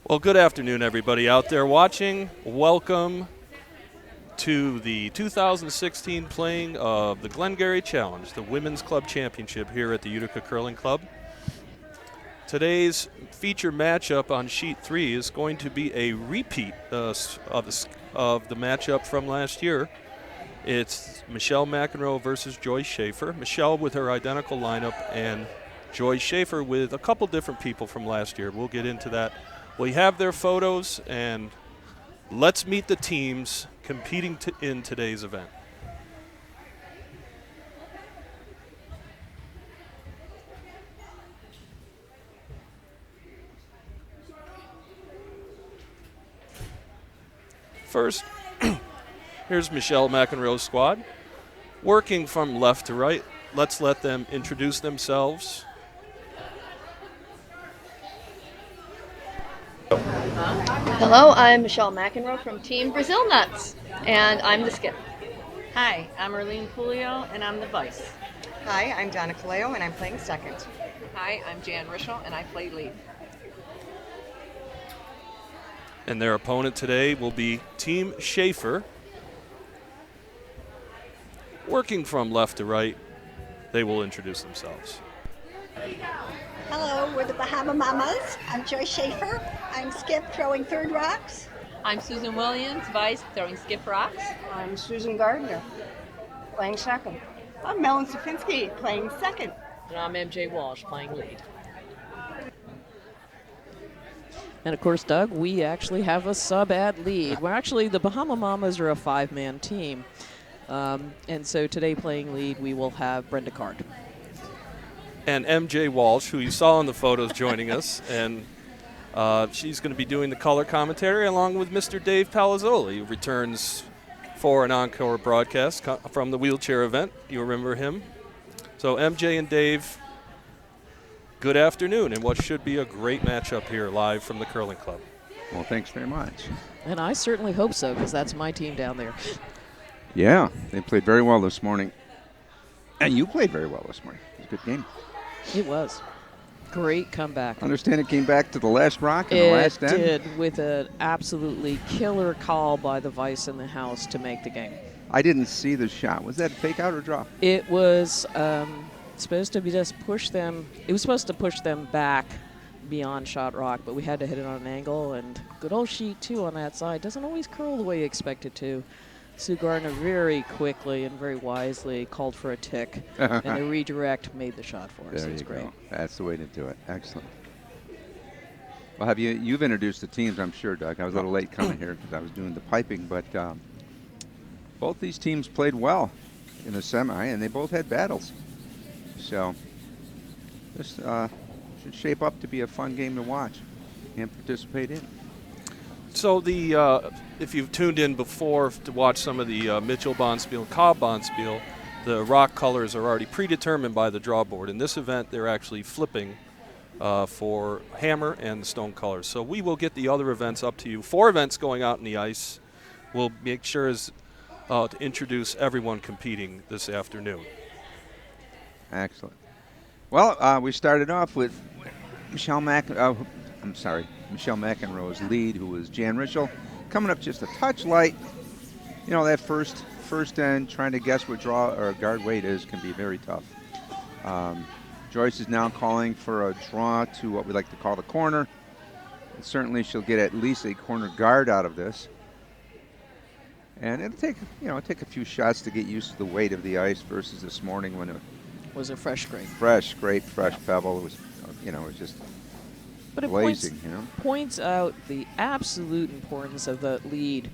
Well, good afternoon, everybody out there watching. Welcome to the 2016 playing of the Glengarry Challenge, the Women's Club Championship here at the Utica Curling Club. Today's feature matchup on Sheet 3 is going to be a repeat of the matchup from last year. It's Michelle McEnroe versus Joyce Schaefer. Michelle with her identical lineup and Joyce Schaefer with a couple different people from last year. We'll get into that. We have their photos, and let's meet the teams competing in today's event. First, here's Michelle McEnroe's squad. Working from left to right, let's let them introduce themselves. Hello, I'm Michelle McEnroe from Team Brazil Nuts, and I'm the skip. Hi, I'm Erlene Pulio, and I'm the vice. Hi, I'm Donna Kaleo, and I'm playing second. Hi, I'm Jan Rischel, and I play lead. And their opponent today will be Team Schaefer. Working from left to right, they will introduce themselves. Hello, we're the Bahama Mamas. I'm Joyce Schaefer. I'm skip throwing third rocks. I'm Susan Williams, vice, throwing skip rocks. I'm Susan Gardner, playing second. I'm Melanie Safinski, playing second. And I'm MJ Walsh, playing lead. And of course, Doug, we actually have a sub-ad lead. Well, actually, the Bahama Mamas are a 5-man team. And so today playing lead, we will have Brenda Card. And MJ Walsh, who you saw in the photos joining us, and she's going to be doing the color commentary along with Mr. Dave Palazzoli, who returns for an encore broadcast from the wheelchair event. You remember him? So MJ and Dave, good afternoon, and what should be a great matchup here live from the Curling Club. Well, thanks very much. And I certainly hope so, because that's my team down there. Yeah, they played very well this morning. And you played very well this morning. It was a good game. It was. Great comeback. I understand it came back to the last rock in the last end. It did, with an absolutely killer call by the vice in the house to make the game. I didn't see the shot. Was that a fake out or draw? It was supposed to be just push them. It was supposed to push them back beyond shot rock, but we had to hit it on an angle, and good old sheet 2 on that side doesn't always curl the way you expect it to. Sue Gardner very quickly and very wisely called for a tick, and the redirect made the shot for us. There It's you great. go. That's the way to do it. Excellent. Well, you've introduced the teams, I'm sure, Doug. I was a little late coming here because I was doing the piping, but both these teams played well in the semi, and they both had battles. So this should shape up to be a fun game to watch and participate in. So if you've tuned in before to watch some of the Mitchell Bonspiel, Cobb Bonspiel, the rock colors are already predetermined by the draw board. In this event, they're actually flipping for hammer and the stone colors. So we will get the other events up to you. 4 events going out in the ice. We'll make sure to introduce everyone competing this afternoon. Excellent. Well, we started off with Michelle McEnroe's lead, who was Jan Rischel, coming up just a touch light. You know, that first end, trying to guess what draw or guard weight is can be very tough. Joyce is now calling for a draw to what we like to call the corner. And certainly she'll get at least a corner guard out of this. And it'll take a few shots to get used to the weight of the ice versus this morning when it Was a fresh scrape. fresh pebble. It was, it was just But it blazing, points out the absolute importance of the lead.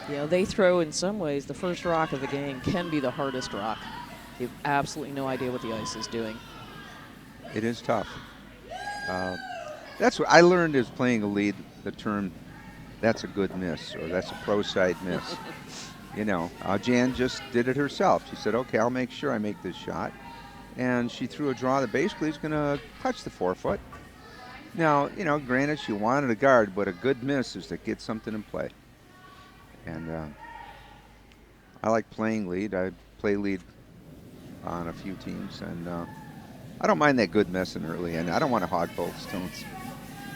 They throw, in some ways, the first rock of the game can be the hardest rock. You have absolutely no idea what the ice is doing. It is tough. That's what I learned as playing a lead, the term, that's a good miss, or that's a pro side miss. Jan just did it herself. She said, okay, I'll make sure I make this shot. And she threw a draw that basically is going to touch the forefoot. Now, granted, she wanted a guard, but a good miss is to get something in play. And I like playing lead. I play lead on a few teams, and I don't mind that good messing early, and I don't want to hog both stones.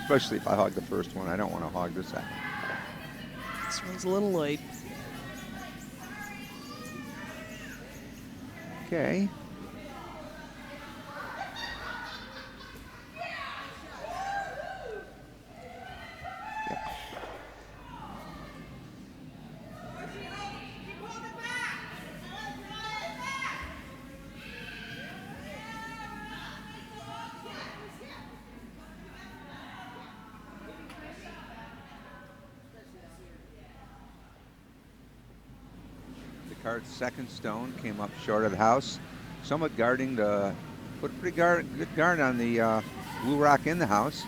Especially if I hog the first one. I don't want to hog the second. This one's a little late. Okay. Card's second stone came up short of the house, somewhat guarding the, put a pretty good guard on the blue rock in the house.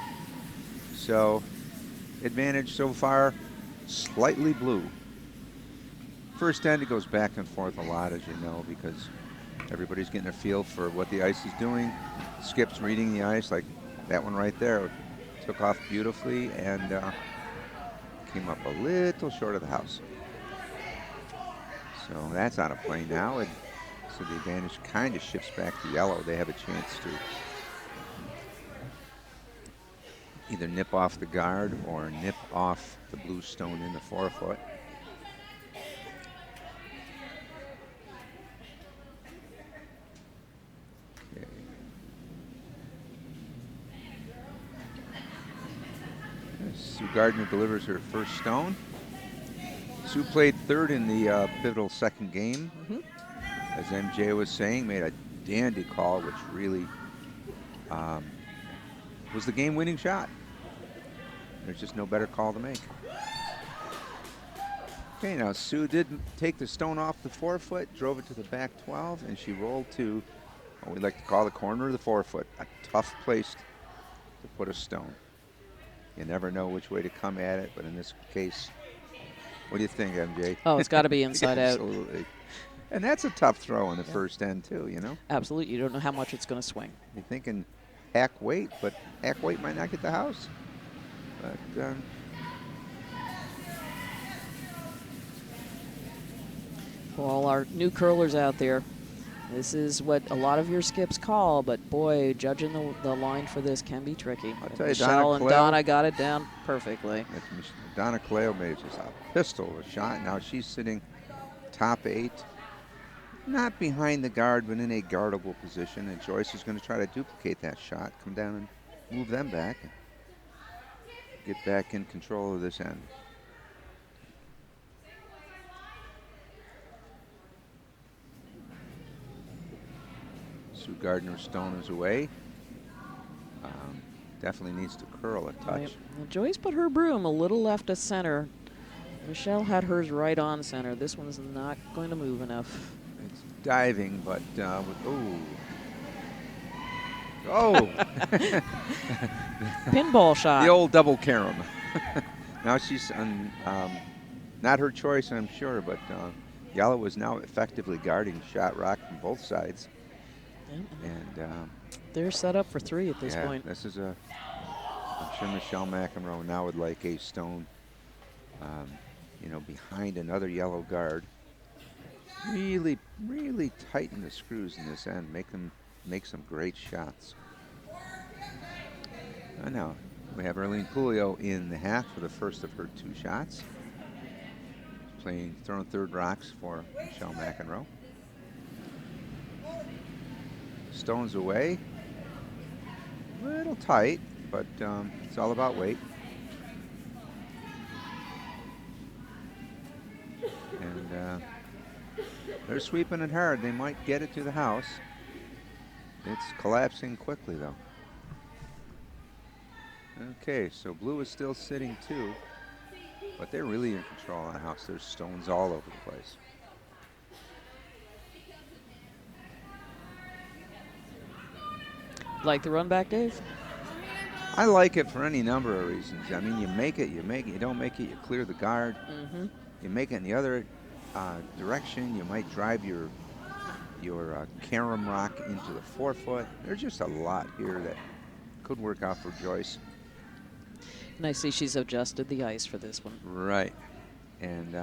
So advantage so far, slightly blue. First end, it goes back and forth a lot, as you know, because everybody's getting a feel for what the ice is doing. Skip's reading the ice, like that one right there. Took off beautifully and came up a little short of the house. So that's on a play now, and so the advantage kind of shifts back to yellow. They have a chance to either nip off the guard or nip off the blue stone in the forefoot. Okay. Sue Gardner delivers her first stone. Sue played third in the pivotal second game. As MJ was saying, made a dandy call, which really was the game-winning shot. There's just no better call to make. Okay, now Sue did take the stone off the forefoot, drove it to the back 12, and she rolled to what we like to call the corner of the forefoot, a tough place to put a stone. You never know which way to come at it, but in this case, what do you think, MJ? Oh, it's got to be inside out. Absolutely. And that's a tough throw in the first end, too, you know? Absolutely. You don't know how much it's going to swing. You're thinking hack weight, but hack weight might not get the house. But for all our new curlers out there, this is what a lot of your skips call, but boy, judging the line for this can be tricky. I'll tell you, Michelle and Cleo, Donna got it down perfectly. Donna Cleo made just a pistol of a shot. Now she's sitting top 8, not behind the guard, but in a guardable position. And Joyce is going to try to duplicate that shot, come down and move them back, and get back in control of this end. Sue Gardner's stone is away. Definitely needs to curl a touch. Right. Well, Joyce put her broom a little left of center. Michelle had hers right on center. This one's not going to move enough. It's diving, but oh! Pinball shot. The old double carom. Now she's on, not her choice, I'm sure, but yellow is now effectively guarding shot rock from both sides. Yeah. And they're set up for 3 at this point. This is I'm sure Michelle McEnroe now would like a stone, you know, behind another yellow guard. Really, really tighten the screws in this end. Make some great shots. And now we have Erlene Pulio in the half for the first of her 2 shots. Throwing third rocks for Michelle McEnroe. Stones away. A little tight, but it's all about weight. And they're sweeping it hard. They might get it to the house. It's collapsing quickly, though. Okay, so blue is still sitting 2, but they're really in control of the house. There's stones all over the place. Like the run back, Dave? I like it for any number of reasons. I mean, you make it, you don't make it, you clear the guard. You make it in the other direction, you might drive your carom rock into the forefoot. There's just a lot here that could work out for Joyce. And I see she's adjusted the ice for this one. Right. And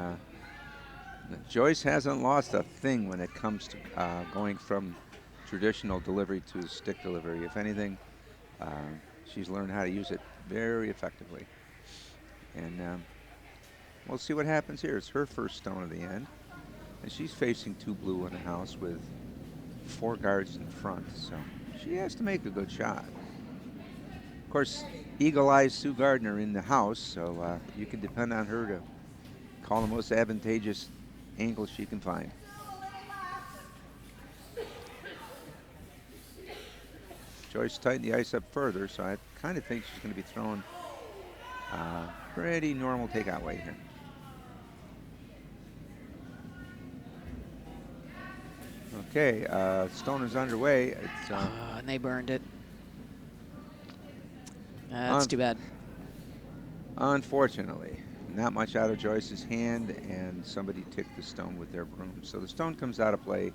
Joyce hasn't lost a thing when it comes to going from traditional delivery to stick delivery. If anything, she's learned how to use it very effectively. And we'll see what happens here. It's her first stone of the end. And she's facing 2 blue in the house with 4 guards in front. So she has to make a good shot. Of course, Eagle Eyes Sue Gardner in the house, so you can depend on her to call the most advantageous angle she can find. Joyce tightened the ice up further, so I kind of think she's going to be throwing pretty normal takeout weight here. Okay, stone is underway. It's And they burned it. That's too bad. Unfortunately, not much out of Joyce's hand, and somebody ticked the stone with their broom. So the stone comes out of play,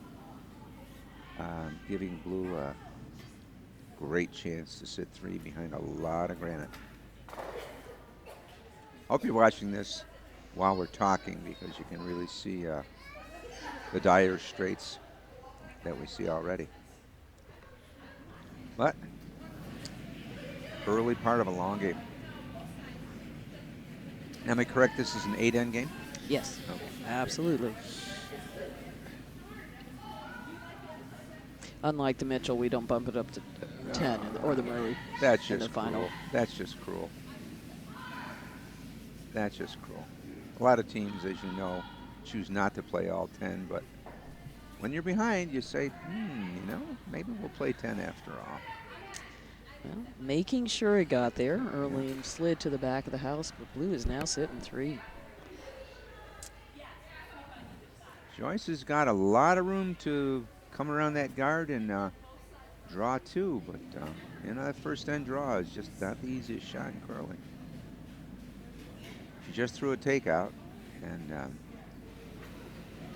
giving blue a great chance to sit 3 behind a lot of granite. Hope you're watching this while we're talking, because you can really see the dire straits that we see already. But early part of a long game. Am I correct? This is an 8-end game? Yes, Okay. absolutely. Unlike the Mitchell, we don't bump it up to 10, or the Murray That's in the just final. cruel. That's just cruel. That's just cruel. A lot of teams, as you know, choose not to play all 10, but when you're behind, you say, you know, maybe we'll play 10 after all. Well, making sure it got there early and slid to the back of the house, but blue is now sitting 3. Joyce has got a lot of room to come around that guard and draw 2, but you know, that first end draw is just not the easiest shot in curling. She just threw a takeout, and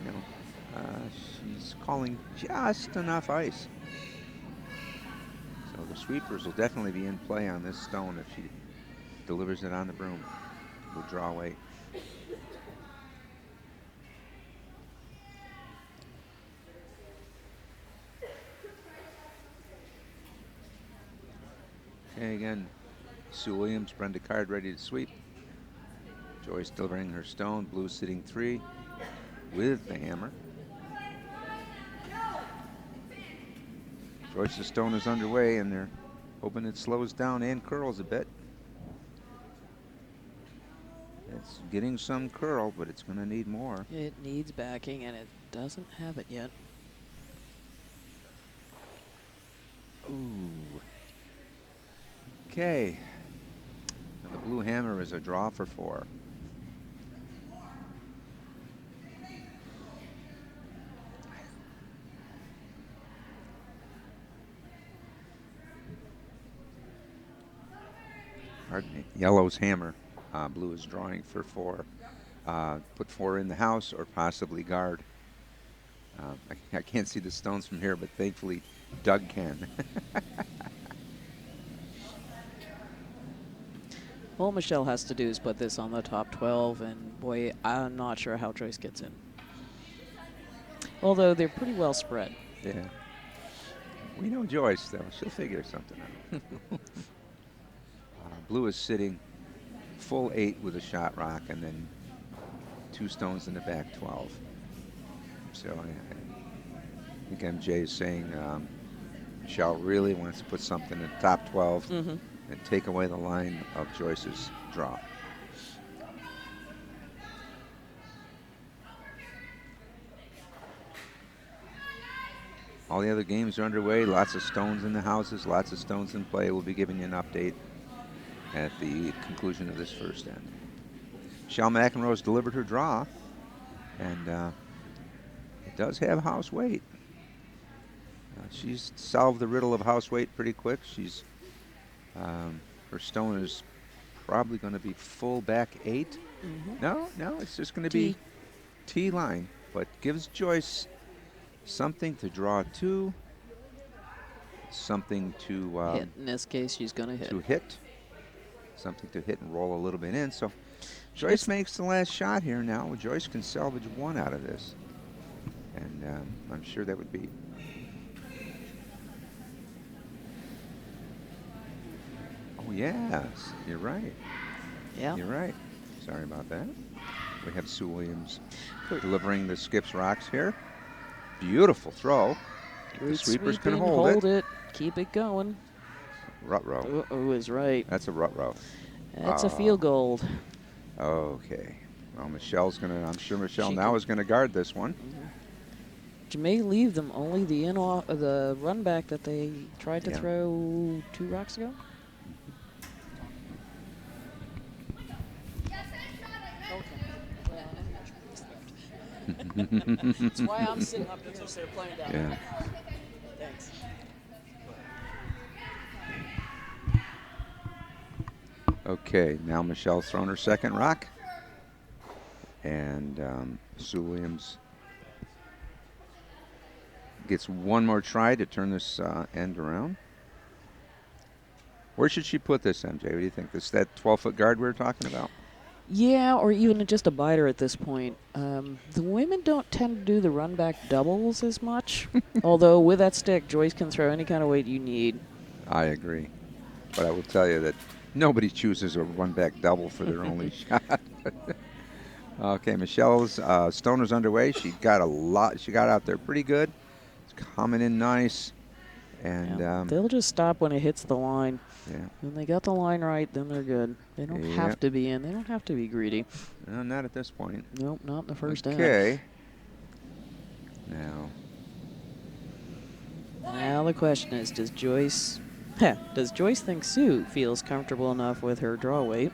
you know, she's calling just enough ice. So the sweepers will definitely be in play on this stone if she delivers it on the broom. We'll draw weight. Okay, again, Sue Williams, Brenda Card ready to sweep. Joyce delivering her stone, blue sitting 3 with the hammer. Joyce's stone is underway, and they're hoping it slows down and curls a bit. It's getting some curl, but it's going to need more. It needs backing, and it doesn't have it yet. Ooh. Okay. And the blue hammer is a draw for 4. Pardon me. Yellow's hammer. Blue is drawing for 4. Put 4 in the house or possibly guard. I can't see the stones from here, but thankfully Doug can. All Michelle has to do is put this on the top 12, and boy, I'm not sure how Joyce gets in. Although they're pretty well spread. Yeah. We know Joyce, though. She'll figure something out. Blue is sitting full 8 with a shot rock, and then 2 stones in the back 12. So I think MJ is saying Michelle really wants to put something in the top 12 and take away the line of Joyce's draw. All the other games are underway. Lots of stones in the houses, lots of stones in play. We'll be giving you an update at the conclusion of this first end. Michelle McEnroe's delivered her draw, and it does have house weight. She's solved the riddle of house weight pretty quick. She's her stone is probably going to be full back 8. No, it's just going to be T line, but gives Joyce something to draw 2, something to hit. In this case, she's going to hit. Something to hit and roll a little bit in. So Joyce makes the last shot here now. Joyce can salvage 1 out of this, and I'm sure that would be yes. You're right. Yeah. You're right. Sorry about that. We have Sue Williams Good. delivering the skips rocks here. Beautiful throw. The Great sweepers can sweeping, hold it. Keep it going. Rut-row. Uh-oh is right. That's a rut-row. That's a field goal. Okay. Well, Michelle's going to, I'm sure Michelle She now can- is going to guard this one. Which may leave them only the run back that they tried to Yeah. throw 2 rocks ago. That's why I'm sitting up here instead of playing down Yeah. Thanks. Okay, now Michelle's thrown her second rock. And Sue Williams gets one more try to turn this end around. Where should she put this, MJ? What do you think? This that 12-foot guard we were talking about? Yeah, or even just a biter at this point. The women don't tend to do the run back doubles as much. Although with that stick, Joyce can throw any kind of weight you need. I agree. But I will tell you that nobody chooses a run-back double for their only shot. Okay, Michelle's Stoner's underway. She got out there pretty good. It's coming in nice. And Yeah, they'll just stop when it hits the line. yeah. When they got the line right, then they're good. They don't Yep. have to be in. They don't have to be greedy. No, not at this point. Nope, not in the first half. Okay. Now, Now the question is, does Joyce think Sue feels comfortable enough with her draw weight?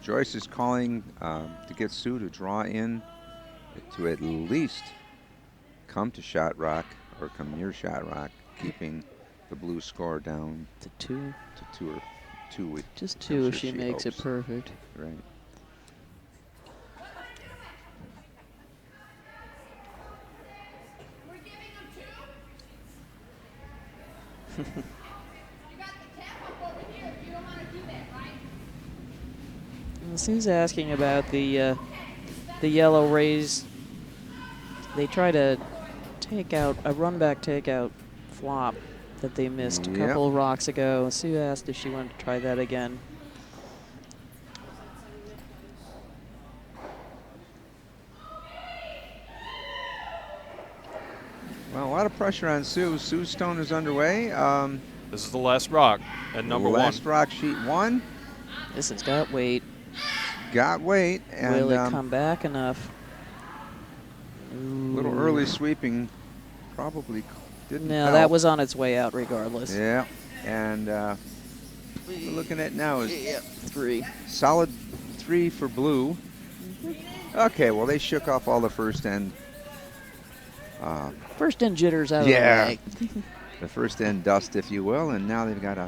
Joyce is calling to get Sue to draw in to at least come to shot rock or come near shot rock, keeping the blue score down To 2. to 2 or 2. Just I'm 2 if sure she makes it hopes. perfect. Right. And Sue's asking about the yellow rays. They try to take out a run back takeout flop that they missed a Yep. couple of rocks ago. Sue asked if she wanted to try that again. Well, a lot of pressure on Sue. Sue Stone is underway. This is the last rock at number last 1. rock, sheet 1. This has got weight. Got weight. And Will it come back enough? a little early sweeping probably didn't No, help. that was on its way out regardless. Yeah. And what we're looking at now is 3. solid 3 for blue. Okay, well, they shook off all the first end. First in jitters out Yeah. of the way. The first end dust, if you will, and now they've got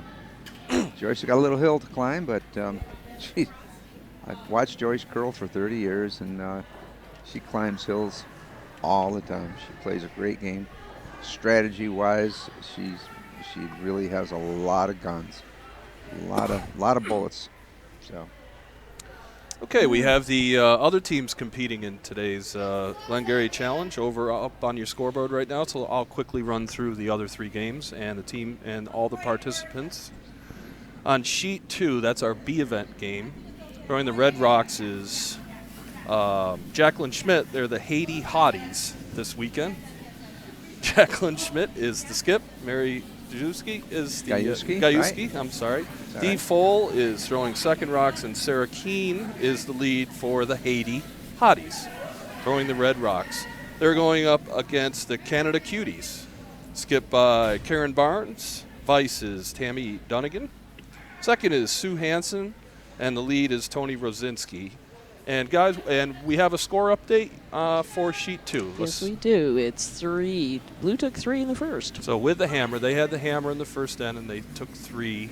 Joyce has got a little hill to climb, but I've watched Joyce curl for 30 years, and she climbs hills all the time. She plays a great game. Strategy-wise, she really has a lot of guns, a lot of bullets. So. Okay, we have the other teams competing in today's Glengarry Challenge up on your scoreboard right now. So I'll quickly run through the other 3 games and the team and all the participants. On sheet 2, that's our B event game. Throwing the red rocks is Jacqueline Schmidt. They're the Haiti Hotties this weekend. Jacqueline Schmidt is the skip. Mary Gajewski is the Gajewski, Gajewski, right. I'm sorry. All Dee right. Foll is throwing second rocks, and Sarah Keene is the lead for the Haiti Hotties, throwing the red rocks. They're going up against the Canada Cuties. Skip by Karen Barnes. Vice is Tammy Dunnigan. Second is Sue Hansen, and the lead is Tony Rosinski. And guys, and we have a score update for sheet 2. Yes, we do. It's 3. Blue took 3 in the first. So with the hammer, they had the hammer in the first end, and they took 3.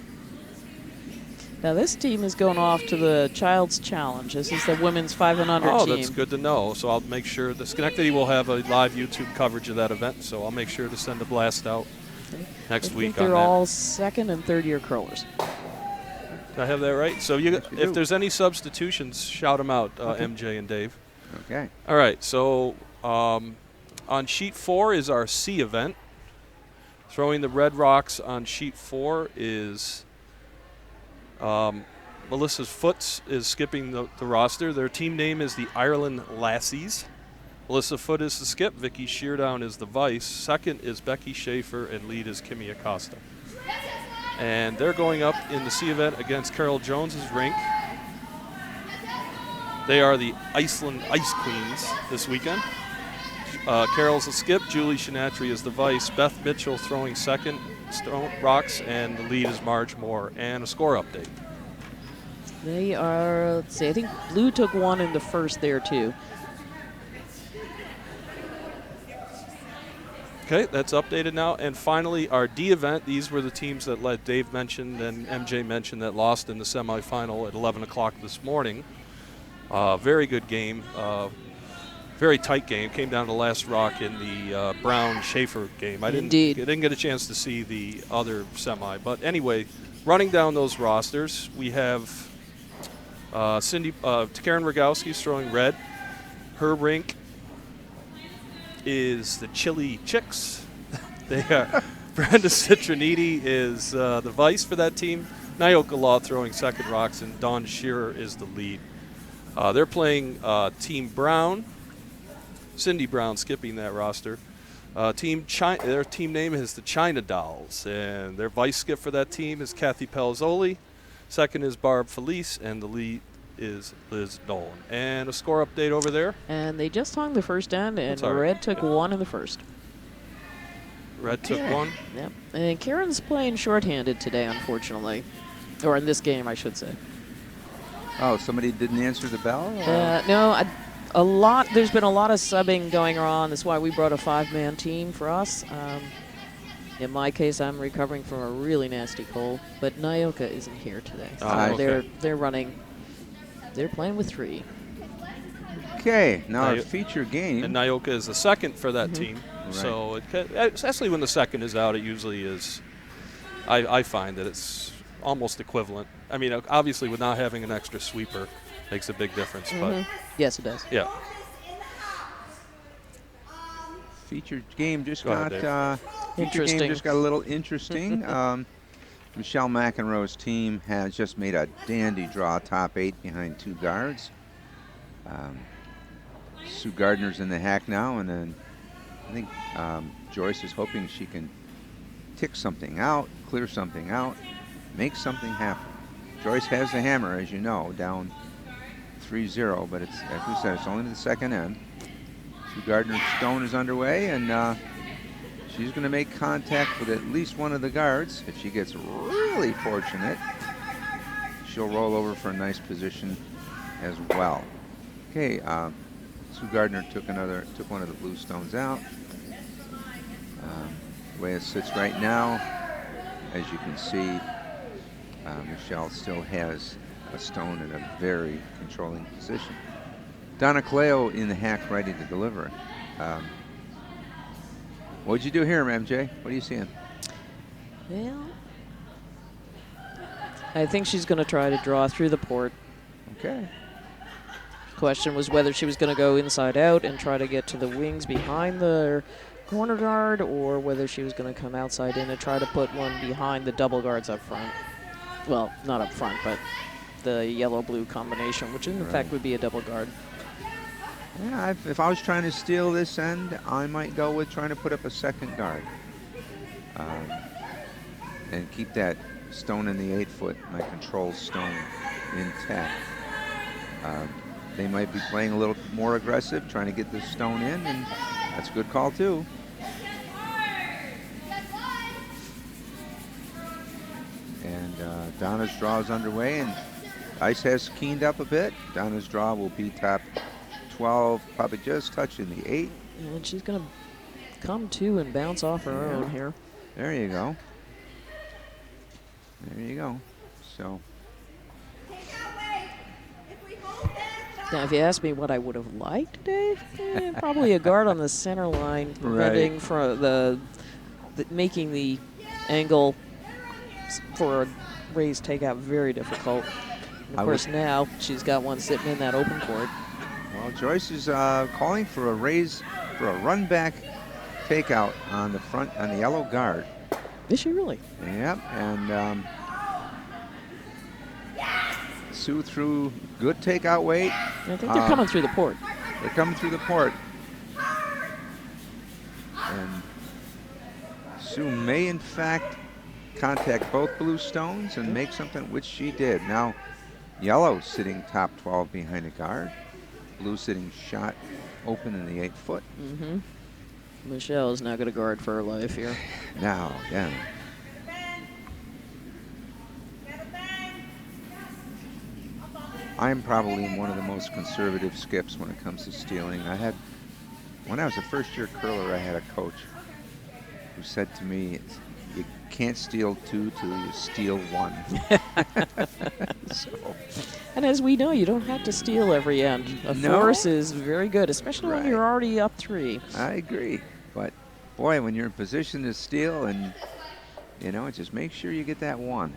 Now this team is going off to the Child's Challenge. This is the women's 5 and under Oh, team. that's good to know. So I'll make sure the Schenectady will have a live YouTube coverage of that event. So I'll make sure to send a blast out next I week think on they're that. all second and third year curlers. Did I have that right? So Yes, you if do. there's any substitutions, shout them out, Okay. MJ and Dave. Okay. All right. So on sheet 4 is our C event. Throwing the red rocks on sheet 4 is Melissa Foots is skipping the roster. Their team name is the Ireland Lassies. Melissa Foot is the skip. Vicky Sheardown is the vice. Second is Becky Schaefer, and lead is Kimmy Acosta. And they're going up in the C event against Carol Jones's rink. They are the Iceland Ice Queens this weekend. Carol's the skip. Julie Shinatri is the vice. Beth Mitchell throwing second rocks, and the lead is Marge Moore. And a score update. They are, let's see, I think blue took one in the first there too. Okay, that's updated now. And finally, our D event. These were the teams that Dave mentioned and MJ mentioned that lost in the semifinal at 11 o'clock this morning. Very good game. Very tight game. Came down to the last rock in the Brown-Schaefer game. I didn't get a chance to see the other semi. But anyway, running down those rosters, we have Karen Rogowski's throwing red. Her rink is the Chili Chicks. They are Brenda Citroniti is the vice for that team. Nyoka Law throwing second rocks, and Dawn Shearer is the lead. They're playing Team Brown. Cindy Brown skipping that roster. Their team name is the China Dolls, and their vice skip for that team is Kathy Pelzoli. Second is Barb Felice, and the lead is Liz Nolan. And a score update over there. And they just hung the first end, and Sorry. red took one in the first. Red took one. Yep. And Karen's playing shorthanded today, unfortunately. Or in this game, I should say. Oh, somebody didn't answer the bell? No, there's been a lot of subbing going on. That's why we brought a 5-man team for us. In my case, I'm recovering from a really nasty cold, but Nyoka isn't here today. So okay. They're playing with 3. Okay, now our feature game. And Nyoka is the second for that team. Right. So, especially when the second is out, it usually is. I find that it's almost equivalent. I mean, obviously, with not having an extra sweeper, makes a big difference. But yes, it does. yeah. Featured game just Go got ahead, Interesting. Game just got a little interesting. Michelle McEnroe's team has just made a dandy draw, top 8 behind 2 guards. Sue Gardner's in the hack now, and then I think Joyce is hoping she can tick something out, clear something out, make something happen. Joyce has the hammer, as you know, down 3-0, but it's, as we said, it's only the second end. Sue Gardner's stone is underway, and she's going to make contact with at least one of the guards. If she gets really fortunate, she'll roll over for a nice position as well. Okay, Sue Gardner took one of the blue stones out. The way it sits right now, as you can see, Michelle still has a stone in a very controlling position. Donna Caleo in the hack, ready to deliver. What'd you do here, MJ? What are you seeing? Well, I think she's going to try to draw through the port. Okay. Question was whether she was going to go inside out and try to get to the wings behind the corner guard, or whether she was going to come outside in and try to put one behind the double guards up front. Well, not up front, but the yellow-blue combination, which in fact would be a double guard. Yeah, if I was trying to steal this end, I might go with trying to put up a second guard. And keep that stone in the 8-foot, my control stone, intact. They might be playing a little more aggressive, trying to get the stone in, and that's a good call too. And Donna's draw is underway, and ice has keened up a bit. Donna's draw will be top 12, probably just touching the 8. And she's going to come to and bounce off her own here. There you go. There you go. So. Now, if you ask me what I would have liked, Dave, probably a guard on the center line, preventing from making the angle for a raised takeout very difficult. And of course, now she's got one sitting in that open court. Well, Joyce is calling for a raise, for a run back takeout on the front, on the yellow guard. Is she really? Yep, and Sue threw good takeout weight. I think they're coming through the port. They're coming through the port. And Sue may, in fact, contact both blue stones and make something, which she did. Now, yellow sitting top 12 behind a guard. Blue sitting shot open in the 8-foot. Mm-hmm. Michelle is now going to guard for her life here. Now, yeah. I'm probably one of the most conservative skips when it comes to stealing. When I was a first-year curler, I had a coach who said to me, you can't steal 2 till you steal 1. So, and as we know, you don't have to steal every end. A force is very good, especially when you're already up 3. I agree. But, boy, when you're in position to steal and, just make sure you get that 1.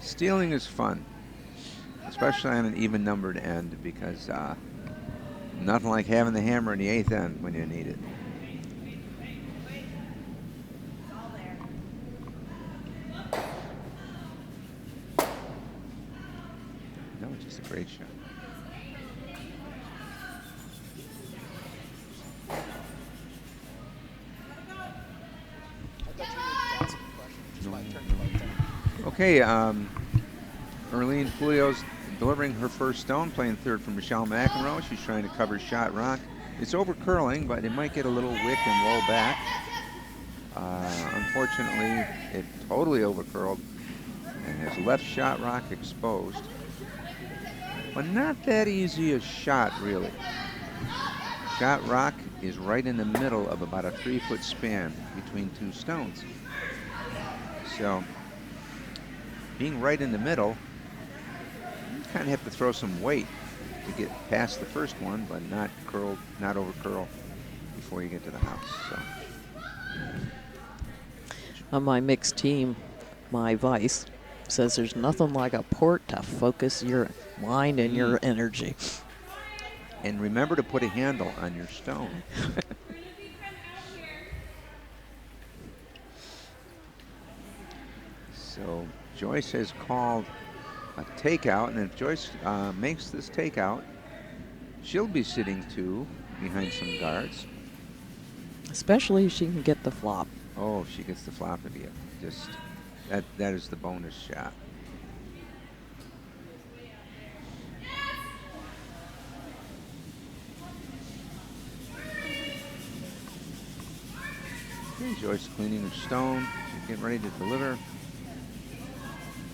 Stealing is fun, especially on an even-numbered end, because nothing like having the hammer in the 8th end when you need it. No, just a great shot. Okay, Erlene Pulio's delivering her first stone, playing third for Michelle McEnroe. She's trying to cover shot rock. It's over curling, but it might get a little wick and roll back. Unfortunately, it totally over curled and has left shot rock exposed. But not that easy a shot, really. Shot rock is right in the middle of about a 3-foot span between 2 stones. So, being right in the middle, you kind of have to throw some weight to get past the first one, but not over curl before you get to the house. So. On my mixed team, my vice says there's nothing like a port to focus your mind and your energy. And remember to put a handle on your stone. So Joyce has called a takeout, and if Joyce makes this takeout, she'll be sitting 2 behind some guards. Especially if she can get the flop. Oh, if she gets the flop, it'd be just that is the bonus shot. Okay, Joyce cleaning her stone. She's getting ready to deliver.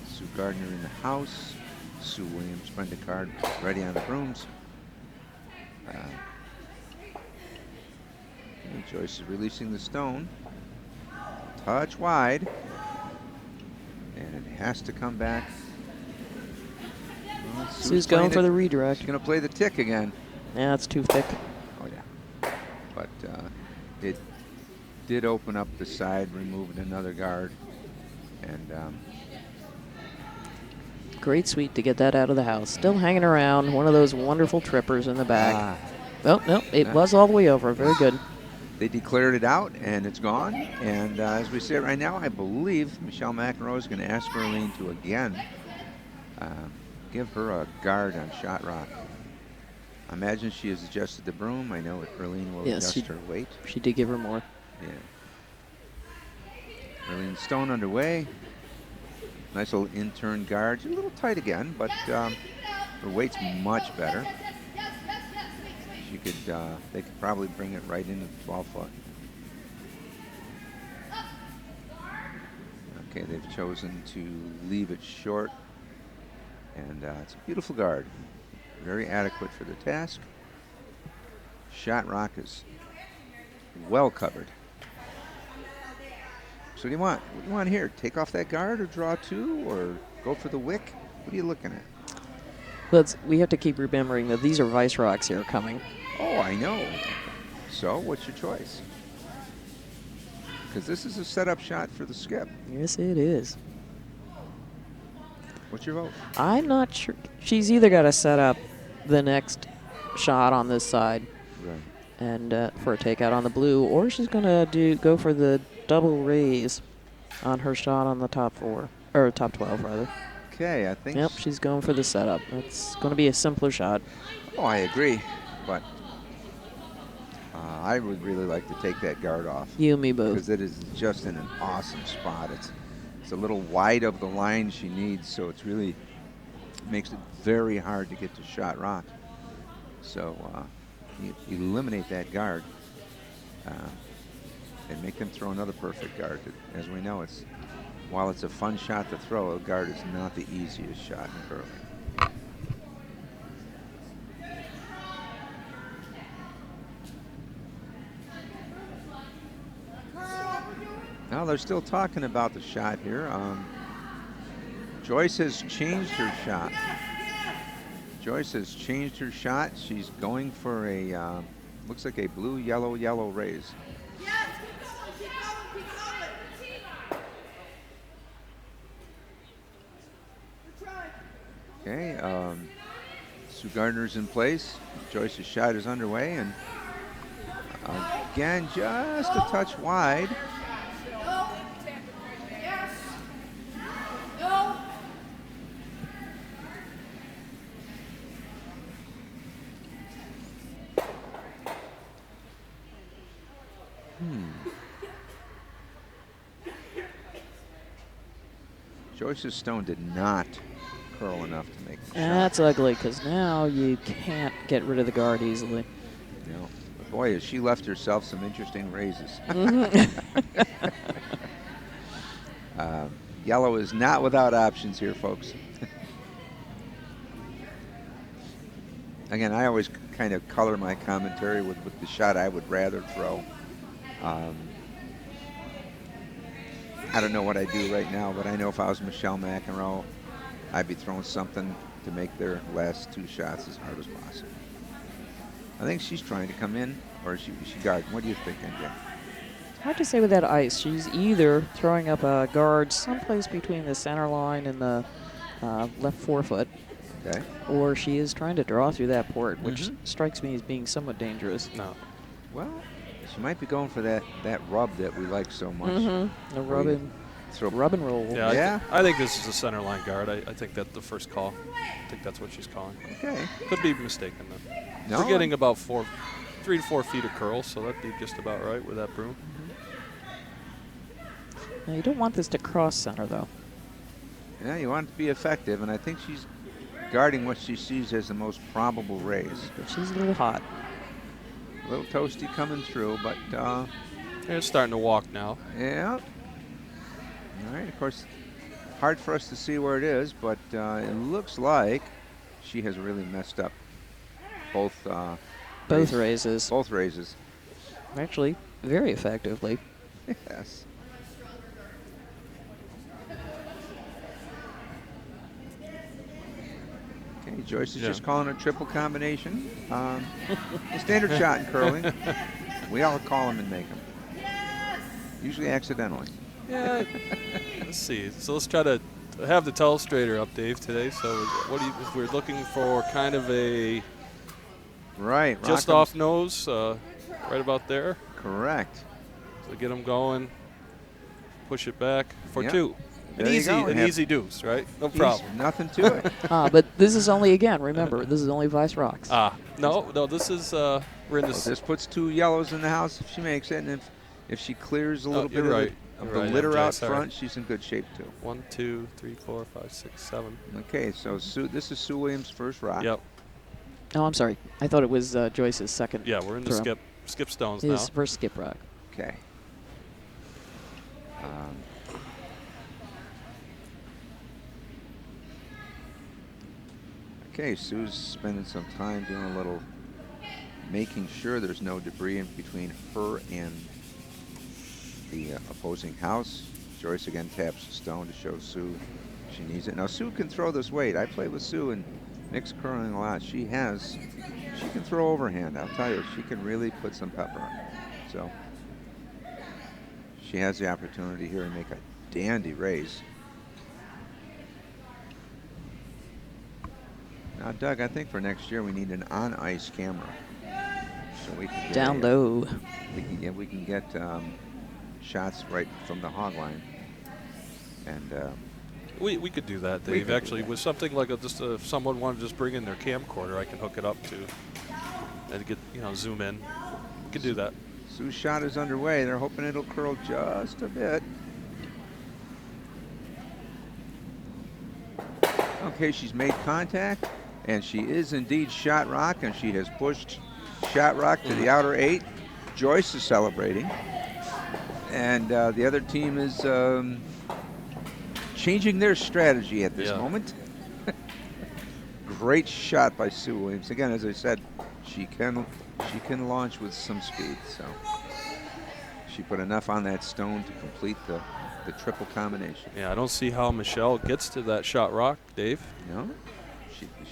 Sue Gardner in the house. Sue Williams, Brenda Card, ready on the brooms. Joyce is releasing the stone. Touch wide. And it has to come back. Well, Sue's going for the redirect. She's going to play the tick again. Yeah, it's too thick. Oh, yeah. But it did open up the side, removing another guard. And great sweep to get that out of the house. Still hanging around. One of those wonderful trippers in the back. Oh, no, it was all the way over. Very good. They declared it out, and it's gone. And as we say it right now, I believe Michelle McEnroe is going to ask Erlene to again give her a guard on shot rock. I imagine she has adjusted the broom. I know Erlene will adjust her weight. She did give her more. Yeah. Erlene stone underway. Nice little in-turn guard. She's a little tight again, but her weight's much better. They could probably bring it right into the 12-foot. Okay, they've chosen to leave it short, and it's a beautiful guard. Very adequate for the task. Shot rock is well covered. So what do you want? What do you want here? Take off that guard or draw 2 or go for the wick? What are you looking at? We have to keep remembering that these are vice rocks here coming. Oh, I know. So, what's your choice? Because this is a setup shot for the skip. Yes, it is. What's your vote? I'm not sure. She's either got to set up the next shot on this side. Right. and for a takeout on the blue, or she's going to go for the double raise on her shot on the top 4, or top 12 rather. Okay, I think. Yep, she's going for the setup. It's going to be a simpler shot. Oh, I agree, but I would really like to take that guard off. You and me both. Because it is just in an awesome spot. It's a little wide of the line she needs, so it's really makes it very hard to get to shot rock. So you eliminate that guard and make them throw another perfect guard. As we know, while it's a fun shot to throw, a guard is not the easiest shot in curling. Now they're still talking about the shot here. Joyce has changed her shot. Joyce has changed her shot. She's going for a, looks like a blue, yellow, yellow raise. Okay, Sue Gardner's in place. Joyce's shot is underway, and again, just a touch wide. Joyce's stone did not curl enough to make the shot. That's ugly, because now you can't get rid of the guard easily. No. But boy, has she left herself some interesting raises. Yellow is not without options here, folks. Again, I always kind of color my commentary with the shot I would rather throw. I don't know what I do right now, but I know if I was Michelle McEnroe, I'd be throwing something to make their last 2 shots as hard as possible. I think she's trying to come in, or is she guarding? What do you think, NJ? It's hard to say with that ice. She's either throwing up a guard someplace between the center line and the left forefoot, okay, or she is trying to draw through that port, which strikes me as being somewhat dangerous. No. Well, she might be going for that rub that we like so much. The rub and roll. Yeah, I think this is a center line guard. I think that's the first call. I think that's what she's calling. Okay. Could be mistaken, though. No, We're getting about 3 to 4 feet of curl, so that'd be just about right with that broom. Now, you don't want this to cross center, though. Yeah, you want it to be effective, and I think she's guarding what she sees as the most probable raise. But she's a little hot. A little toasty coming through, but It's starting to walk now. yeah. All right, of course, hard for us to see where it is, but it looks like she has really messed up both raises. Both raises. Actually, very effectively. Yes. Okay, Joyce is just calling a triple combination. Standard shot in curling. We all call them and make them. Usually accidentally. Yeah. Let's see. So let's try to have the telestrator up, Dave, today. So we're looking for kind of a right just off nose, right about there. Correct. So get them going. Push it back for 2. There you go. An easy deuce, right? No problem. Nothing to it. But this is only, again, remember, this is only vice rocks. No, this is, we're in this. This puts 2 yellows in the house if she makes it, and if she clears a little bit of the litter out front, she's in good shape too. 1, 2, 3, 4, 5, 6, 7. Okay, so this is Sue Williams' first rock. Yep. Oh, I'm sorry. I thought it was Joyce's second. Yeah, we're in the skip stones now. His first skip rock. Okay. Okay, Sue's spending some time doing a little making sure there's no debris in between her and the opposing house. Joyce again taps the stone to show Sue she needs it. Now Sue can throw this weight. I play with Sue in mixed curling a lot. She can throw overhand. I'll tell you, she can really put some pepper on it. So she has the opportunity here to make a dandy raise. Now, Doug, I think for next year we need an on-ice camera. So we can get Down low. We can get shots right from the hog line. And We could do that, We Dave. could do Actually, that. with something like if someone wanted to just bring in their camcorder, I can hook it up to and get zoom in. We could do that. Sue's shot is underway. They're hoping it'll curl just a bit. Okay, she's made contact, and she is indeed shot rock, and she has pushed shot rock to the outer 8. Joyce is celebrating, and the other team is changing their strategy at this moment. Great shot by Sue Williams. Again, as I said, she can launch with some speed. So she put enough on that stone to complete the triple combination. Yeah, I don't see how Michelle gets to that shot rock, Dave. No,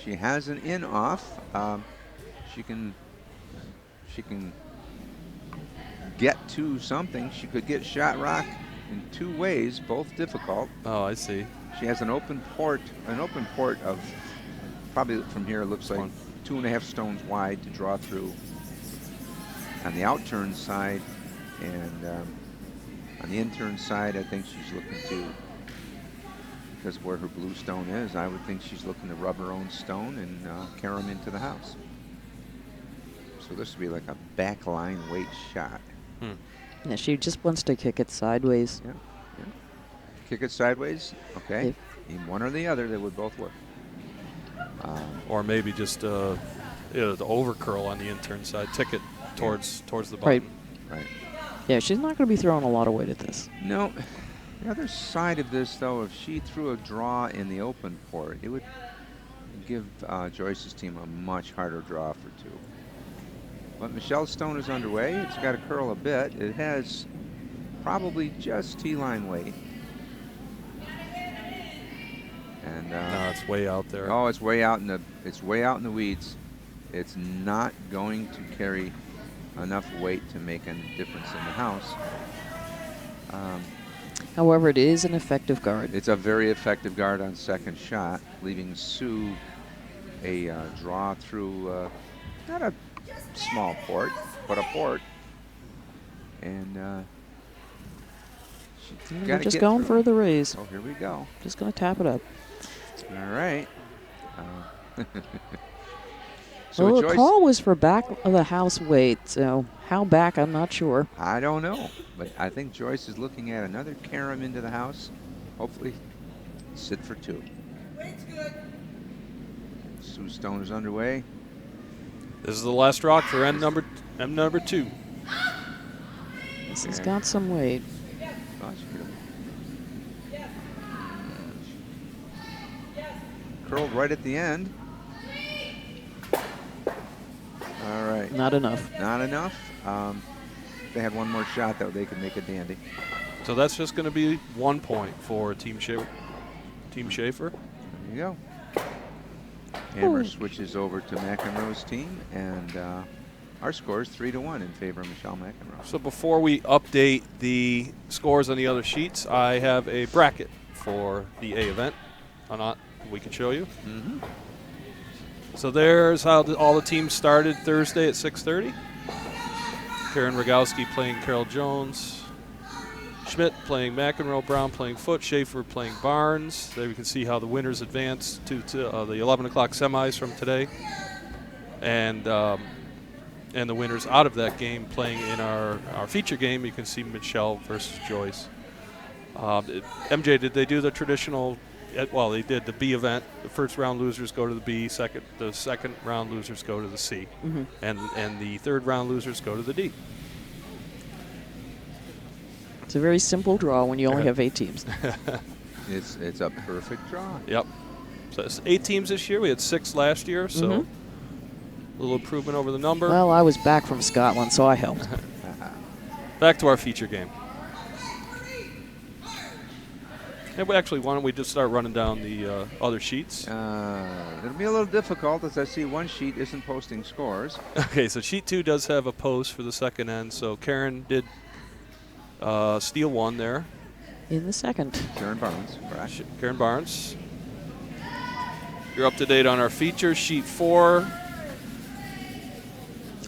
she has an in off. She can get to something. She could get shot rock in 2 ways, both difficult. Oh, I see. She has an open port of probably from here it looks like 2.5 stones wide to draw through on the outturn side, and on the intern side, I think she's looking to, because of where her blue stone is, I would think she's looking to rub her own stone and carry them into the house. So this would be like a backline weight shot. Yeah, she just wants to kick it sideways. Yeah. Kick it sideways. Okay. In one or the other, they would both work. Or maybe just the over curl on the intern side, tick it towards the button. Right. Right. Yeah, she's not going to be throwing a lot of weight at this. No. The other side of this, though, if she threw a draw in the open port, it would give Joyce's team a much harder draw for 2. But Michelle's stone is underway. It's got to curl a bit. It has probably just T-line weight. And no, it's way out there. Oh, it's way out in the weeds. It's not going to carry enough weight to make a difference in the house. However, it is an effective guard. It's a very effective guard on second shot, leaving Sue a draw through not a small port, but a port. And she's We're got to just get going through. for the raise. Oh, here we go. Just going to tap it up. All right. So Well, the Joyce, call was for back of the house weight, so how back, I'm not sure. I don't know, but I think Joyce is looking at another carom into the house. Hopefully, sit for 2. Sue Stone is underway. This is the last rock for M number 2. This has got some weight. Oh, she could've- curled right at the end. All right. Not enough. Not enough. If they had one more shot, though, they could make a dandy. So that's just going to be 1 point for Team Schaefer. There you go. Hammer switches over to McEnroe's team, and our score is 3-1 in favor of Michelle McEnroe. So before we update the scores on the other sheets, I have a bracket for the A event. We can show you. Mm-hmm. So there's how all the teams started Thursday at 6:30. Karen Rogowski playing Carol Jones. Schmidt playing McEnroe. Brown playing Foote. Schaefer playing Barnes. There we can see how the winners advanced to the 11 o'clock semis from today. And the winners out of that game playing in our feature game, you can see Michelle versus Joyce. MJ, did they do the traditional? Well, they did the B event. The first round losers go to the B. The second round losers go to the C, and the third round losers go to the D. It's a very simple draw when you only have 8 teams. It's a perfect draw. Yep. So it's 8 teams this year. We had 6 last year, so a little improvement over the number. Well, I was back from Scotland, so I helped. Back to our feature game. And actually, why don't we just start running down the other sheets? It'll be a little difficult, as I see one sheet isn't posting scores. Okay, so sheet 2 does have a post for the second end. So Karen did steal 1 there. In the second. Karen Barnes, correct. Karen Barnes. You're up to date on our feature. Sheet 4.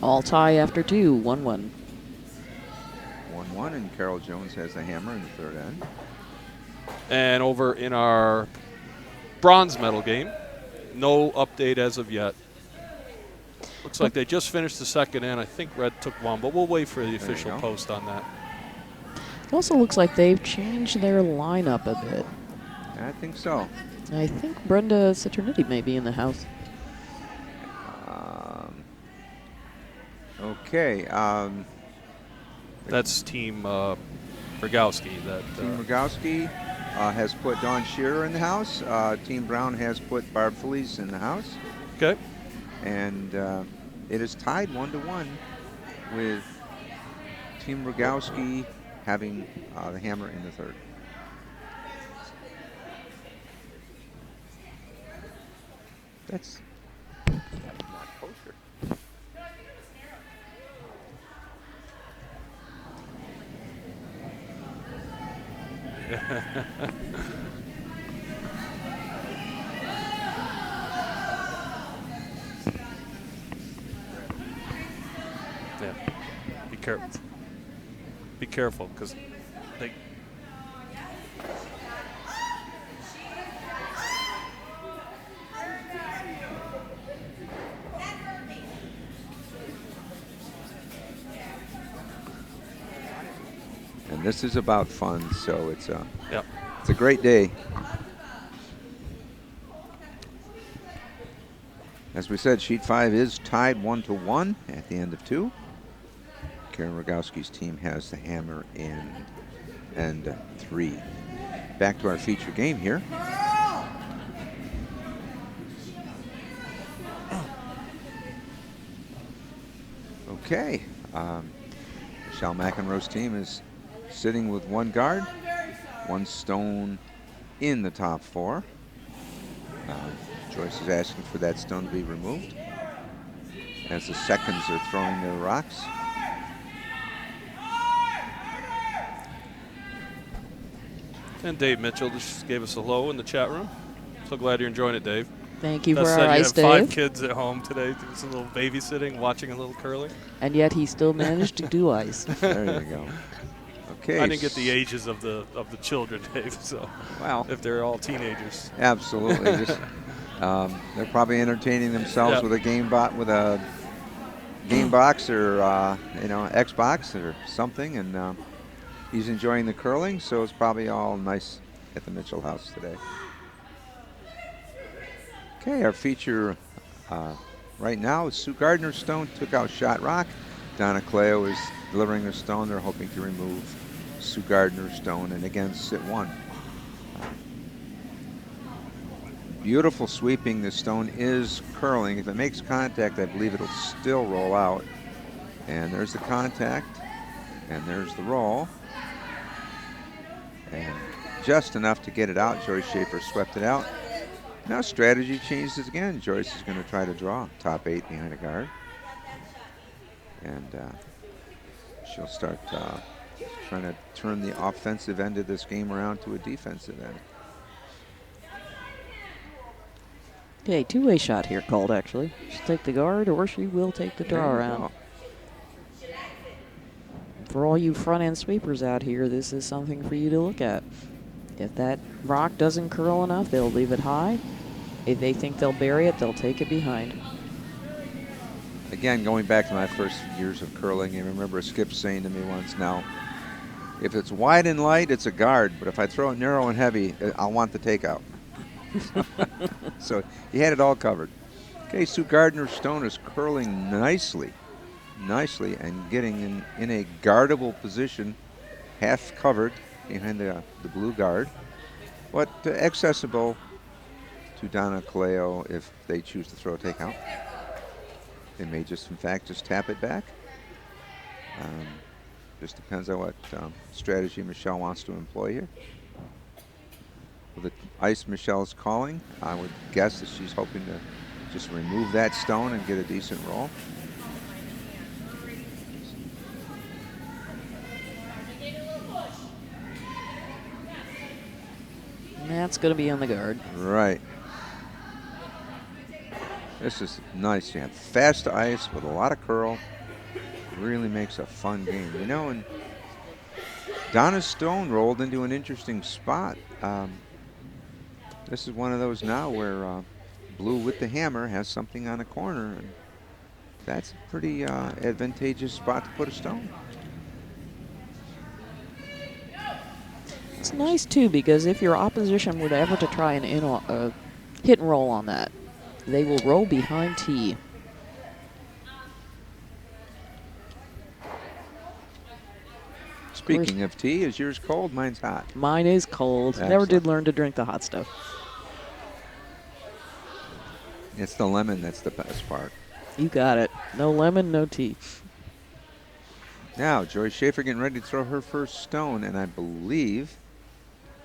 All tie after 2, 1-1. 1-1, and Carol Jones has the hammer in the third end. And over in our bronze medal game, no update as of yet. Looks like they just finished the second end. I think Red took one, but we'll wait for the official post on that. It also looks like they've changed their lineup a bit. I think so. I think Brenda Citernity may be in the house. Okay. That's Team Rogowski. Team Rogowski has put Dawn Shearer in the house. Team Brown has put Barb Felice in the house. Okay. And it is tied 1-1 with Team Rogowski having the hammer in the third. That's not kosher. Yeah. Be careful. Be careful, because they. And this is about fun, so it's a Yep. it's a great day. As we said, sheet 5 is tied 1-1 at the end of 2. Karen Rogowski's team has the hammer in and 3. Back to our feature game here. Okay. Michelle McEnroe's team is sitting with 1 guard, 1 stone in the top 4. Joyce is asking for that stone to be removed as the seconds are throwing their rocks. And Dave Mitchell just gave us a hello in the chat room. So glad you're enjoying it, Dave. Thank you That for said, our you ice, have 5 Dave. kids at home today. Doing some little babysitting, watching a little curling. And yet he still managed to do ice. There you go. Okay. I didn't get the ages of the children, Dave. So, well, if they're all teenagers, absolutely. Just they're probably entertaining themselves with a game box or Xbox or something, and he's enjoying the curling. So it's probably all nice at the Mitchell house today. Okay, our feature right now is Sue Gardner's stone took out Shot Rock. Donna Cleo is delivering her stone. They're hoping to remove Sue Gardner's stone and again sit 1. Beautiful sweeping. The stone is curling. If it makes contact, I believe it'll still roll out. And there's the contact, and there's the roll. And just enough to get it out. Joyce Schaefer swept it out. Now strategy changes again. Joyce is going to try to draw top 8 behind a guard. And she'll start trying to turn the offensive end of this game around to a defensive end. Okay, 2-way shot here called, actually. She'll take the guard or she will take the draw around. For all you front-end sweepers out here, this is something for you to look at. If that rock doesn't curl enough, they'll leave it high. If they think they'll bury it, they'll take it behind. Again, going back to my first years of curling, I remember Skip saying to me once, now, if it's wide and light, it's a guard, but if I throw it narrow and heavy, I'll want the takeout. So he had it all covered. Okay, Sue Gardner's stone is curling nicely, and getting in a guardable position, half covered behind the blue guard, but accessible to Donna Cleo if they choose to throw a takeout. They may just, in fact, just tap it back. Just depends on what strategy Michelle wants to employ here. With the ice Michelle's calling, I would guess that she's hoping to just remove that stone and get a decent roll. And that's going to be on the guard. Right. This is nice, Jan. Fast ice with a lot of curl. Really makes a fun game. You know, and Donna Stone rolled into an interesting spot. This is one of those now where blue with the hammer has something on a corner, and that's a pretty advantageous spot to put a stone. It's nice too because if your opposition were to ever to try an hit and roll on that, they will roll behind tee. Speaking of tea, is yours cold? Mine's hot. Mine is cold. Excellent. Never did learn to drink the hot stuff. It's the lemon that's the best part. You got it. No lemon, no tea. Now, Joyce Schaefer getting ready to throw her first stone, and I believe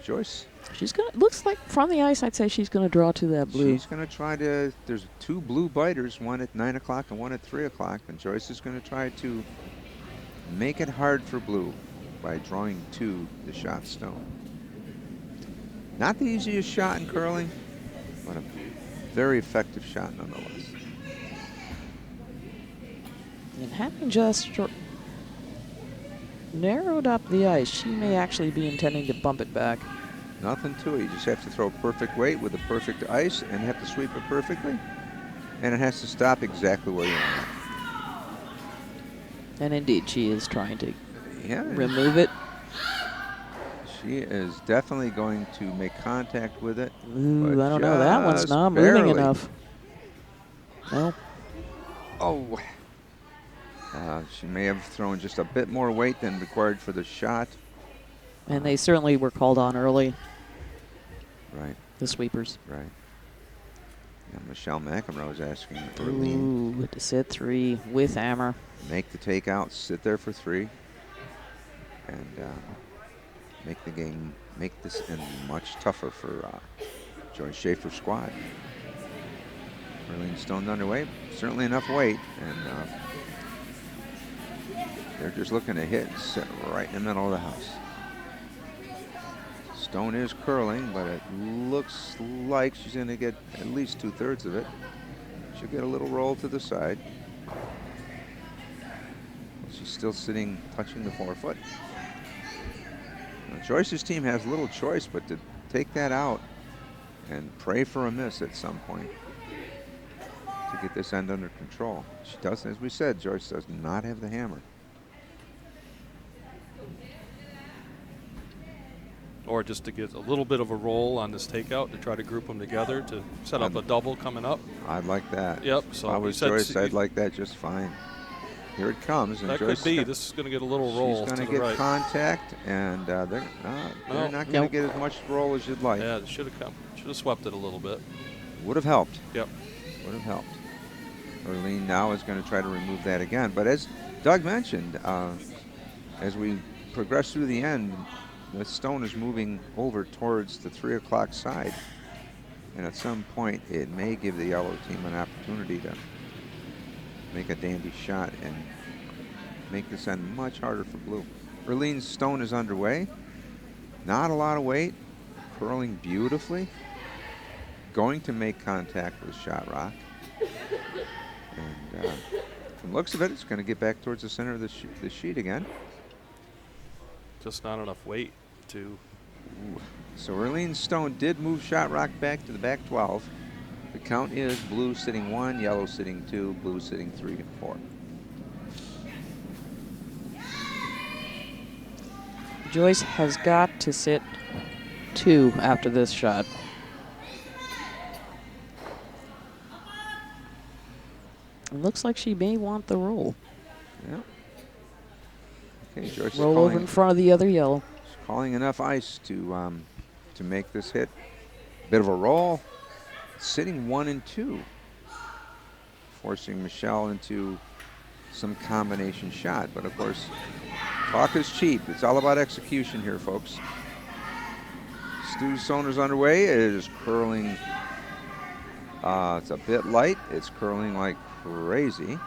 Joyce. She's gonna. Looks like from the ice, I'd say she's gonna draw to that blue. She's going to try to. There's 2 blue biters, one at 9 o'clock and one at 3 o'clock, and Joyce is going to try to make it hard for blue by drawing to the shot stone. Not the easiest shot in curling, but a very effective shot nonetheless. And having just narrowed up the ice, she may actually be intending to bump it back. Nothing to it. You just have to throw perfect weight with the perfect ice and have to sweep it perfectly. And it has to stop exactly where you want it. And indeed, she is trying to Yeah, remove it. she is definitely going to make contact with it. Ooh, I don't know. just That one's not barely. moving enough. No. Oh. She may have thrown just a bit more weight than required for the shot. And they certainly were called on early, Right, the sweepers. right. And Michelle McEnroe is asking Erlene, Ooh, to sit 3 with hammer. make the takeout, sit there for 3, and make the game, make this end much tougher for Joyce Schaefer's squad. Erlene Stone underway, certainly enough weight, and they're just looking to hit and sit right in the middle of the house. Stone is curling, but it looks like she's going to get at least 2/3 of it. She'll get a little roll to the side. She's still sitting, touching the forefoot. Now, Joyce's team has little choice but to take that out and pray for a miss at some point to get this end under control. She doesn't, as we said, Joyce does not have the hammer. Or just to get a little bit of a roll on this takeout to try to group them together to set up a double coming up. I'd like that. Yep. So if I you was said Joyce, I'd like that just fine. Here it comes. And that Joyce could be. This is going to get a little roll she's to going the to get right. contact, and they're not going to get as much roll as you'd like. Yeah, it should have come. Should have swept it a little bit. Would have helped. Yep. Would have helped. Erlene now is going to try to remove that again. But as Doug mentioned, as we progress through the end, the stone is moving over towards the 3 o'clock side. And at some point, it may give the yellow team an opportunity to make a dandy shot and make this end much harder for blue. Erlene's stone is underway. Not a lot of weight. Curling beautifully. Going to make contact with shot rock. And from the looks of it, it's going to get back towards the center of the sheet again. Just not enough weight to. Ooh. So Erlene Stone did move shot rock back to the back 12. The count is blue sitting 1, yellow sitting 2, blue sitting 3 and 4. Joyce has got to sit 2 after this shot. It looks like she may want the roll. Yeah. Okay, Joyce Roll is over in front of the other yellow. calling enough ice to make this hit. Bit of a roll. Sitting 1 and 2. Forcing Michelle into some combination shot. But of course, talk is cheap. It's all about execution here, folks. Stu Soner's underway. It is curling. It's a bit light. It's curling like crazy. In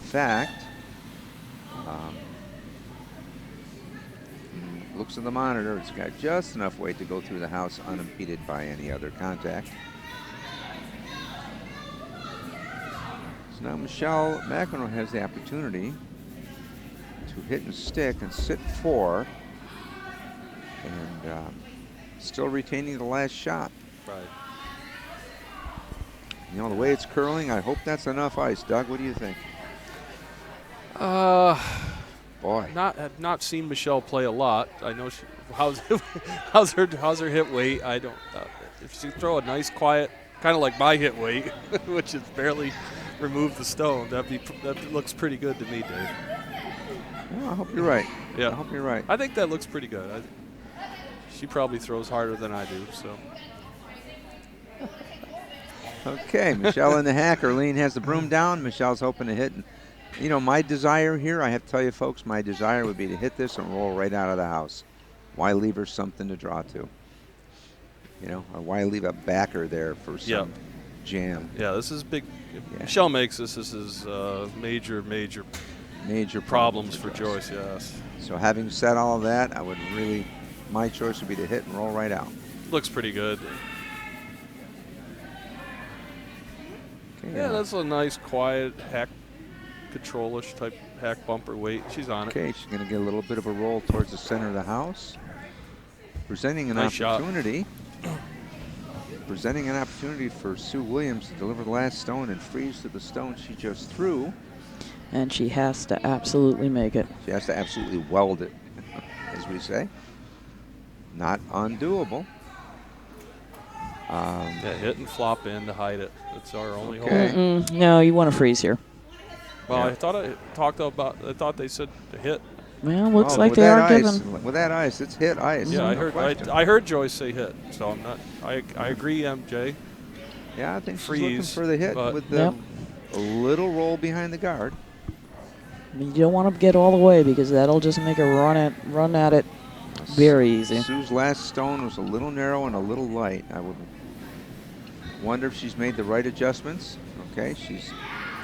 fact, looks at the monitor. It's got just enough weight to go through the house unimpeded by any other contact. Now Michelle McEnroe has the opportunity to hit and stick and sit 4, and still retaining the last shot. Right. You know, the way it's curling, I hope that's enough ice. Doug, what do you think? Boy. Have not seen Michelle play a lot. I know how's her hit weight. I don't. If she throw a nice quiet, kind of like my hit weight, which is barely remove the stone, that looks pretty good to me, Dave. Well, I hope you're right. Yeah. I hope you're right. I think that looks pretty good. She probably throws harder than I do. So. Okay, Michelle in the hack. Arlene has the broom down. Michelle's hoping to hit. And, you know, my desire here, I have to tell you folks, my desire would be to hit this and roll right out of the house. Why leave her something to draw to? You know, or why leave a backer there for some jam? Yeah, this is big. If Yeah. Michelle makes this is major problems for Joyce, yes. So having said all of that, I would really, my choice would be to hit and roll right out. Looks pretty good. Okay, Yeah, that's a nice, quiet hack control-ish type hack bumper weight. She's on it. Okay, she's going to get a little bit of a roll towards the center of the house. Presenting an Nice opportunity. Presenting an opportunity for Sue Williams to deliver the last stone and freeze to the stone she just threw. And she has to absolutely make it. She has to absolutely weld it, as we say. Not undoable. Yeah, hit and flop in to hide it. That's our only Okay. hope. No, you want to freeze here. Well, Yeah. I thought they said to hit. Well, looks Oh, like with they that are ice, given. with that ice, it's hit ice. Yeah, no question. I heard Joyce say hit, so I'm not. I agree, MJ. Yeah, I think she's freeze, looking for the hit but- with the Yep. a little roll behind the guard. You don't want to get all the way because that'll just make her run at it very easy. Sue's last stone was a little narrow and a little light. I would wonder if she's made the right adjustments. Okay, she's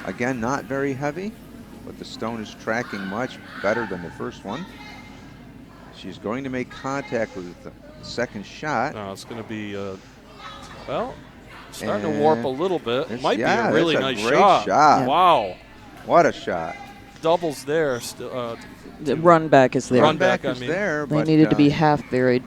again not very heavy, but the stone is tracking much better than the first one. She's going to make contact with the second shot. No, it's going to be well, starting to warp a little bit. It's- Might yeah, be a really that's a nice great shot. shot. Wow, What a shot! doubles there. The run back is there. Run back, is I mean. there, They but needed to be half buried.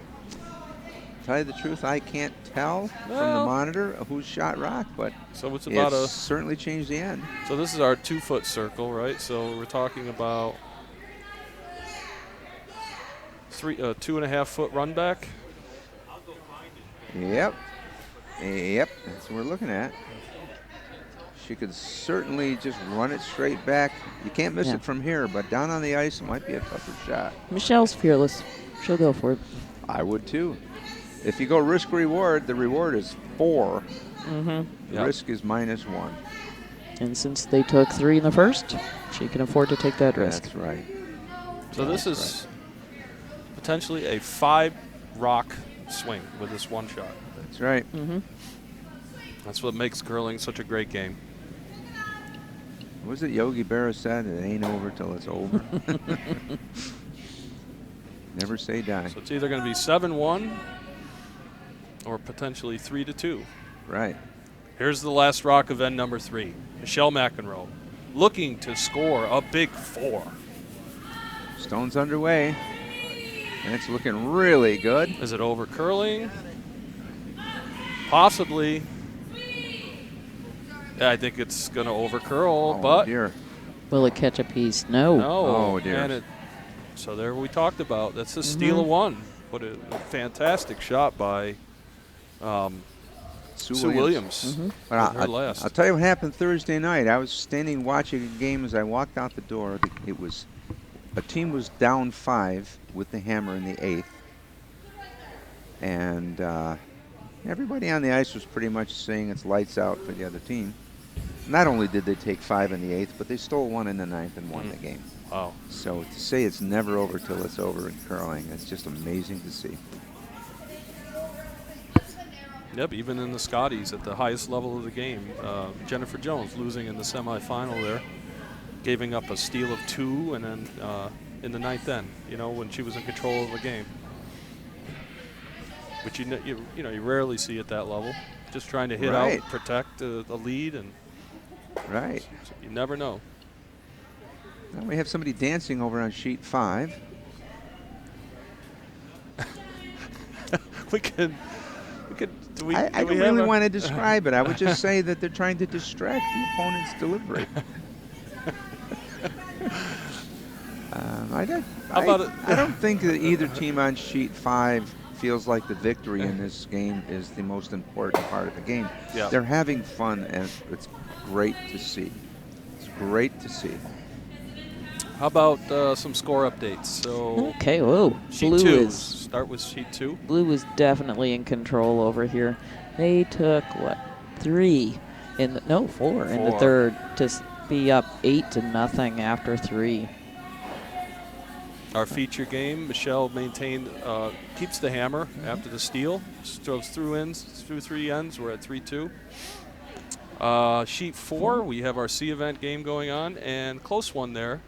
tell you the truth, I can't tell from the Well. monitor whose shot rocked, but So it's about it's certainly changed the end. So this is our 2-foot circle, right? So we're talking about 2.5 foot run back. Yep. Yep, that's what we're looking at. She could certainly just run it straight back. You can't miss Yeah. it from here, but down on the ice, it might be a tougher shot. Michelle's fearless. She'll go for it. I would too. If you go risk reward, the reward is 4. Mm-hmm. The Yep. risk is -1. And since they took 3 in the first, she can afford to take that risk. That's right. So this is potentially a 5-rock swing with this one shot. That's right. Mm-hmm. That's what makes curling such a great game. What was it Yogi Berra said? It ain't over till it's over. Never say die. So it's either going to be 7-1 or potentially 3-2. Right. Here's the last rock of end number 3. Michelle McEnroe looking to score a big 4. Stone's underway. And it's looking really good. Is it over curling? Possibly. Yeah, I think it's going to over curl, Oh, but dear. Will it catch a piece? No. no. Oh, dear. And so there we talked about. That's a steal of 1. What a fantastic shot by Sue Williams. Mhm. But with her last. I'll tell you what happened Thursday night. I was standing watching a game. As I walked out the door, it was a team was down 5 with the hammer in the 8th, and everybody on the ice was pretty much saying it's lights out for the other team. Not only did they take 5 in the 8th, but they stole 1 in the 9th and won the game. Wow. So to say it's never over till it's over in curling, it's just amazing to see. Yep, even in the Scotties at the highest level of the game, Jennifer Jones losing in the semifinal there, giving up a steal of 2, and then in the 9th end, when she was in control of the game. But you rarely see at that level. Just trying to hit Right. out, protect the lead, and Right. So you never know. Now we have somebody dancing over on sheet 5. We can. Do we? I do we don't have really a- want to describe it. I would just say that they're trying to distract the opponent's delivery. How about it? I don't think that either team on sheet 5 feels like the victory in this game is the most important part of the game. Yeah. They're having fun, and it's great to see. It's great to see. How about some score updates? So Okay, whoa. sheet Blue 2. is Start with sheet 2. Blue is definitely in control over here. They took what, 3 in the, no 4 in the 4. third to be up 8-0 after 3. Our feature game, Michelle maintained, keeps the hammer after the steal. Throws through 3 ends. We're at 3-2. Sheet 4, we have our C event game going on, and close one there.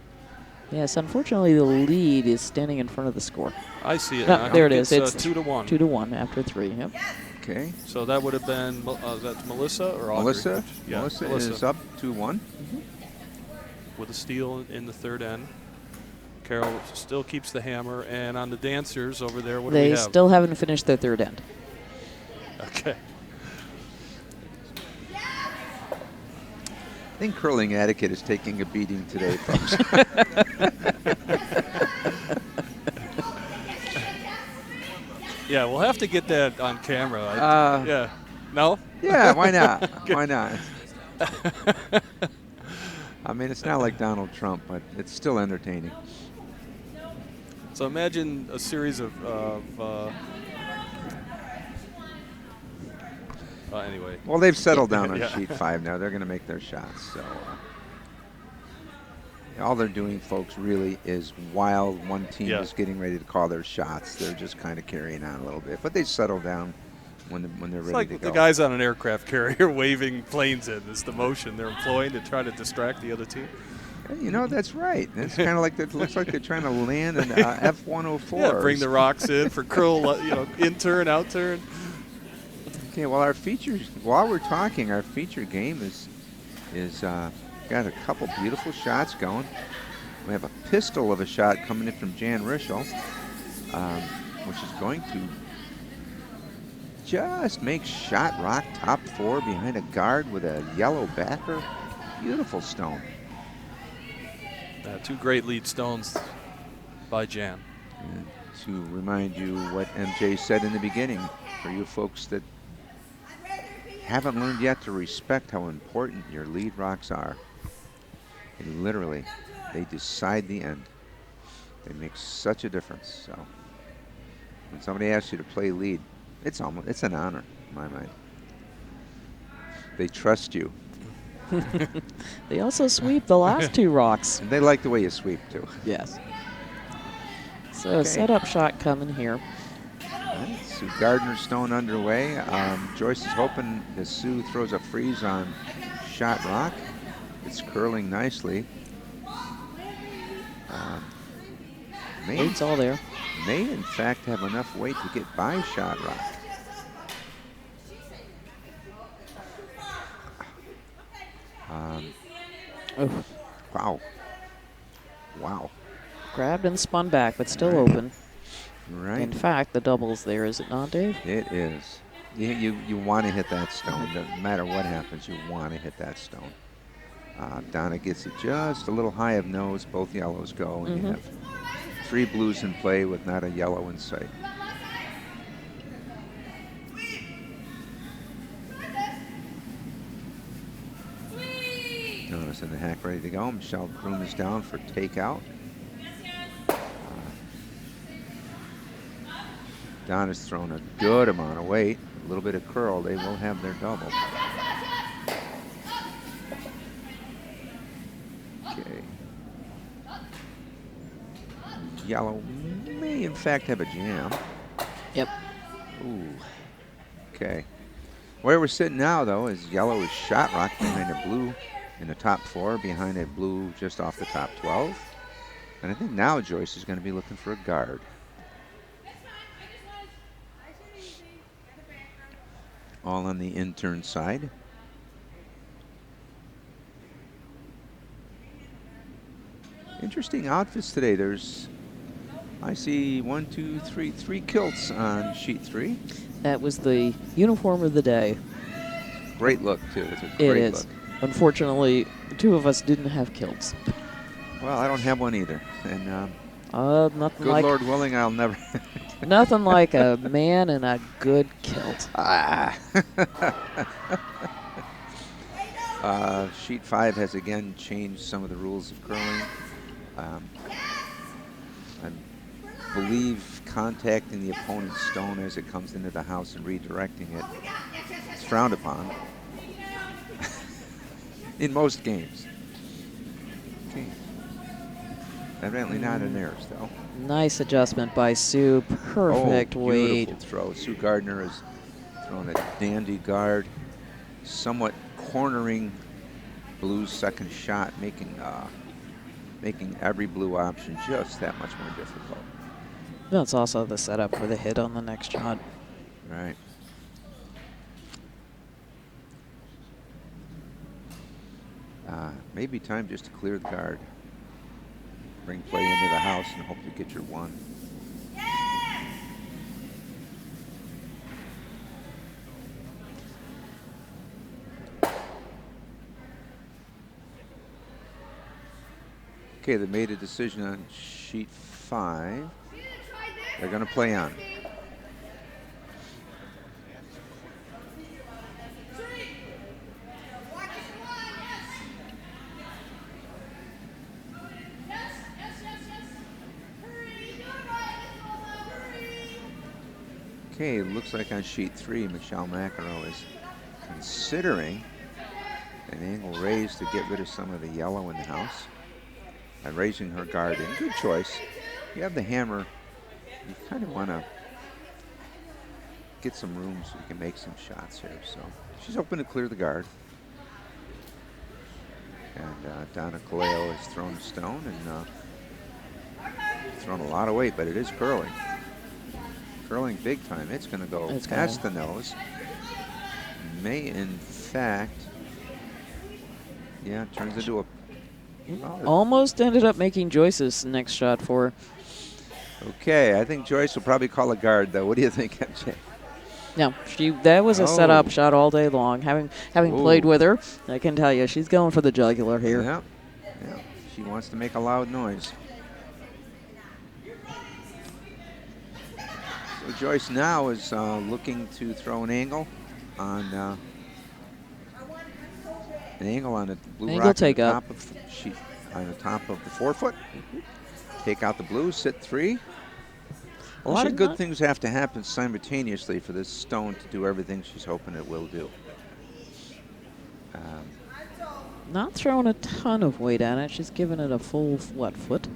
Yes, unfortunately the lead is standing in front of the score. I see it No, now. there it is. It's 2-1. 2-1 after 3. Yep. Okay. So that would have been that's Melissa or Audrey? Melissa. Yeah, Melissa is up 2-1. with a steal in the third end. Carol still keeps the hammer, and on the dancers over there, what do we They have? still haven't finished their third end. Okay. I think curling etiquette is taking a beating today, folks. Yeah, we'll have to get that on camera. Yeah. No? Yeah, why not? Why not? I mean, it's not like Donald Trump, but it's still entertaining. So imagine a series of anyway. Well, they've settled down on Yeah. sheet 5 now. They're going to make their shots. So all they're doing, folks, really is while one team Yeah. is getting ready to call their shots, they're just kind of carrying on a little bit. But they settle down when they're It's ready like to the go. guys on an aircraft carrier waving planes in. It's the motion they're employing to try to distract the other team. Hey, you know, that's right. It's kind of like it looks like they're trying to land an F-104. Yeah, bring the rocks in for curl, in turn, out turn. Okay, well, our features, while we're talking, our feature game is got a couple beautiful shots going. We have a pistol of a shot coming in from Jan Rischel, which is going to just make shot rock top 4 behind a guard with a yellow backer. Beautiful stone. 2 great lead stones by Jan. And to remind you what MJ said in the beginning, for you folks that haven't learned yet to respect how important your lead rocks are. And literally, they decide the end. They make such a difference. So when somebody asks you to play lead, it's an honor in my mind. They trust you. They also sweep the last 2 rocks. And they like the way you sweep too. Yes. So Okay. setup shot coming here. Right, Sue Gardner stone underway. Joyce is hoping that Sue throws a freeze on shot rock. It's curling nicely. Weight's all there. May in fact have enough weight to get by shot rock. Oh, Wow. Wow. grabbed and spun back, but still open. Right. In fact, the double's there, is it not, Dave? It is. You want to hit that stone. No matter what happens, you want to hit that stone. Donna gets it just a little high of nose. Both yellows go, and you have 3 blues in play with not a yellow in sight. Notice in the hack ready to go. Michelle Kroom is down for takeout. Donna's thrown a good amount of weight, a little bit of curl. They will have their double. Okay. Yellow may in fact have a jam. Yep. Ooh. Okay. Where we're sitting now, though, is yellow is shot rock behind a blue in the top 4, behind a blue just off the top 12. And I think now Joyce is going to be looking for a guard. All on the intern side. interesting outfits today. I see 1, 2, 3, 3 kilts on sheet 3. That was the uniform of the day. Great look, too. It's a It great is. look. Unfortunately, the two of us didn't have kilts. Well, I don't have one either. And Nothing good like Lord willing, I'll never. nothing like a man in a good kilt. Sheet 5 has again changed some of the rules of curling. I believe contacting the opponent's stone as it comes into the house and redirecting it is frowned upon in most games. Okay. Evidently not in theirs, though. Nice adjustment by Sue. Perfect weight. Beautiful throw. Sue Gardner has thrown a dandy guard, somewhat cornering Blue's second shot, making every Blue option just that much more difficult. That's also the setup for the hit on the next shot. Right. Maybe time just to clear the guard. Bring play into the house and hope you get your one. Okay, they made a decision on sheet 5. They're going to play on. Okay, looks like on sheet 3, Michelle McEnroe is considering an angle raise to get rid of some of the yellow in the house and raising her guard in. Good choice. You have the hammer. You kind of want to get some room so you can make some shots here. So she's hoping to clear the guard. And Donna Caleo has thrown a stone and thrown a lot of weight, but it is curling. Curling big time. It's going to go past the nose. May, in fact, yeah, it turns into a... Almost ended up making Joyce's next shot for her. Okay, I think Joyce will probably call a guard, though. What do you think, MJ? No, that was a setup shot all day long. Having played with her, I can tell you, she's going for the jugular here. Yeah, yeah. She wants to make a loud noise. So Joyce now is looking to throw an angle on the blue angle rock take on the up. top of on the top of the forefoot. Take out the blue, sit 3. A lot of good things have to happen simultaneously for this stone to do everything she's hoping it will do. Not throwing a ton of weight on it. She's giving it a full, foot?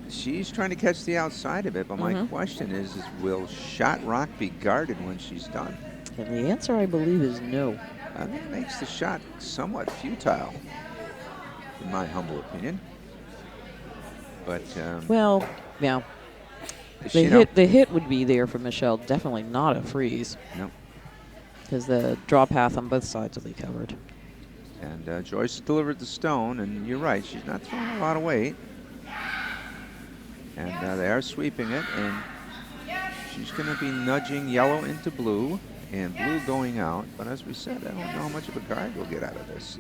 She's trying to catch the outside of it, but my question is will shot rock be guarded when she's done? And the answer, I believe, is no. That makes the shot somewhat futile, in my humble opinion. But well, yeah. The hit would be there for Michelle. Definitely not a freeze. No. Because the draw path on both sides will be covered. And Joyce delivered the stone, and you're right, she's not throwing a lot of weight. And they are sweeping it, and she's going to be nudging yellow into blue, and blue going out. But as we said, I don't know how much of a guard we'll get out of this.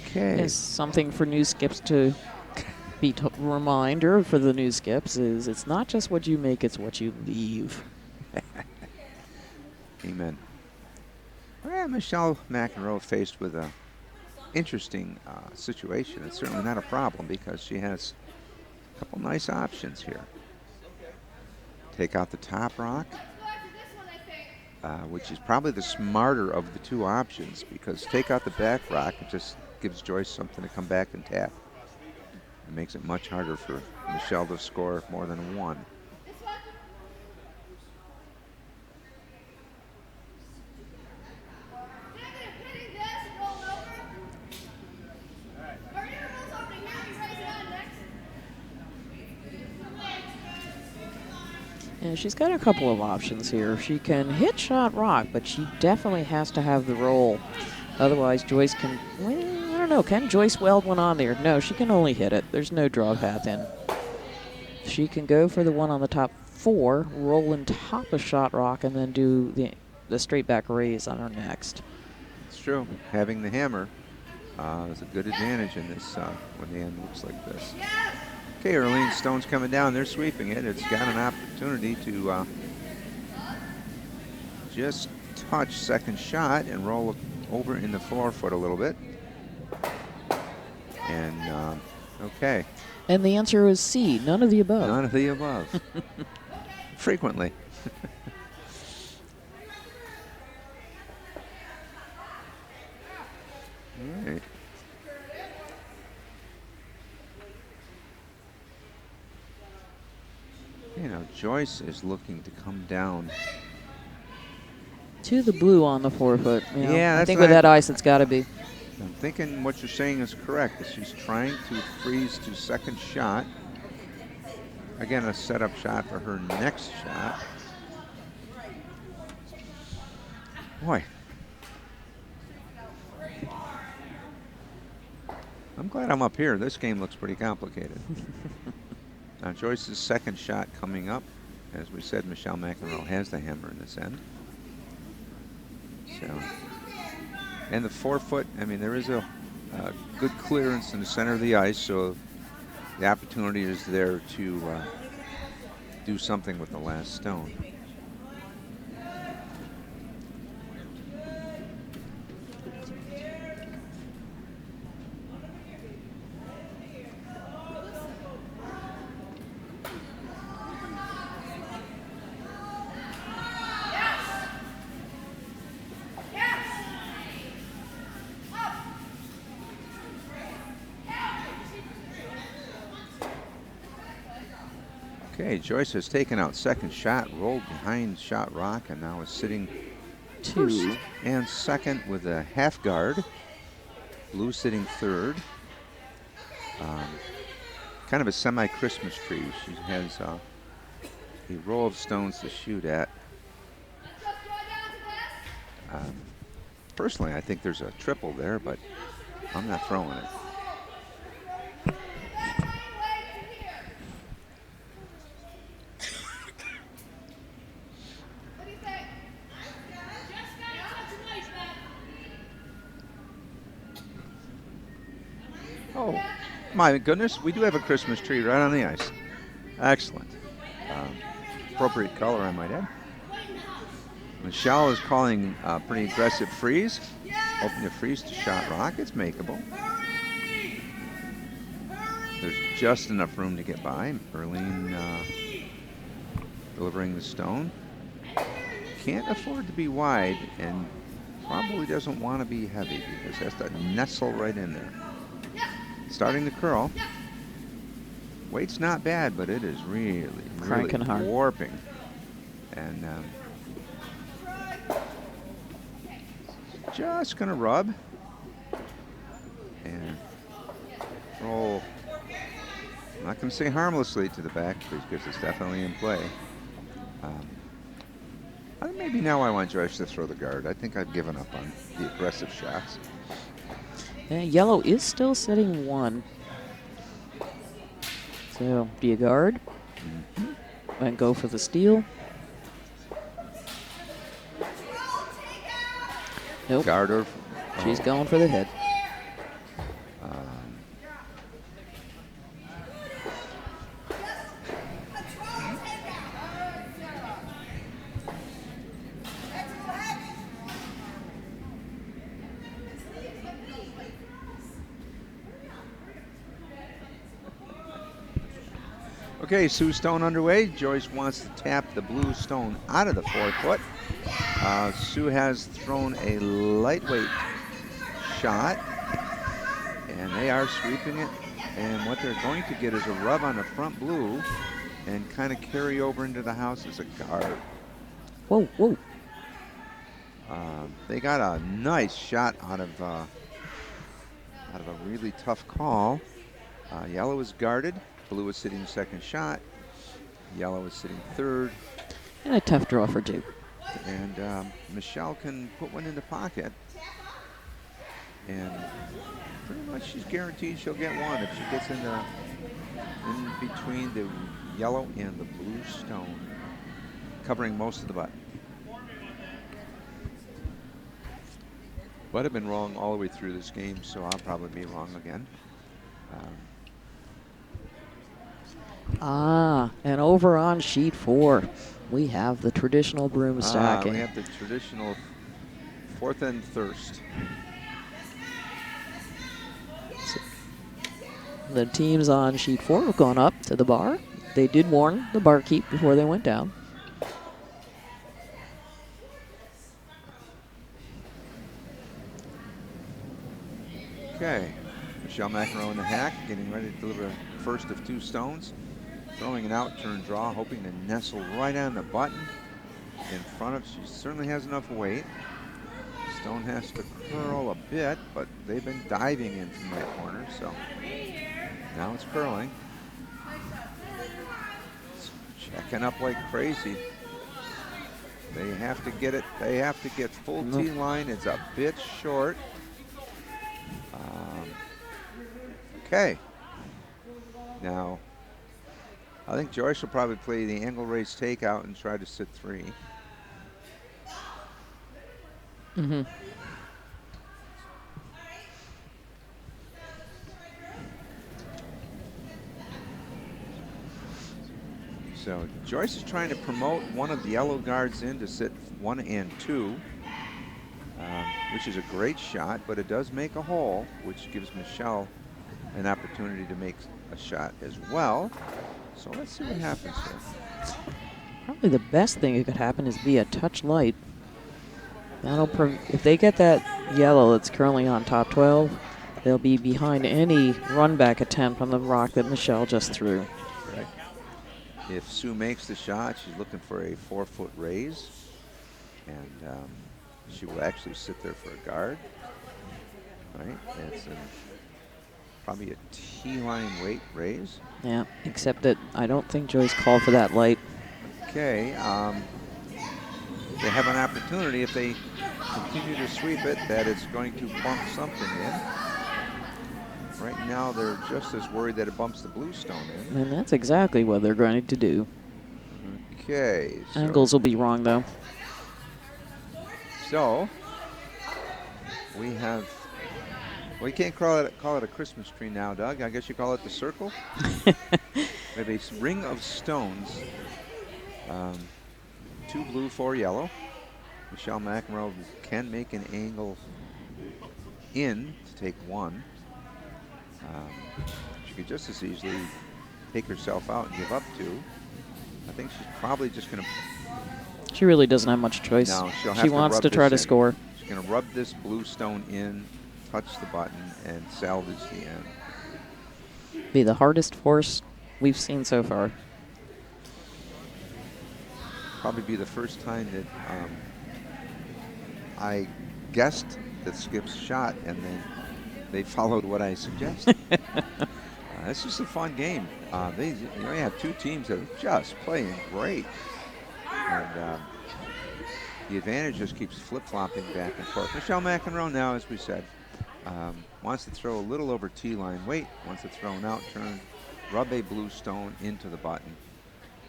Okay. Yes, something for new skips to be reminder for the new skips is it's not just what you make, it's what you leave. Amen. Well, Michelle McEnroe faced with a interesting situation. It's certainly not a problem because she has a couple nice options here. Take out the top rock, which is probably the smarter of the two options, because take out the back rock, it just gives Joyce something to come back and tap. It makes it much harder for Michelle to score more than one. And she's got a couple of options here. She can hit shot rock, but she definitely has to have the roll. Otherwise, Joyce can, well, I don't know, can Joyce weld one on there? No, she can only hit it. There's no draw path in. She can go for the one on the top 4, roll in top of shot rock, and then do the straight back raise on her next. It's true. Having the hammer is a good advantage in this when the end looks like this. Okay, Earlene Stone's coming down. They're sweeping it. It's got an opportunity to just touch second shot and roll over in the forefoot a little bit. And, okay. And the answer is C, none of the above. None of the above. Frequently. All right. You know, Joyce is looking to come down. To the blue on the forefoot. Yeah, I that's think what with that ice, it's got to be. I'm thinking what you're saying is correct. That she's trying to freeze to second shot. Again, a setup shot for her next shot. Boy. I'm glad I'm up here. This game looks pretty complicated. Now Joyce's second shot coming up. As we said, Michelle McEnroe has the hammer in this end. So, and the forefoot, I mean, there is a good clearance in the center of the ice, so the opportunity is there to do something with the last stone. Okay, Joyce has taken out second shot, rolled behind shot rock, and now is sitting first and second with a half guard. Blue sitting third. Kind of a semi-Christmas tree. She has a row of stones to shoot at. Personally, I think there's a triple there, but I'm not throwing it. Oh, my goodness, we do have a Christmas tree right on the ice. Excellent. Appropriate color, I might add. Michelle is calling a pretty aggressive freeze. Hoping to freeze to shot rock. It's makeable. There's just enough room to get by. Earlene delivering the stone. Can't afford to be wide and probably doesn't want to be heavy because has to nestle right in there. Starting the curl. Weight's not bad, but it is really hard. warping. And just gonna rub and roll. I'm not gonna say harmlessly to the back because it's definitely in play. Maybe now I want Joyce to throw the guard. I think I've given up on the aggressive shots. Yellow is still sitting 1. So, do you guard? And go for the steal? Nope. Guard her. She's going for the head. Okay, Sue Stone underway. Joyce wants to tap the blue stone out of the forefoot. Sue has thrown a lightweight shot, and they are sweeping it. And what they're going to get is a rub on the front blue and kind of carry over into the house as a guard. Whoa, whoa. They got a nice shot out of a really tough call. Yellow is guarded. Blue is sitting second shot. Yellow is sitting third. And a tough draw for Duke. And Michelle can put one in the pocket. And pretty much she's guaranteed she'll get one if she gets in between the yellow and the blue stone, covering most of the button. But I've been wrong all the way through this game, so I'll probably be wrong again. And over on sheet 4, we have the traditional broom stacking. We have the traditional fourth and thirst. The teams on sheet 4 have gone up to the bar. They did warn the barkeep before they went down. Okay, Michelle McEnroe in the hack, getting ready to deliver the first of 2 stones. Throwing an out turn draw, hoping to nestle right on the button in front of. She certainly has enough weight. Stone has to curl a bit, but they've been diving in from that corner, so now it's curling. It's checking up like crazy. They have to get it. They have to get full tee line. It's a bit short. Okay. Now, I think Joyce will probably play the angle race takeout and try to sit 3. So Joyce is trying to promote one of the yellow guards in to sit 1 and 2, which is a great shot, but it does make a hole, which gives Michelle an opportunity to make a shot as well. So let's see what happens here. Probably the best thing that could happen is be a touch light. If they get that yellow that's currently on top 12, they'll be behind any run back attempt on the rock that Michelle just threw. Right. If Sue makes the shot, she's looking for a 4-foot raise, and she will actually sit there for a guard. Right. It's probably a T-line weight raise. Yeah, except that I don't think Joyce called for that light. Okay, they have an opportunity if they continue to sweep it that it's going to bump something in. Right now they're just as worried that it bumps the blue stone in. And that's exactly what they're going to do. Okay. So Angles will be wrong though. So we have. Well, you can't call it a Christmas tree now, Doug. I guess you call it the circle. We have a ring of stones. 2 blue, 4 yellow. Michelle McEnroe can make an angle in to take 1. She could just as easily take herself out and give up 2. I think she's probably just going to. She really doesn't have much choice. No, she wants to try to score. She's going to rub this blue stone in, touch the button, and salvage the end. Be the hardest force we've seen so far. Probably be the first time that I guessed that Skip's shot, and then they followed what I suggested. It's just a fun game. You have 2 teams that are just playing great, and the advantage just keeps flip-flopping back and forth. Michelle McEnroe now, as we said, wants to throw a little over T-line weight, wants to throw an out turn, rub a blue stone into the button,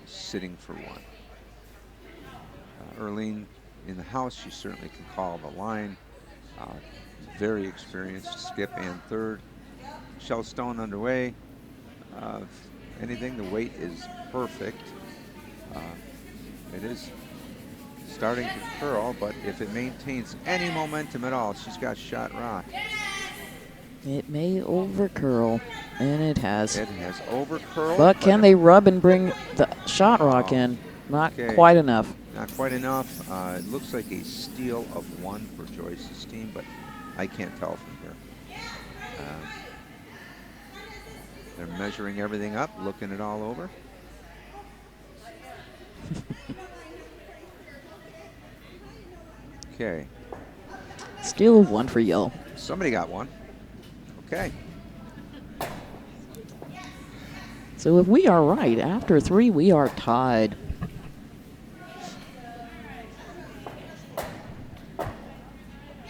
sitting for 1. Erlene in the house, she certainly can call the line. Very experienced, Skip and third. Michelle Stone underway. Anything, the weight is perfect. It is starting to curl, but if it maintains any momentum at all, she's got shot rock. It may overcurl, and it has. It has overcurled. But can they rub and bring the shot rock in? Not quite enough. Not quite enough. It looks like a steal of 1 for Joyce's team, but I can't tell from here. They're measuring everything up, looking it all over. Okay. Steal of 1 for yellow. Somebody got 1. Okay. So if we are right, after 3, we are tied.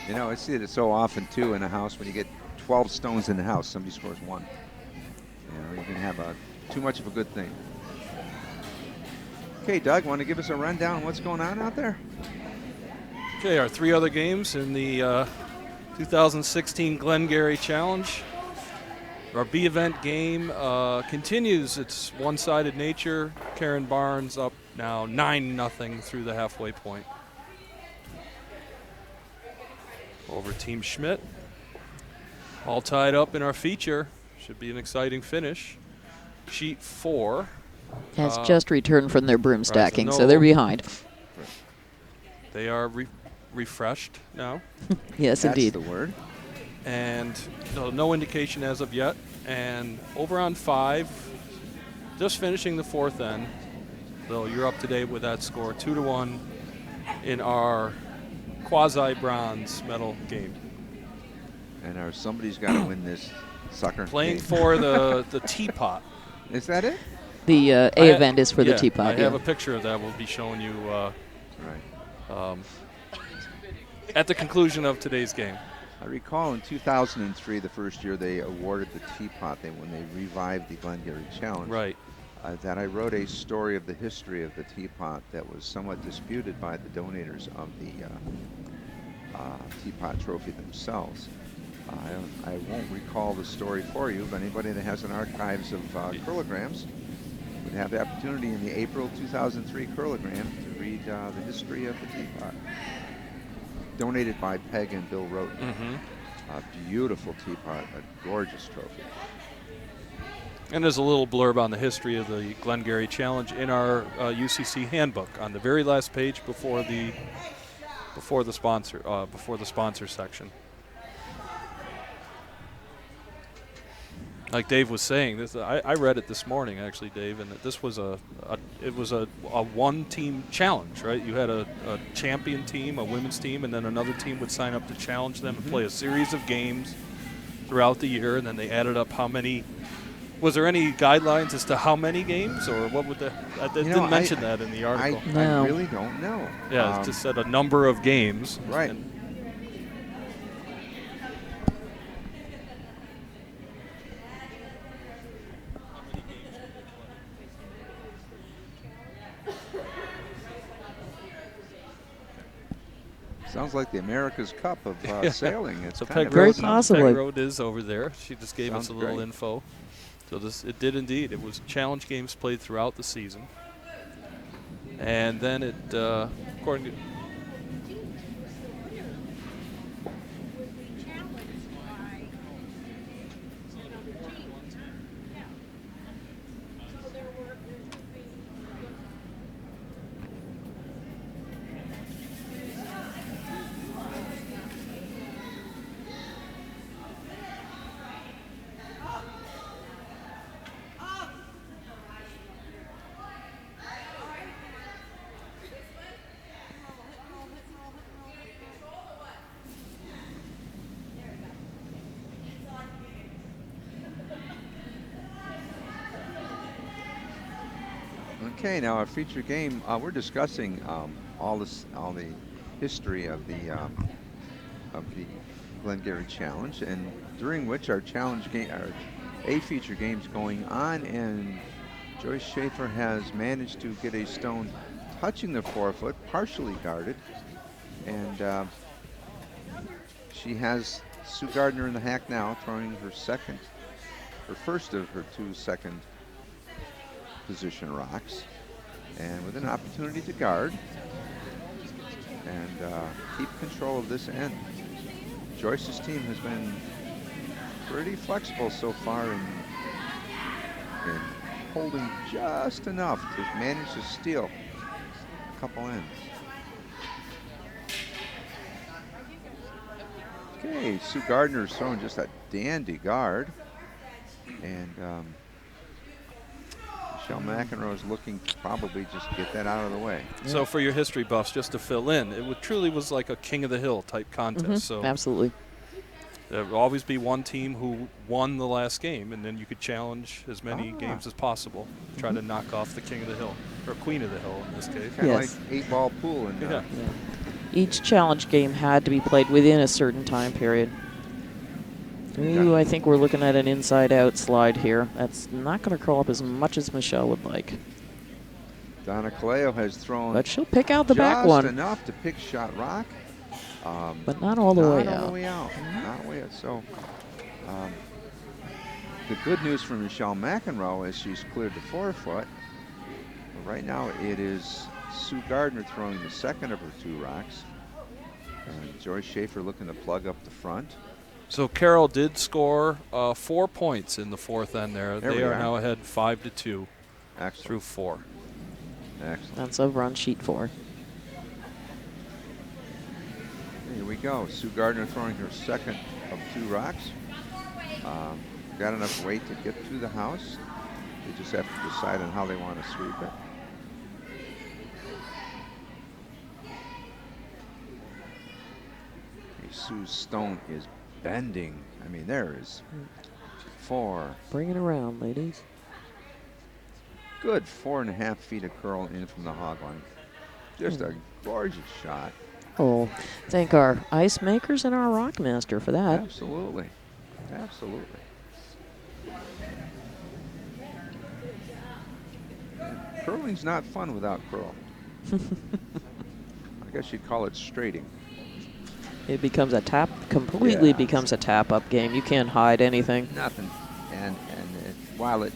You know, I see it so often, too, in a house when you get 12 stones in the house, somebody scores 1. You know, you can have too much of a good thing. Okay, Doug, want to give us a rundown on what's going on out there? Okay, our 3 other games in the 2016 Glengarry Challenge. Our B event game continues its one-sided nature. Karen Barnes up now 9-0 through the halfway point over Team Schmidt. All tied up in our feature. Should be an exciting finish. Sheet 4 Has just returned from their broom stacking, so so they're behind. They are refreshed now. Yes, That's indeed. the word. And no indication as of yet. And over on 5, just finishing the 4th end. So you're up to date with that score, 2-1 in our quasi-bronze medal game. And somebody's got to win this sucker. Playing game. for the teapot. Is that it? The A event is for the teapot. I have a picture of that we'll be showing you Right. at the conclusion of today's game. I recall in 2003, the first year they awarded the teapot, when they revived the Glengarry Challenge. Right. That I wrote a story of the history of the teapot that was somewhat disputed by the donators of the teapot trophy themselves. I won't recall the story for you, but anybody that has an archives of curlograms would have the opportunity in the April 2003 curlogram to read the history of the teapot. Donated by Peg and Bill Roten. Mm-hmm. A beautiful teapot, a gorgeous trophy. And there's a little blurb on the history of the Glengarry Challenge in our UCC handbook on the very last page before the sponsor section. Like Dave was saying, this I read it this morning actually, Dave, and that this was a one-team challenge, right? You had a champion team, a women's team, and then another team would sign up to challenge them and play a series of games throughout the year, and then they added up how many. Was there any guidelines as to how many games, or what would I didn't mention that in the article. I really don't know. Yeah, it just said a number of games. Right. Sounds like the America's Cup of sailing. It's So kind Peg of Very Road, possibly. Peg Road is over there. She just gave us Sounds a little great. info. So it did indeed. It was challenge games played throughout the season. And then it, according to Okay, now our feature game. We're discussing all the history of the Glengarry Challenge, and during which our challenge game, our A feature game's going on, and Joyce Schaefer has managed to get a stone touching the 4-foot, partially guarded, and she has Sue Gardner in the hack now, throwing her first of her 2 second position rocks, and with an opportunity to guard and keep control of this end. Joyce's team has been pretty flexible so far in holding just enough to manage to steal a couple ends. Okay, Sue Gardner's throwing just a dandy guard, and Michelle McEnroe is looking to probably just get that out of the way. So for your history buffs, just to fill in, it truly was like a King of the Hill type contest. So Absolutely. There will always be one team who won the last game, and then you could challenge as many games as possible. Try to knock off the king of the hill, or queen of the hill in this case. Kind of Yes. like 8-ball pool. And Yeah. Each challenge game had to be played within a certain time period. Ooh, I think we're looking at an inside-out slide here. That's not going to curl up as much as Michelle would like. Donna Caleo has thrown But she'll pick out the back just one. enough to pick shot rock. But not all the way Not all out. the way out. Not all the way out. So the good news for Michelle McEnroe is she's cleared the 4-foot. But right now it is Sue Gardner throwing the second of her 2 rocks. And Joyce Schaefer looking to plug up the front. So Carroll did score 4 points in the fourth end there. There They we are are. now ahead 5-2 Excellent. through 4. Excellent. That's over on sheet 4. Here we go. Sue Gardner throwing her second of 2 rocks. Got enough weight to get to the house. They just have to decide on how they want to sweep it. Okay, Sue's stone is bending. I mean, there is 4. Bring it around, ladies. Good 4.5 feet of curl in from the hog line. Just a gorgeous shot. Oh, thank our ice makers and our rock master for that. Absolutely. Absolutely. Curling's not fun without curl. I guess you'd call it straighting. It becomes a tap, completely Yeah. becomes a tap-up game. You can't hide anything. Nothing. And while it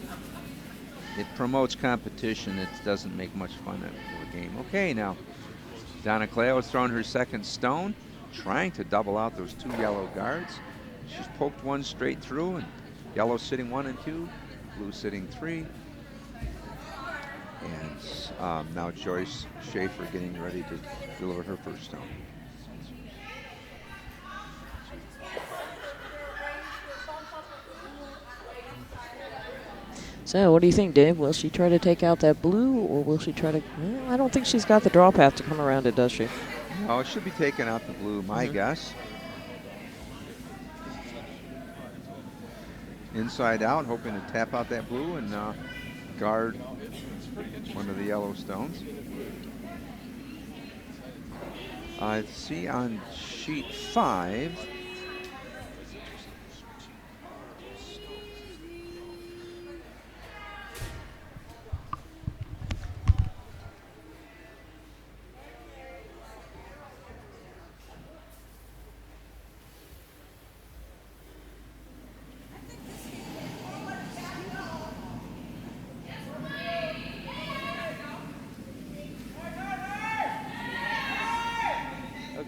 promotes competition, it doesn't make much fun of the game. Okay, now Donna Caleo has thrown her second stone, trying to double out those 2 yellow guards. She's poked one straight through, and yellow sitting 1 and 2, blue sitting 3. And now Joyce Schaefer getting ready to deliver her first stone. So, what do you think, Dave? Will she try to take out that blue, or will she try to... Well, I don't think she's got the draw path to come around it, does she? Oh, it should be taking out the blue, my guess. Inside out, hoping to tap out that blue and guard one of the yellow stones. I see on sheet 5.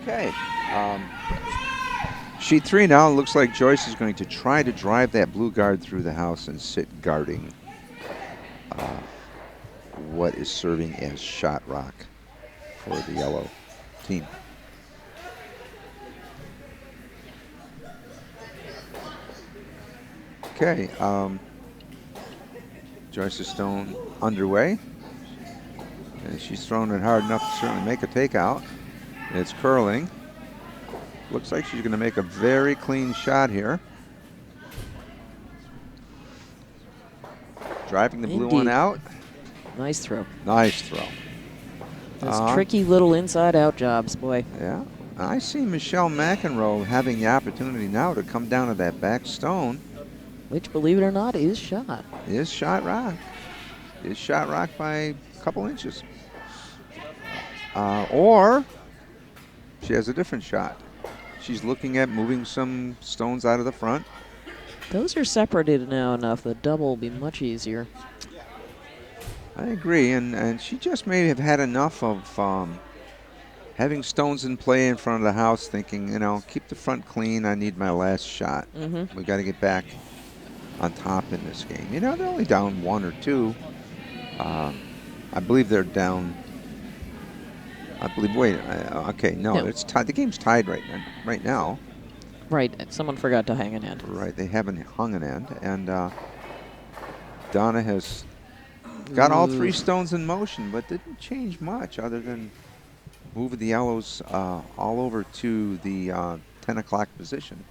Okay. Sheet 3 now. Looks like Joyce is going to try to drive that blue guard through the house and sit guarding what is serving as shot rock for the yellow team. Okay. Joyce's stone underway. And she's thrown it hard enough to certainly make a takeout. It's curling. Looks like she's going to make a very clean shot here. Driving the blue one Indeed. out. Nice throw. Nice throw. Those tricky little inside-out jobs, boy. Yeah. I see Michelle McEnroe having the opportunity now to come down to that back stone. Which, believe it or not, is shot. Is shot rock. Is shot rock by a couple inches. Or she has a different shot. She's looking at moving some stones out of the front. Those are separated now enough. The double will be much easier. I agree, and she just may have had enough of having stones in play in front of the house, thinking, you know, keep the front clean. I need my last shot. We got to get back on top in this game. You know, they're only down 1 or 2. I believe they're down. I believe. Wait. Okay. No, No. it's tied. The game's tied right now. Right. Someone forgot to hang an end. Right. They haven't hung an end, and Donna has got all 3 stones in motion, but didn't change much other than moving the yellows all over to the 10 o'clock position.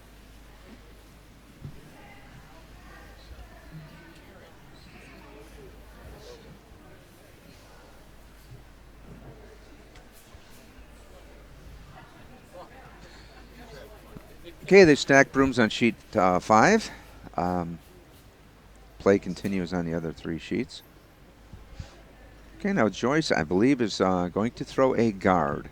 Okay, they stacked brooms on sheet 5. Play continues on the other 3 sheets. Okay, now Joyce, I believe, is going to throw a guard.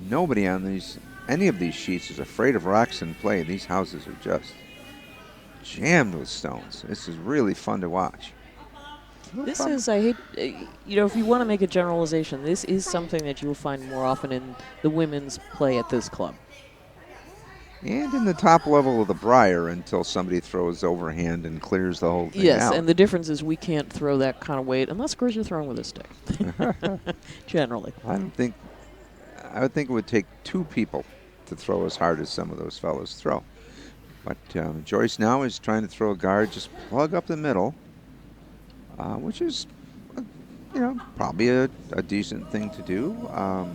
Nobody on any of these sheets is afraid of rocks in play. These houses are just jammed with stones. This is really fun to watch. This is, I hate, if you want to make a generalization, this is something that you'll find more often in the women's play at this club. And in the top level of the Briar until somebody throws overhand and clears the whole thing Yes, out. and the difference is we can't throw that kind of weight unless, of course, you're throwing with a stick. Generally. I would think it would take 2 people to throw as hard as some of those fellows throw. But Joyce now is trying to throw a guard, just plug up the middle, which is, probably a decent thing to do. Now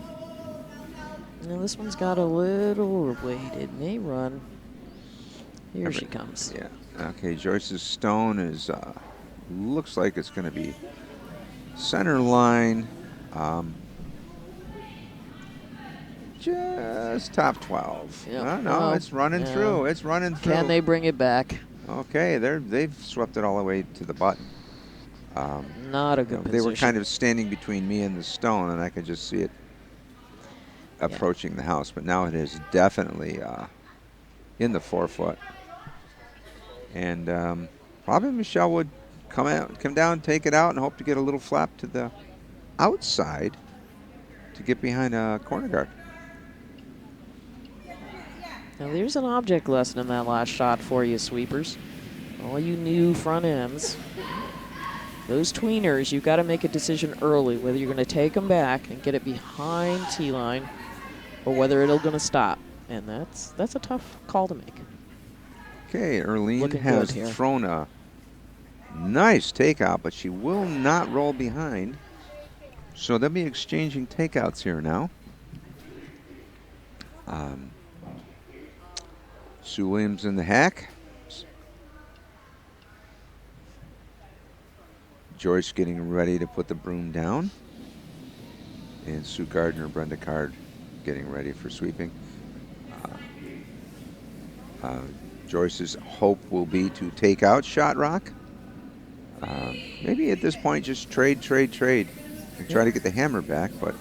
this one's got a little weight. It may run. Here she comes. Yeah. Okay, Joyce's stone is, looks like it's going to be center line. Just top 12. Yep. No, it's running through. It's running through. Can they bring it back? Okay, they've swept it all the way to the button. Not a good position. They were kind of standing between me and the stone, and I could just see it approaching the house. But now it is definitely in the 4-foot. And probably Michelle would come down, take it out, and hope to get a little flap to the outside to get behind a corner guard. Now there's an object lesson in that last shot for you, sweepers. All you new front ends. Those tweeners, you've got to make a decision early whether you're going to take them back and get it behind T-line or whether it'll going to stop. And that's a tough call to make. Okay, Erlene Looking has good here. thrown a nice takeout, but she will not roll behind. So they'll be exchanging takeouts here now. Sue Williams in the hack. Joyce getting ready to put the broom down. And Sue Gardner, Brenda Card getting ready for sweeping. Joyce's hope will be to take out Shot Rock. Maybe at this point just trade, and try to get the hammer back. But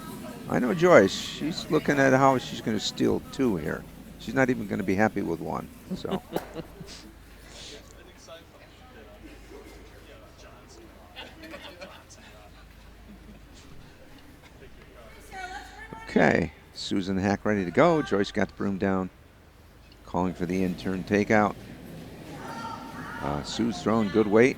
I know Joyce, she's looking at how she's going to steal 2 here. She's not even going to be happy with 1. So. Okay, Susan Hack ready to go. Joyce got the broom down, calling for the in-turn takeout. Sue's throwing good weight.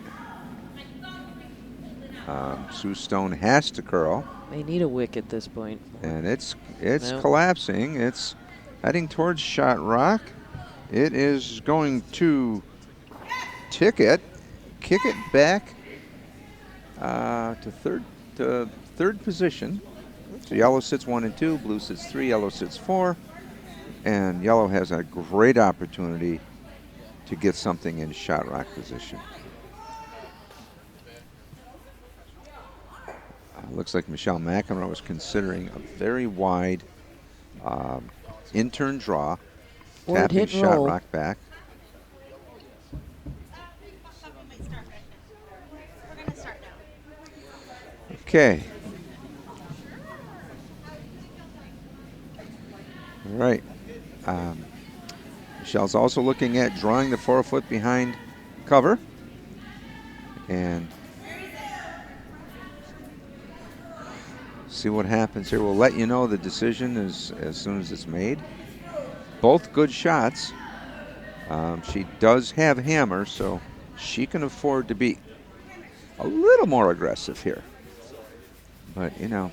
Sue Stone has to curl. They need a wick at this point. And it's collapsing. It's heading towards Shot Rock. It is going to kick it back to third position. So yellow sits 1 and 2, blue sits 3, yellow sits 4, and yellow has a great opportunity to get something in Shot Rock position. Looks like Michelle McEnroe is considering a very wide in-turn draw, tapping Shot Rock back. Okay. All right. Michelle's also looking at drawing the 4-foot behind cover. And see what happens here. We'll let you know the decision as soon as it's made. Both good shots. She does have hammer, so she can afford to be a little more aggressive here. But, I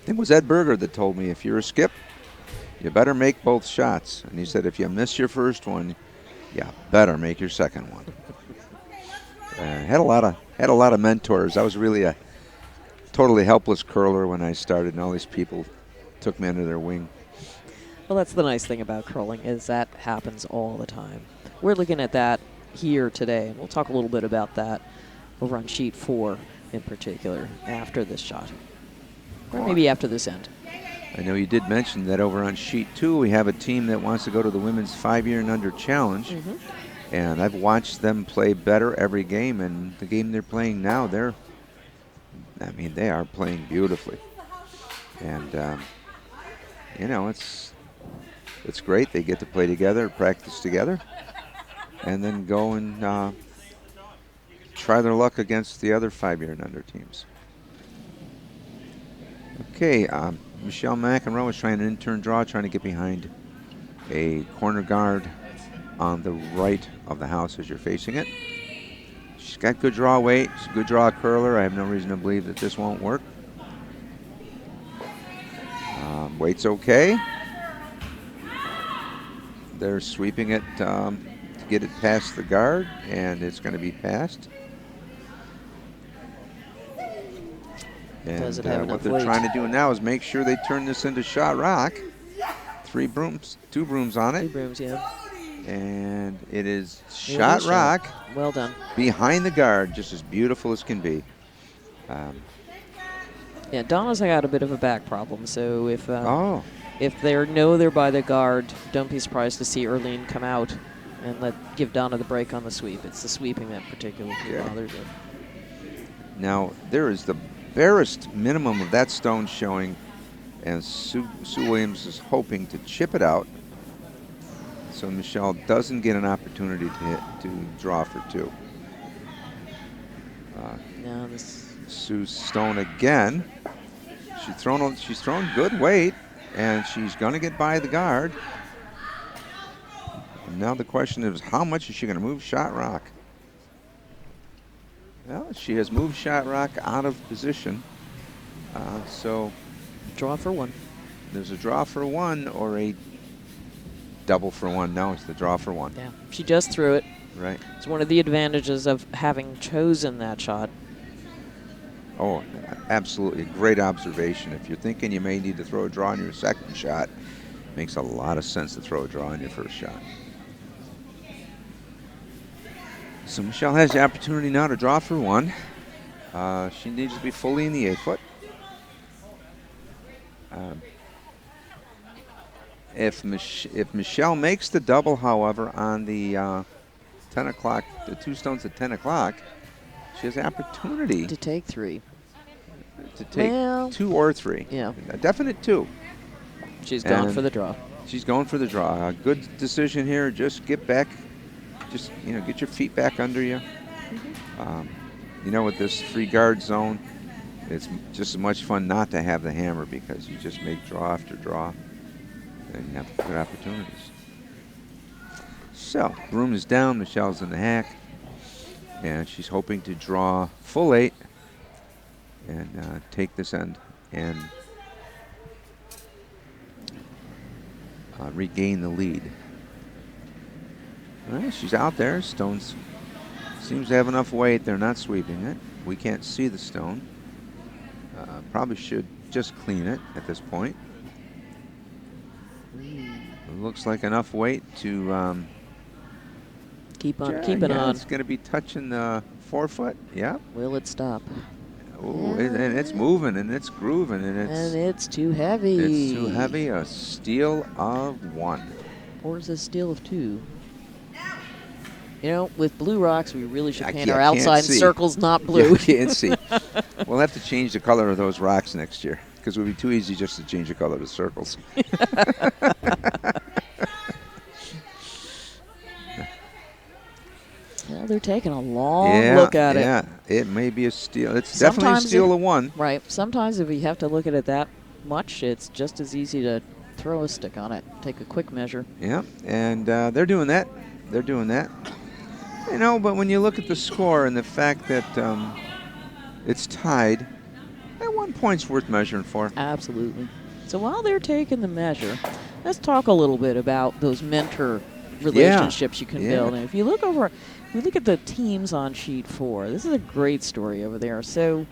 think it was Ed Berger that told me if you're a skip, you better make both shots. And he said if you miss your first one, you better make your second one. Had a lot of mentors. I was really a totally helpless curler when I started, and all these people took me under their wing. Well, that's the nice thing about curling is that happens all the time. we're looking at that here today. And we'll talk a little bit about that over on sheet 4 in particular after this shot. Or maybe after this end. I know you did mention that over on sheet 2 we have a team that wants to go to the Women's 5-year and under challenge. And I've watched them play better every game, and the game they're playing now, they are playing beautifully. And you know, it's great. They get to play together, practice together, and then go and try their luck against the other 5-year and under teams. Okay, Michelle McEnroe is trying an in-turn draw, trying to get behind a corner guard on the right of the house as you're facing it. She's got good draw weight. She's a good draw curler. I have no reason to believe that this won't work. Weight's okay. They're sweeping it to get it past the guard, and it's going to be passed. And what they're trying to do now is make sure they turn this into shot rock. 2 brooms on it. 2 brooms, yeah. And it is shot rock. Well done. Behind the guard, just as beautiful as can be. Yeah, Donna's got a bit of a back problem, so if they're by the guard, don't be surprised to see Erlene come out and give Donna the break on the sweep. It's the sweeping that particularly bothers her. Now, there is the barest minimum of that stone showing, and Sue Williams is hoping to chip it out, so Michelle doesn't get an opportunity to draw for 2. Now this Sue's stone again. She's thrown good weight, and she's going to get by the guard. And now the question is, how much is she going to move shot rock? Well, she has moved shot rock out of position. So draw for 1. There's a draw for 1 or a double for 1. No, it's the draw for 1. Yeah, she just threw it. Right. It's one of the advantages of having chosen that shot. Oh, absolutely. Great observation. If you're thinking you may need to throw a draw on your second shot, it makes a lot of sense to throw a draw on your first shot. So Michelle has the opportunity now to draw for 1. She needs to be fully in the 8-foot. If Michelle makes the double, however, on the 10 o'clock, the 2 stones at 10 o'clock, she has the opportunity to take 3. To take 2 or 3. Yeah. A definite 2. She's gone for the draw. She's going for the draw. A good decision here. Just get back. Just, get your feet back under you. With this free guard zone, it's just as much fun not to have the hammer because you just make draw after draw and you have good opportunities. So, broom is down. Michelle's in the hack. And she's hoping to draw full 8 and take this end and regain the lead. All right, she's out there. Stones seems to have enough weight. They're not sweeping it. We can't see the stone. Probably should just clean it at this point. It looks like enough weight to keep it on. It's going to be touching the 4-foot. Yeah. Will it stop? Oh, and it's moving and it's grooving and it's too heavy. It's too heavy. A steal of 1. Or is it a steal of 2? With blue rocks, we really should paint our outside circles not blue. Yeah, I can't see. We'll have to change the color of those rocks next year because it would be too easy just to change the color of the circles. Well, they're taking a long look at it. Yeah, it may be a steal. It's definitely a steal of 1. Right. Sometimes if you have to look at it that much, it's just as easy to throw a stick on it, take a quick measure. Yeah, and they're doing that. They're doing that. But when you look at the score and the fact that it's tied, that 1 point's worth measuring for. Absolutely. So while they're taking the measure, let's talk a little bit about those mentor relationships you can build. And if you look at the teams on sheet 4, this is a great story over there. So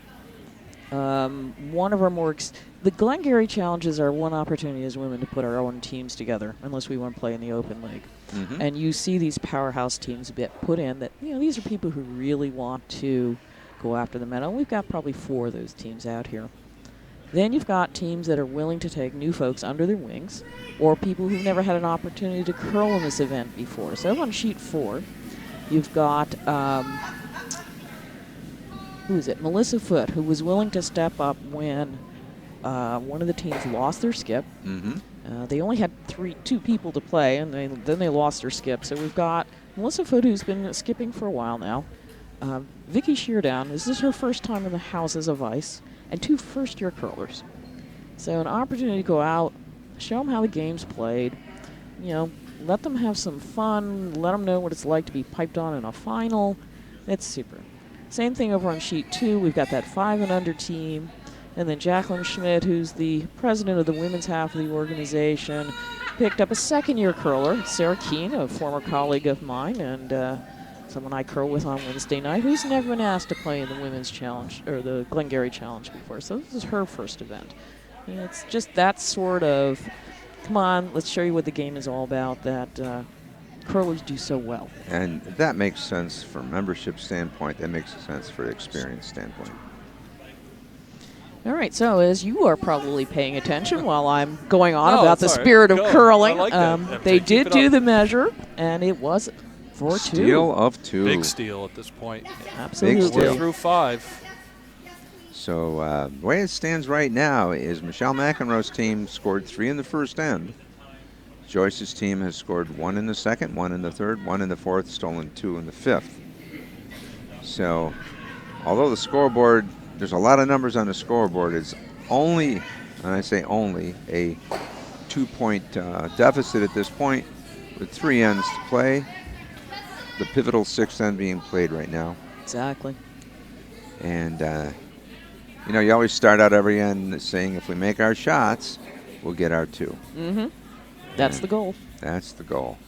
one of our the Glengarry challenges are one opportunity as women to put our own teams together, unless we want to play in the open league. And you see these powerhouse teams a bit put in that, these are people who really want to go after the medal. We've got probably 4 of those teams out here. Then you've got teams that are willing to take new folks under their wings, or people who've never had an opportunity to curl in this event before. So on sheet 4, you've got, who is it? Melissa Foote, who was willing to step up when one of the teams lost their skip. They only had 2 people to play, and then they lost their skip. So we've got Melissa Foote, who's been skipping for a while now. Vicky Sheardown, this is her first time in the house as a vice, and 2 first-year curlers. So an opportunity to go out, show them how the game's played, let them have some fun, let them know what it's like to be piped on in a final. It's super. Same thing over on sheet 2. We've got that 5 and under team. And then Jacqueline Schmidt, who's the president of the women's half of the organization, picked up a second-year curler, Sarah Keene, a former colleague of mine, and someone I curl with on Wednesday night, who's never been asked to play in the women's challenge, or the Glengarry challenge before. So this is her first event. And it's just that sort of, come on, let's show you what the game is all about, that curlers do so well. And that makes sense from membership standpoint. That makes sense for experience standpoint. All right, so as you are probably paying attention while I'm going on about the it's all right. spirit of Go. curling, I like that, MJ. they Keep did it do up. the measure, and it was 4-2. Steal of 2. Big steal at this point. Absolutely. Big steal. We're through 5. So the way it stands right now is Michelle McEnroe's team scored 3 in the first end. Joyce's team has scored 1 in the second, 1 in the third, 1 in the fourth, stolen 2 in the fifth. So although the scoreboard, there's a lot of numbers on the scoreboard, it's only, and I say only, a 2-point deficit at this point with 3 ends to play. The pivotal 6th end being played right now. Exactly. And, you always start out every end saying if we make our shots, we'll get our 2. That's the goal. That's the goal.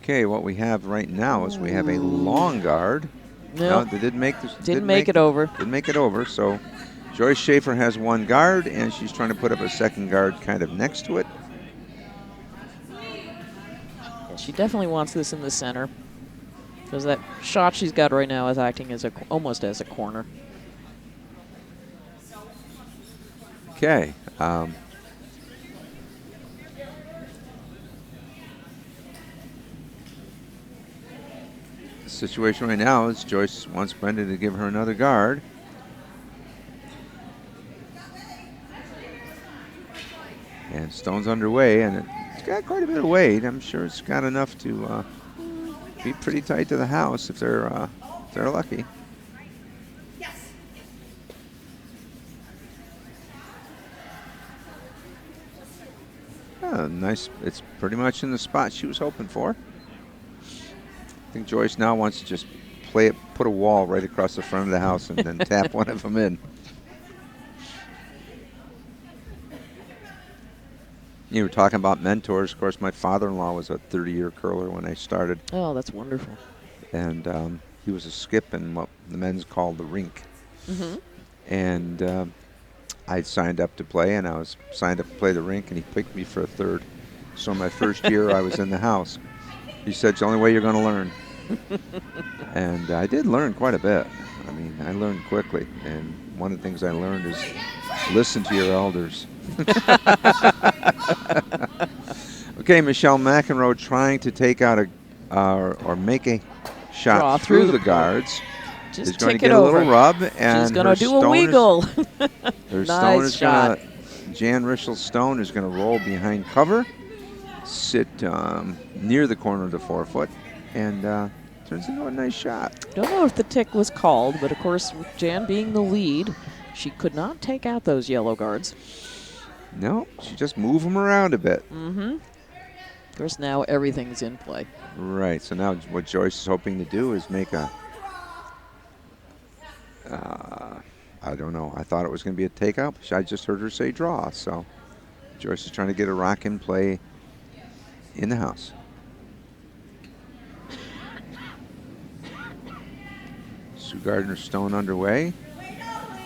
Okay, what we have right now is we have a long guard. No, they didn't make this. didn't make it over. Didn't make it over. So Joyce Schaefer has 1 guard, and she's trying to put up a second guard kind of next to it. Yeah, she definitely wants this in the center, because that shot she's got right now is acting as almost as a corner. Okay. The situation right now is Joyce wants Brenda to give her another guard. And stone's underway, and it's got quite a bit of weight. I'm sure it's got enough to be pretty tight to the house if they're lucky. Nice. It's pretty much in the spot she was hoping for. I think Joyce now wants to just play it, put a wall right across the front of the house and then tap one of them in. You were talking about mentors. Of course, my father-in-law was a 30-year curler when I started. Oh, that's wonderful. And he was a skip in what the men's call the rink. And I signed up to play, and I was signed up to play the rink, and he picked me for a third. So my first year, I was in the house. He said, it's the only way you're going to learn. And I did learn quite a bit. I mean, I learned quickly. And one of the things I learned is listen to your elders. Okay, Michelle McEnroe trying to take out or make a shot Draw through the guards. Just She's going to tick get it a over. little rub, and She's going to do a stone wiggle. Their Nice stone is shot. Jan Rischel's stone is going to roll behind cover, sit near the corner of the 4-foot, and turns into a nice shot. Don't know if the tick was called, but of course, with Jan being the lead, she could not take out those yellow guards. No, she just moved them around a bit. Of course, now everything's in play. Right, so now what Joyce is hoping to do is make a, I don't know, I thought it was going to be a takeout. I just heard her say draw, so Joyce is trying to get a rock in play in the house. Sue Gardner's stone underway.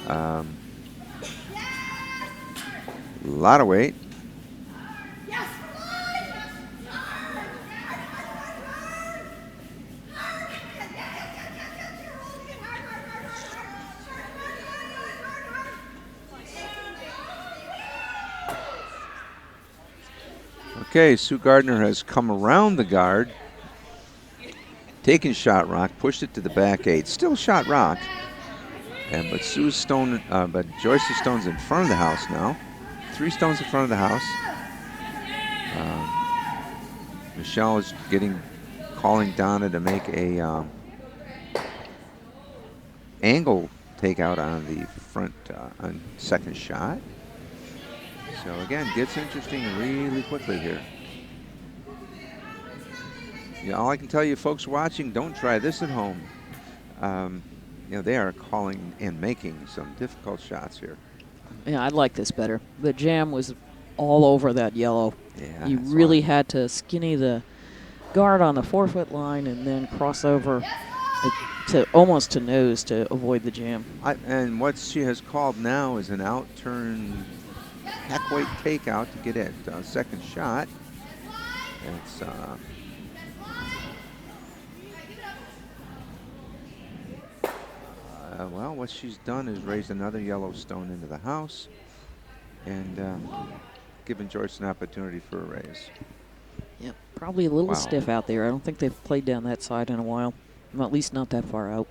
A lot of weight. Okay, Sue Gardner has come around the guard, taken shot rock, pushed it to the back 8. Still shot rock. And but Joyce's stone's in front of the house now. 3 stones in front of the house. Michelle is calling Donna to make a angle takeout on the front on second shot. So again, gets interesting really quickly here. Yeah, all I can tell you, folks watching, don't try this at home. They are calling and making some difficult shots here. Yeah, I like this better. The jam was all over that yellow. Yeah, You really had to skinny the guard on the 4-foot line and then cross over to almost to nose to avoid the jam. And what she has called now is an out-turn hack weight takeout to get at second shot. It's well, what she's done is raised another yellow stone into the house and given Joyce an opportunity for a raise. Yep, probably a little stiff out there. I don't think they've played down that side in a while. Well, at least not that far out.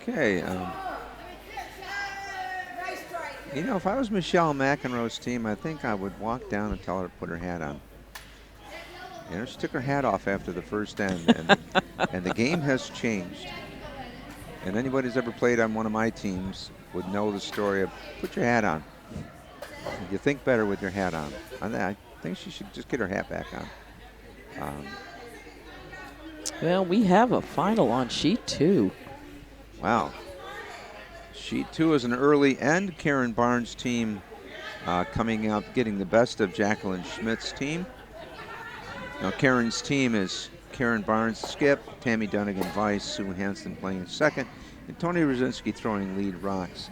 Okay. If I was Michelle McEnroe's team, I think I would walk down and tell her to put her hat on. She took her hat off after the first end, and the game has changed. And anybody who's ever played on one of my teams would know the story of put your hat on. You think better with your hat on. I think she should just get her hat back on. Well, we have a final on sheet 2. Wow. Sheet 2 is an early end. Karen Barnes' team coming out, getting the best of Jacqueline Schmidt's team. Now, Karen's team is Karen Barnes, skip, Tammy Dunnigan, vice, Sue Hansen playing second, and Tony Rosinski throwing lead rocks.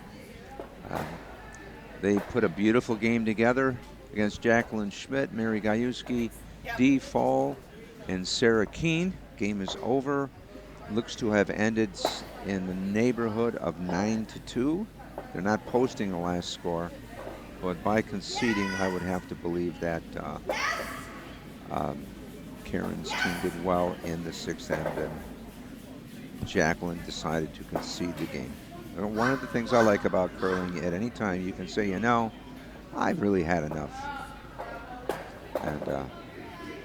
They put a beautiful game together against Jacqueline Schmidt, Mary Gajewski, Dee Fall, and Sarah Keene. Game is over. Looks to have ended in the neighborhood of 9-2. They're not posting the last score, but by conceding, I would have to believe that Karen's team did well in the 6th end, and Jacqueline decided to concede the game. One of the things I like about curling, at any time you can say, I've really had enough. And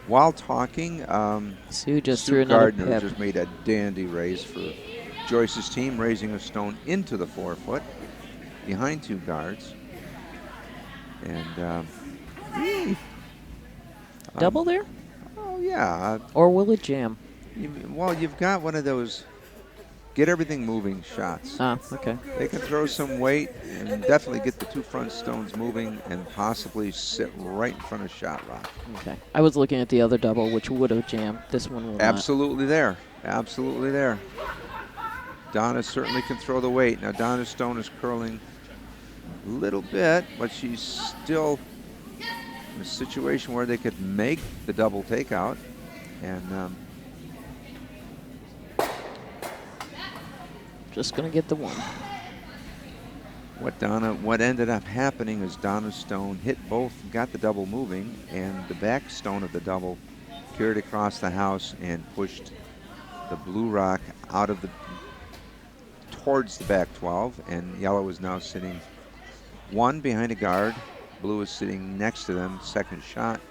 while talking, Sue Sue Gardner just made a dandy raise for Joyce's team, raising a stone into the 4-foot behind 2 guards. And double there? Oh yeah. Or will it jam? You've got one of those get everything moving shots. Okay. They can throw some weight and definitely get the 2 front stones moving and possibly sit right in front of shot rock. Okay. I was looking at the other double, which would have jammed. This one will Absolutely not. There. Absolutely there. Donna certainly can throw the weight. Now Donna's stone is curling a little bit, but she's still in a situation where they could make the double takeout. And just going to get the 1. What ended up happening is Donna's stone hit both, got the double moving, and the back stone of the double carried across the house and pushed the blue rock out of towards the back 12, and yellow is now sitting 1 behind a guard. Blue is sitting next to them, second shot.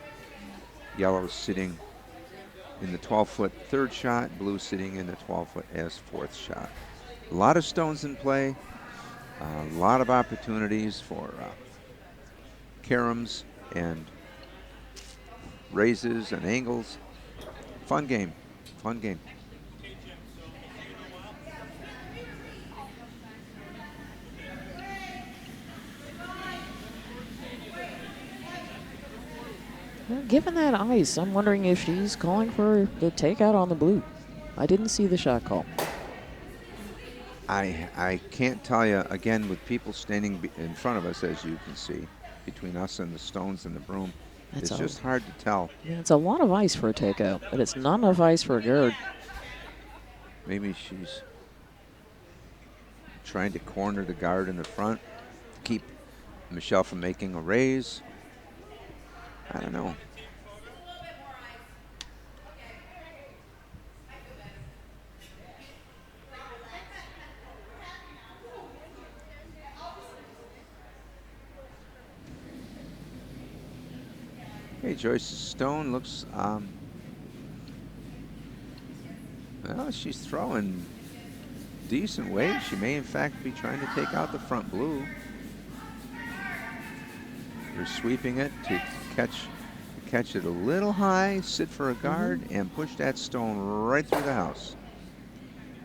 Yellow is sitting in the 12-foot third shot. Blue sitting in the 12-foot as 4th shot. A lot of stones in play, a lot of opportunities for caroms and raises and angles. Fun game, fun game. Well, given that ice, I'm wondering if she's calling for the takeout on the blue. I didn't see the shot call. I can't tell you, again, with people standing in front of us, as you can see, between us and the stones and the broom, That's it's just hard to tell. Yeah, it's a lot of ice for a takeout, but it's not enough ice for a guard. Maybe she's trying to corner the guard in the front, keep Michelle from making a raise. I don't know. Okay, Joyce Stone looks, well, she's throwing decent weight. She may, in fact, be trying to take out the front blue. You're sweeping it to catch it a little high, sit for a guard, and push that stone right through the house.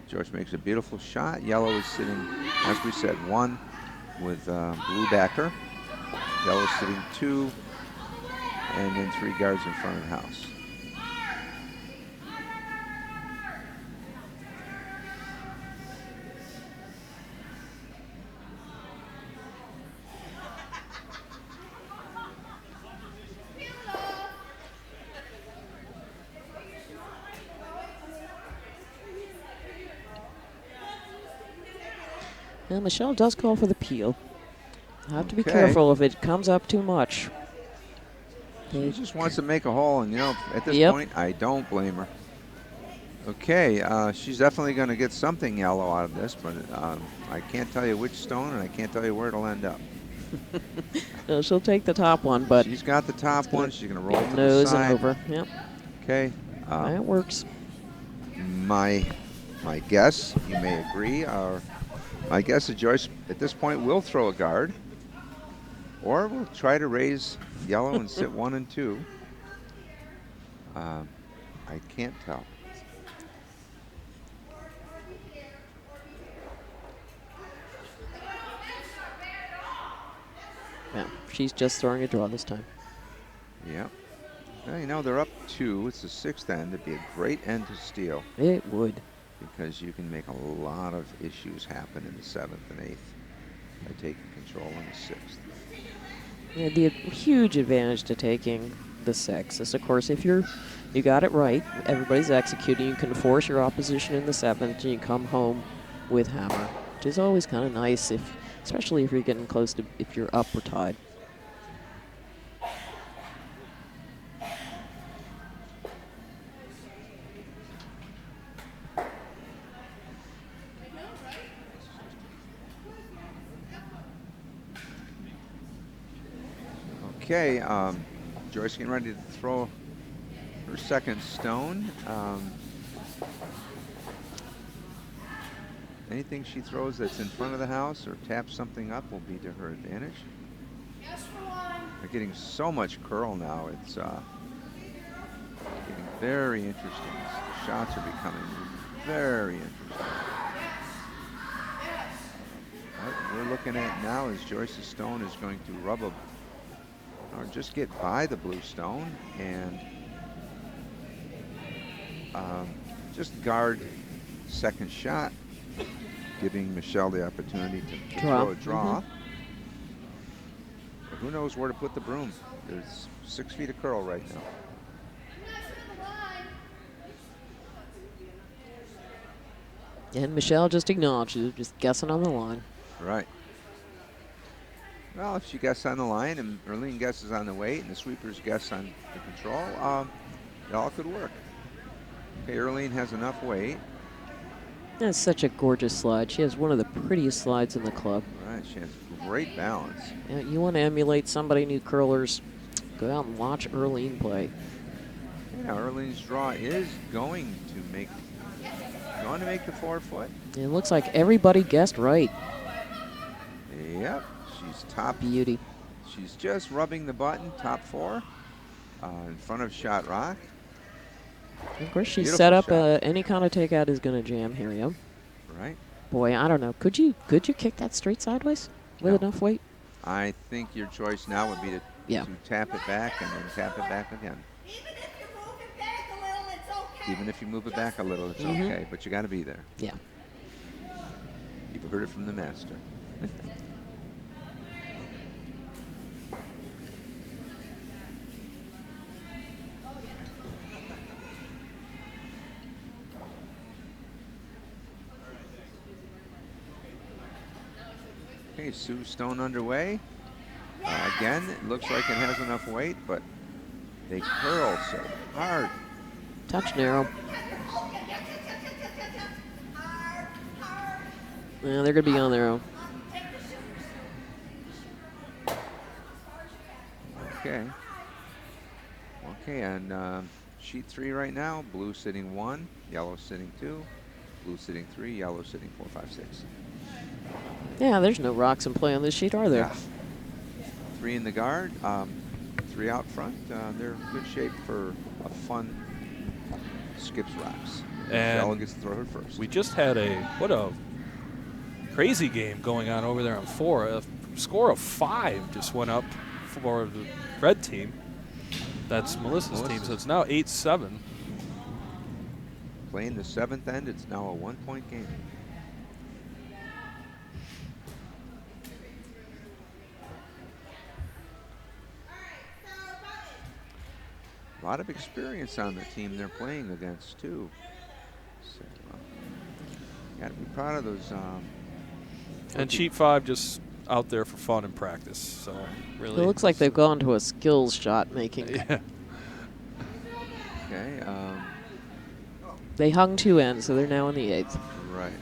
Joyce makes a beautiful shot. Yellow is sitting, as we said, 1 with blue backer. Yellow sitting 2, and then 3 guards in front of the house. Well, Michelle does call for the peel. I have to be Okay. careful if it comes up too much. She just wants to make a hole, and, you know, at this Yep. point, I don't blame her. Okay, she's definitely going to get something yellow out of this, but I can't tell you which stone, and I can't tell you where it'll end up. So she'll take the top one, but She's got the top one. She's going to roll to the nose side. and over. Yep, Okay. that works. My guess, you may agree, my guess is Joyce at this point will throw a guard, or we'll try to raise yellow and sit 1 and 2. I can't tell. Yeah, she's just throwing a draw this time. Yeah. Well, you know, they're up 2. It's the 6th end. It'd be a great end to steal, It would. because you can make a lot of issues happen in the 7th and 8th by taking control in the 6th. Yeah, the huge advantage to taking the 6 is, of course, if you got it right, everybody's executing, you can force your opposition in the 7th, and you come home with hammer, which is always kind of nice, especially if you're getting close to, if you're up or tied. Okay, Joyce getting ready to throw her second stone. Anything she throws that's in front of the house or taps something up will be to her advantage. They're getting so much curl now. It's getting very interesting. The shots are becoming very interesting. What we're looking at now is Joyce's stone is going to rub or just get by the blue stone and just guard second shot, giving Michelle the opportunity to throw a draw. But who knows where to put the broom? There's 6 feet of curl right now. And Michelle just acknowledges, just guessing on the line. Right. Well, if she guesses on the line and Erlene guesses on the weight and the sweepers guess on the control, it all could work. Okay, Erlene has enough weight. That's such a gorgeous slide. She has one of the prettiest slides in the club. Right, she has great balance. You want to emulate somebody new curlers, go out and watch Erlene play. You know, Erlene's draw is going to make the 4 foot. It looks like everybody guessed right. Yep, she's top. Beauty. She's just rubbing the button, top 4, in front of Shot Rock. Of course, she's Beautiful set up shot. any kind of takeout is going to jam here, yeah. Right. Boy, I don't know. Could you kick that straight sideways with No. enough weight? I think your choice now would be to Yeah. to tap it back and then tap it back again. Even if you move it back a little, it's okay, but you got to be there. Yeah. You've heard it from the master. Okay, Sue Stone underway. Again, it looks like it has enough weight, but they curl so hard. Touch narrow. Yeah, they're going to be on their own. Okay. Okay, and sheet 3 right now, blue sitting 1, yellow sitting 2, blue sitting 3, yellow sitting 4, 5, 6. Yeah, there's no rocks in play on this sheet, are there? Yeah. 3 in the guard, 3 out front. They're in good shape for a fun skips rocks. And Michelle gets to throw her first. We just had what a crazy game going on over there on 4. A score of 5 just went up for the red team. That's Melissa's team, so it's now 8-7. Playing the 7th end, it's now a 1-point game. A lot of experience on the team they're playing against, too. So, got to be proud of those. And sheet 5 just out there for fun and practice. So really, It looks like they've gone to a skills shot making. Yeah. Okay. They hung 2 ends, so they're now in the 8th. Right.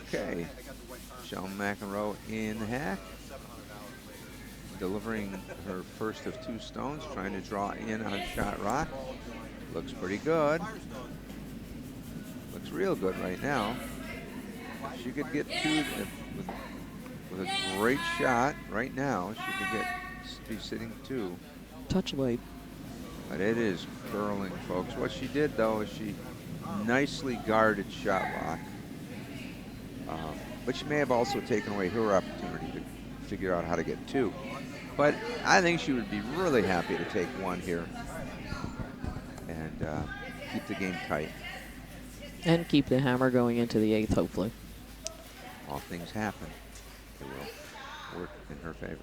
Okay. Michelle McEnroe in the hack. Delivering her first of 2 stones, trying to draw in on shot rock. Looks pretty good. Looks real good right now. If she could get 2 with a great shot right now, she could be sitting 2. Touch weight. But it is curling, folks. What she did, though, is she nicely guarded shot rock. But she may have also taken away her opportunity to figure out how to get 2. But I think she would be really happy to take 1 here and keep the game tight. And keep the hammer going into the 8th, hopefully. All things happen. It will work in her favor.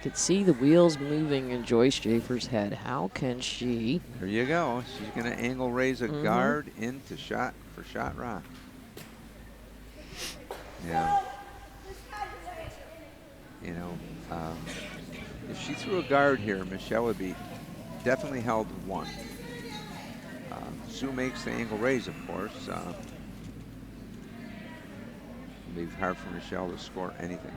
Could see the wheels moving in Joyce Schaefer's head. How can she? There you go. She's going to angle raise a guard into shot for shot rock. Yeah. You know, if she threw a guard here, Michelle would be definitely held 1. Sue makes the angle raise, of course. It'd be hard for Michelle to score anything.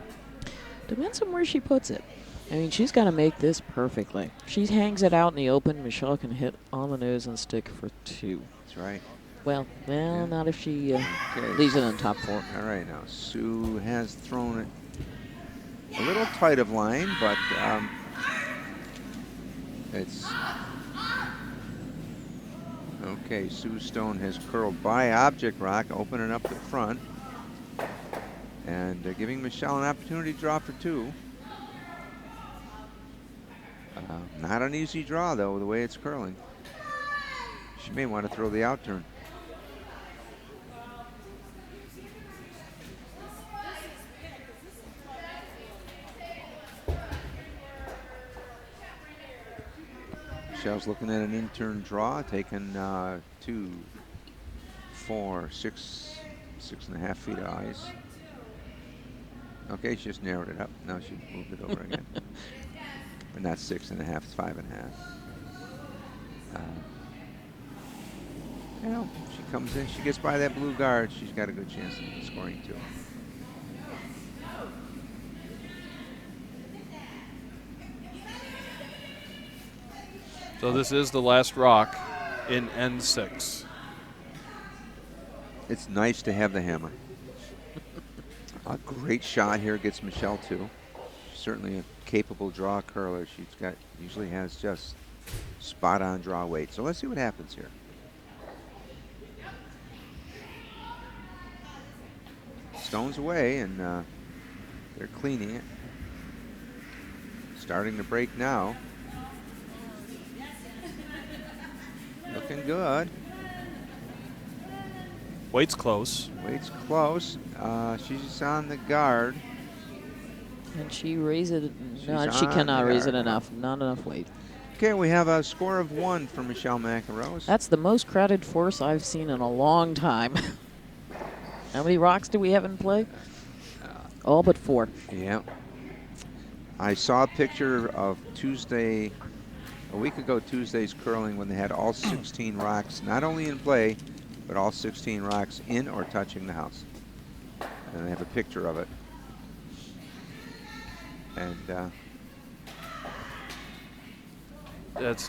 Depends on where she puts it. I mean, she's got to make this perfectly. If she hangs it out in the open, Michelle can hit on the nose and stick for 2. That's right. Well, Yeah. not if she Okay. leaves it in top 4. All right, now Sue has thrown it a little tight of line, but it's okay. Sue Stone has curled by object rock, opening up the front, and giving Michelle an opportunity to draw for 2. Not an easy draw, though, the way it's curling. She may want to throw the out turn. Michelle's looking at an in-turn draw, taking 2, 4, 6, 6.5 feet of ice. Okay, she just narrowed it up. Now she moved it over again. But not 6.5, it's 5.5. You know, she comes in, she gets by that blue guard, she's got a good chance of scoring 2. So this is the last rock in N6. It's nice to have the hammer. A great shot here gets Michelle 2. She's certainly a capable draw curler. Usually has just spot on draw weight. So let's see what happens here. Stone's away, and they're cleaning it. Starting to break now. Looking good. Weight's close. Weight's close. She's on the guard. And she raised it. No, She's she on cannot the raise it guard. enough. Not enough weight. Okay, we have a score of 1 for Michelle McEnroe. That's the most crowded force I've seen in a long time. How many rocks do we have in play? All but 4. Yeah. I saw a picture of Tuesday, a week ago, Tuesday's curling when they had all 16 rocks, not only in play, but all 16 rocks in or touching the house. And they have a picture of it. And That's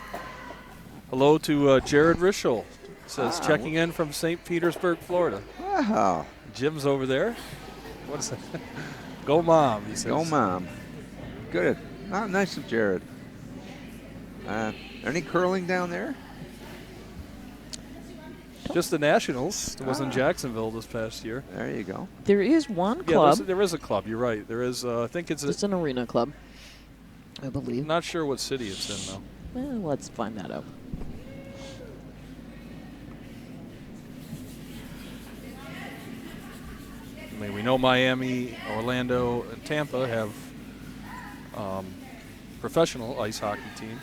hello to Jared Rischel. Says Ah, checking in from St. Petersburg, Florida. wow. Jim's over there. What is that? Go Mom, he says. Go Mom. Good. Oh, nice of Jared. Any curling down there? Just the Nationals. It was in Ah. Jacksonville this past year. There you go. There is one Yeah, club. there is a club. You're right. There is. I think it's It's an arena club, I believe. not sure what city it's in though. Well, let's find that out. I mean, we know Miami, Orlando, and Tampa have professional ice hockey teams.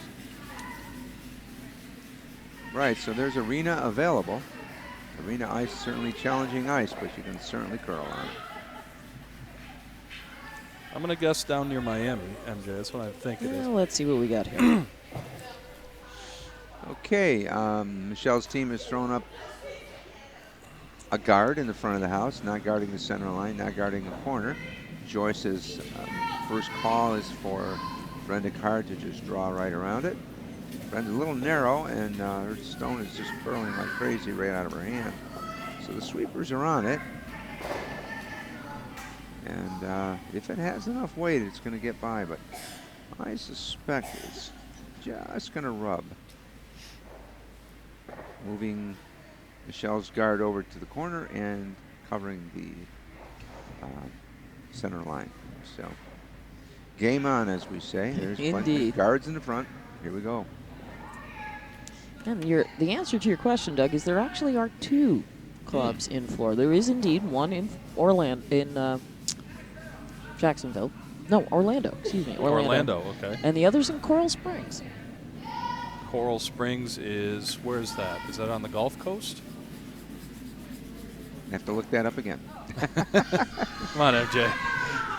Right, so there's arena available. Arena ice, certainly challenging ice, but you can certainly curl on it. I'm going to guess down near Miami, MJ. That's what I think it is. Well, let's see what we got here. Okay, Michelle's team has thrown up a guard in the front of the house, not guarding the center line, not guarding the corner. Joyce's first call is for Brenda Carr to just draw right around it. Brenda's a little narrow, and her stone is just curling like crazy right out of her hand. So the sweepers are on it. And if it has enough weight, it's going to get by, but I suspect it's just going to rub. Moving Michelle's guard over to the corner and covering the center line. So game on, as we say. There's plenty of Indeed. guards in the front. Here we go. And the answer to your question, Doug, is there actually are 2 clubs in Florida. There is indeed one in Jacksonville. No, Orlando. Excuse me, Orlando. Okay. And the other's in Coral Springs. Coral Springs is, where's that? Is that on the Gulf Coast? Have to look that up again. Come on, MJ.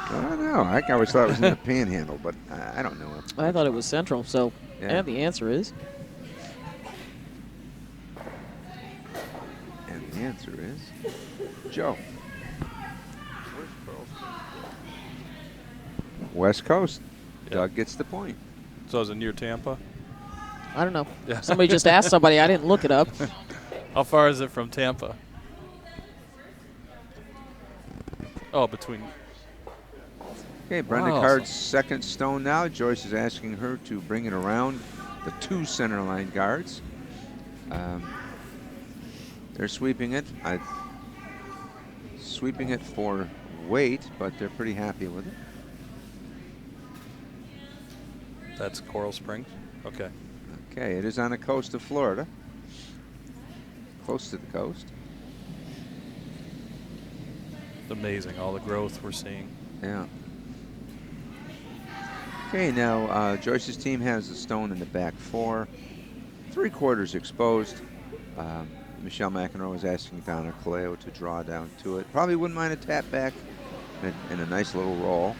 I don't know. I always thought it was in the Panhandle, but I don't know. I thought it was Central, so Yeah. and the answer is And the answer is Joe. West Coast. Yeah. Doug gets the point. So is it near Tampa? I don't know. Yeah. Somebody just asked somebody. I didn't look it up. How far is it from Tampa? Oh, between. Okay, Brenda Wow. Card's second stone now. Joyce is asking her to bring it around the 2 center line guards. They're sweeping it. Sweeping it for weight, but they're pretty happy with it. That's Coral Springs. Okay. Okay, it is on the coast of Florida. Close to the coast. It's amazing, all the growth we're seeing. Yeah. Okay, now Joyce's team has the stone in the back 4. 3/4 exposed. Michelle McEnroe is asking Donna Caleo to draw down to it. Probably wouldn't mind a tap back and a nice little roll,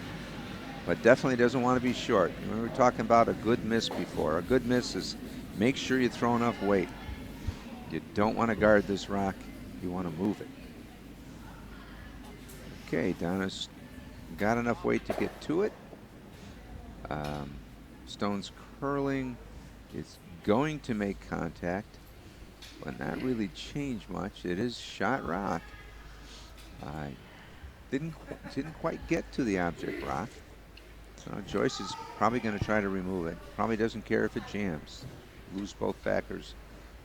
but definitely doesn't want to be short. We were talking about a good miss before. A good miss is make sure you throw enough weight. You don't want to guard this rock. You want to move it. Okay, Donna's got enough weight to get to it. Stone's curling. It's going to make contact, but not really change much. It is shot rock. Didn't quite get to the object rock. So Joyce is probably going to try to remove it. Probably doesn't care if it jams. lose both backers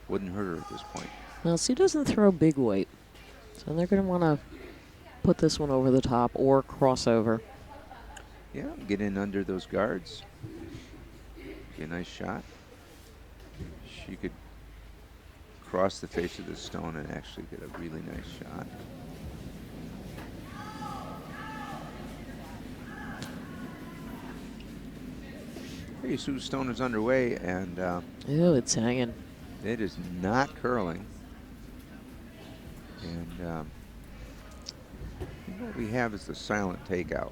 wouldn't hurt her at this point. Well, Sue doesn't throw big weight, so they're going to want to put this one over the top or crossover. Yeah, get in under those guards. Be a nice shot. She could cross the face of the stone and actually get a really nice shot. Okay, Sue's stone is underway, and Ew, it's hanging. it is not curling. And what we have is the silent takeout.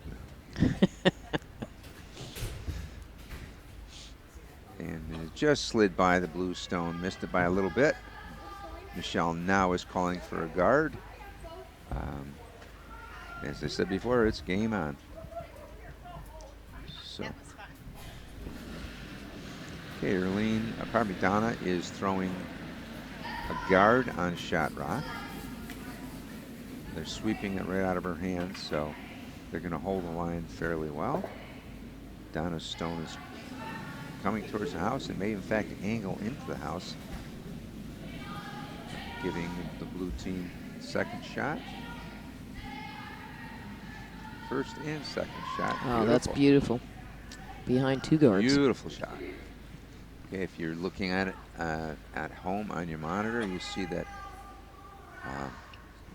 And it just slid by the blue stone, missed it by a little bit. Michelle now is calling for a guard. As I said before, it's game on. So, okay, Donna is throwing a guard on Shot Rock. They're sweeping it right out of her hands, so they're going to hold the line fairly well. Donna's stone is coming towards the house and may in fact angle into the house, giving the blue team second shot. First and second shot. Oh, that's beautiful. Behind two guards. Beautiful shot. Okay, if you're looking at it at home on your monitor, you see that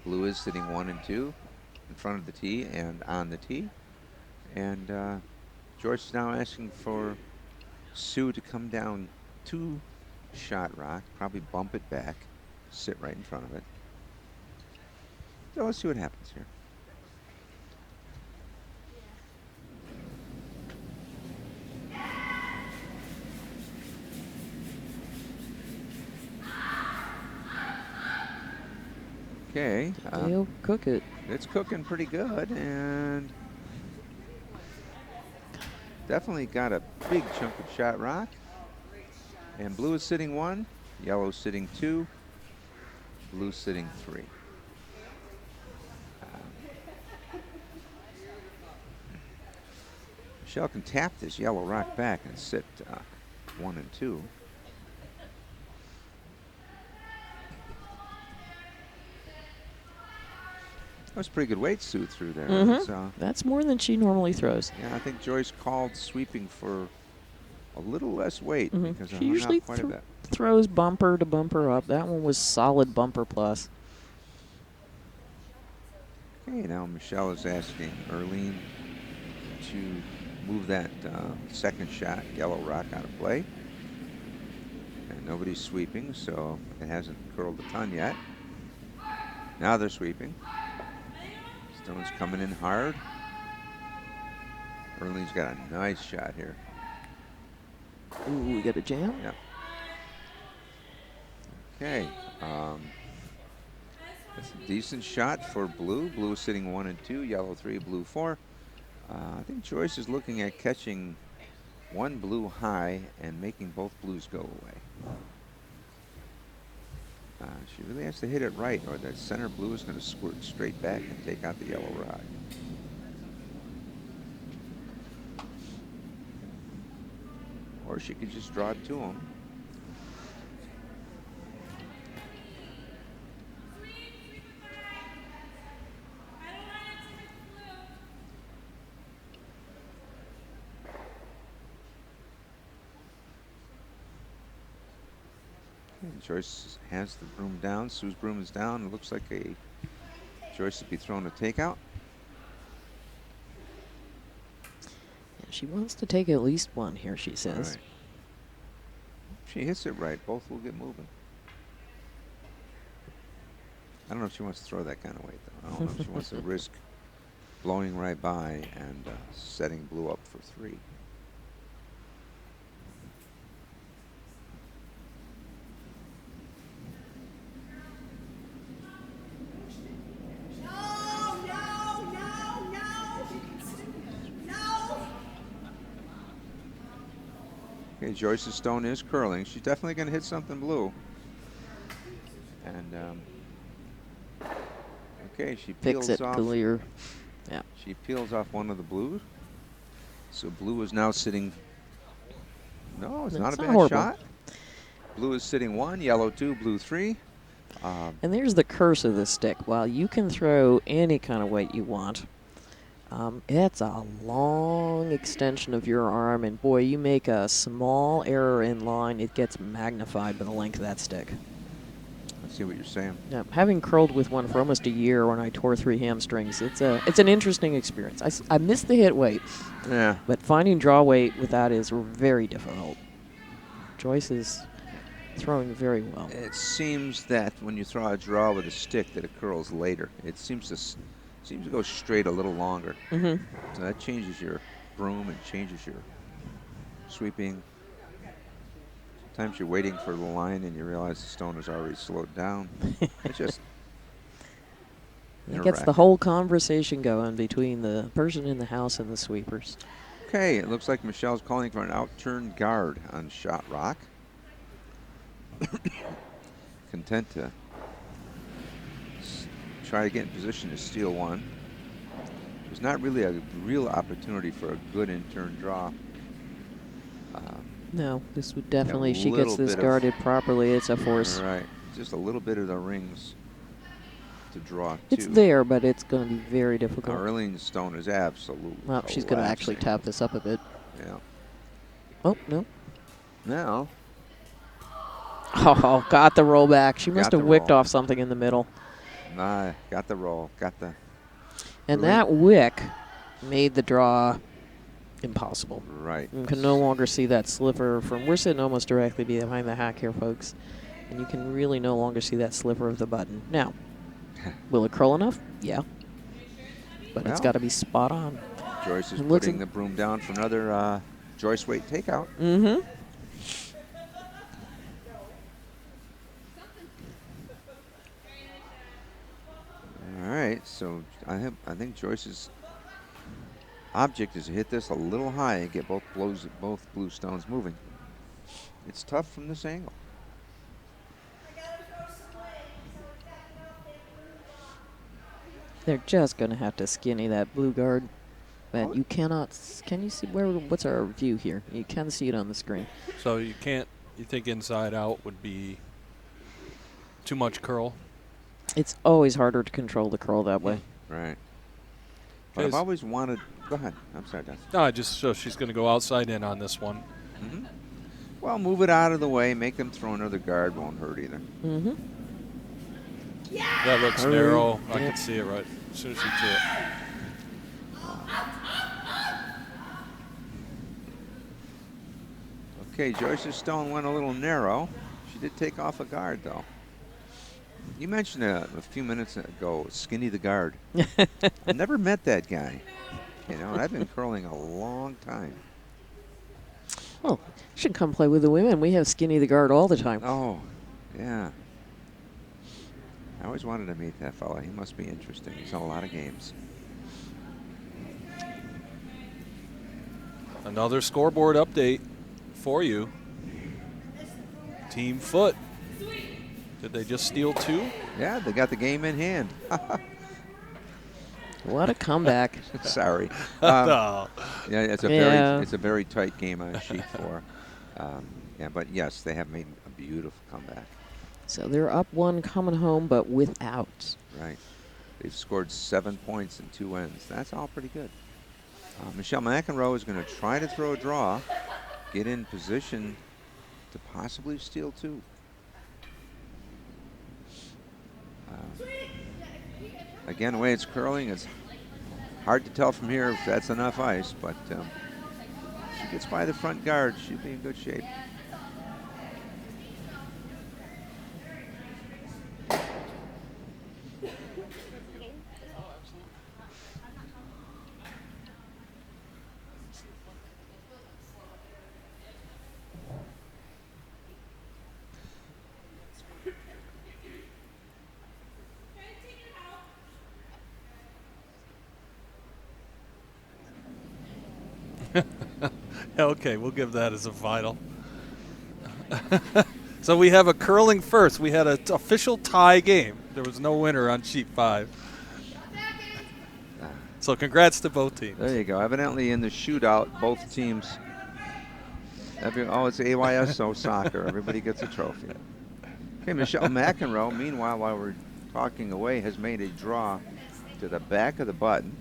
blue is sitting 1 and 2 in front of the tee and on the tee. And George is now asking for Sue to come down to Shot Rock, probably bump it back, sit right in front of it. So let's see what happens here. Okay. They'll cook it. It's cooking pretty good, and definitely got a big chunk of Shot Rock. And blue is sitting 1, yellow sitting 2, blue sitting 3. Michelle can tap this yellow rock back and sit 1 and 2. That was pretty good weight Sue threw there. That's more than she normally throws. Yeah, I think Joyce called sweeping for a little less weight because I She hung usually out quite a bit. throws bumper to bumper up. That one was solid bumper plus. Okay, now Michelle is asking Erlene to move that second shot, yellow rock, out of play. And nobody's sweeping, so it hasn't curled a ton yet. Now they're sweeping. Stone's coming in hard. Erlene's got a nice shot here. Ooh, we got a jam? Yeah. Okay. That's a decent shot for blue. Blue is sitting 1 and 2, yellow 3, blue 4. I think Joyce is looking at catching one blue high and making both blues go away. She really has to hit it right, or that center blue is going to squirt straight back and take out the yellow rock. Or she could just draw it to him. Joyce has the broom down. Sue's broom is down. It looks like Joyce would be throwing a takeout. Yeah, she wants to take at least one here, she says. Right. If she hits it right, both will get moving. I don't know if she wants to throw that kind of weight, though. I don't know if she wants to risk blowing right by and setting blue up for 3. Okay, Joyce's stone is curling. She's definitely going to hit something blue. And okay, she peels Fix it, off. clear. Yeah. She peels off one of the blues. So blue is now sitting. No, it's not a bad horrible. shot. Blue is sitting 1, yellow 2, blue 3. And there's the curse of the stick. While you can throw any kind of weight you want, it's a long extension of your arm, and boy, you make a small error in line, it gets magnified by the length of that stick. I see what you're saying. Yeah, having curled with one for almost a year when I tore 3 hamstrings, it's an interesting experience. I missed the hit weight, Yeah. but finding draw weight with that is very difficult. Joyce is throwing very well. It seems that when you throw a draw with a stick that it curls later. It seems to go straight a little longer. Mm-hmm. So that changes your broom and changes your sweeping. Sometimes you're waiting for the line and you realize the stone has already slowed down. It's just It gets the whole conversation going between the person in the house and the sweepers. Okay, it looks like Michelle's calling for an outturned guard on shot rock. Content to try to get in position to steal one. There's not really a real opportunity for a good in-turn draw. No, this would definitely, she gets this guarded properly, it's a force. Right, just a little bit of the rings to draw It's too. there, but it's going to be very difficult. Arlene's stone is absolutely Well, she's going to actually collapsing. tap this up a bit. Yeah. Oh, no. Now, Oh, got the roll back. She must Got have the wicked roll. off something in the middle. got the roll, got the. And Right. that wick made the draw impossible. Right. You can no longer see that sliver from, we're sitting almost directly behind the hack here, folks. And you can really no longer see that sliver of the button. Now, will it curl enough? Yeah. But it's Well, got to be spot on. Joyce is It looks putting the broom down for another Joyce weight takeout. Mm-hmm. All right, so I think Joyce's object is to hit this a little high and get both blue stones moving. It's tough from this angle. They're just going to have to skinny that blue guard. But you cannot, can you see, what's our view here? You can see it on the screen. So you think inside out would be too much curl? It's always harder to control the curl that way. Right. But I've always wanted, go ahead, I'm sorry, Dustin. No, just so she's going to go outside in on this one. Mm-hmm. Well, move it out of the way, make them throw another guard, won't hurt either. Mm-hmm. That looks narrow. I can see it right as soon as she threw it. Okay, Joyce's stone went a little narrow. She did take off a guard, though. You mentioned a few minutes ago, Skinny the guard. I never met that guy. You know, and I've been curling a long time. Well, you should come play with the women. We have Skinny the guard all the time. Oh, yeah. I always wanted to meet that fella. He must be interesting. He's on a lot of games. Another scoreboard update for you. Team Foot. Did they just steal 2? Yeah, they got the game in hand. What a comeback. Sorry. No. Yeah, it's a very tight game on sheet 4. Yeah, but yes, they have made a beautiful comeback. So they're up 1 coming home, but without. Right. They've scored 7 points in 2 ends. That's all pretty good. Michelle McEnroe is going to try to throw a draw, get in position to possibly steal 2. Again, the way it's curling, it's hard to tell from here if that's enough ice, but if she gets by the front guard, she'll be in good shape. Okay, we'll give that as a final. So we have a curling first. We had an official tie game. There was no winner on sheet 5. So congrats to both teams. There you go. Evidently in the shootout, both teams Oh, it's AYSO soccer. Everybody gets a trophy. Okay, Michelle McEnroe, meanwhile, while we're talking away, has made a draw to the back of the button,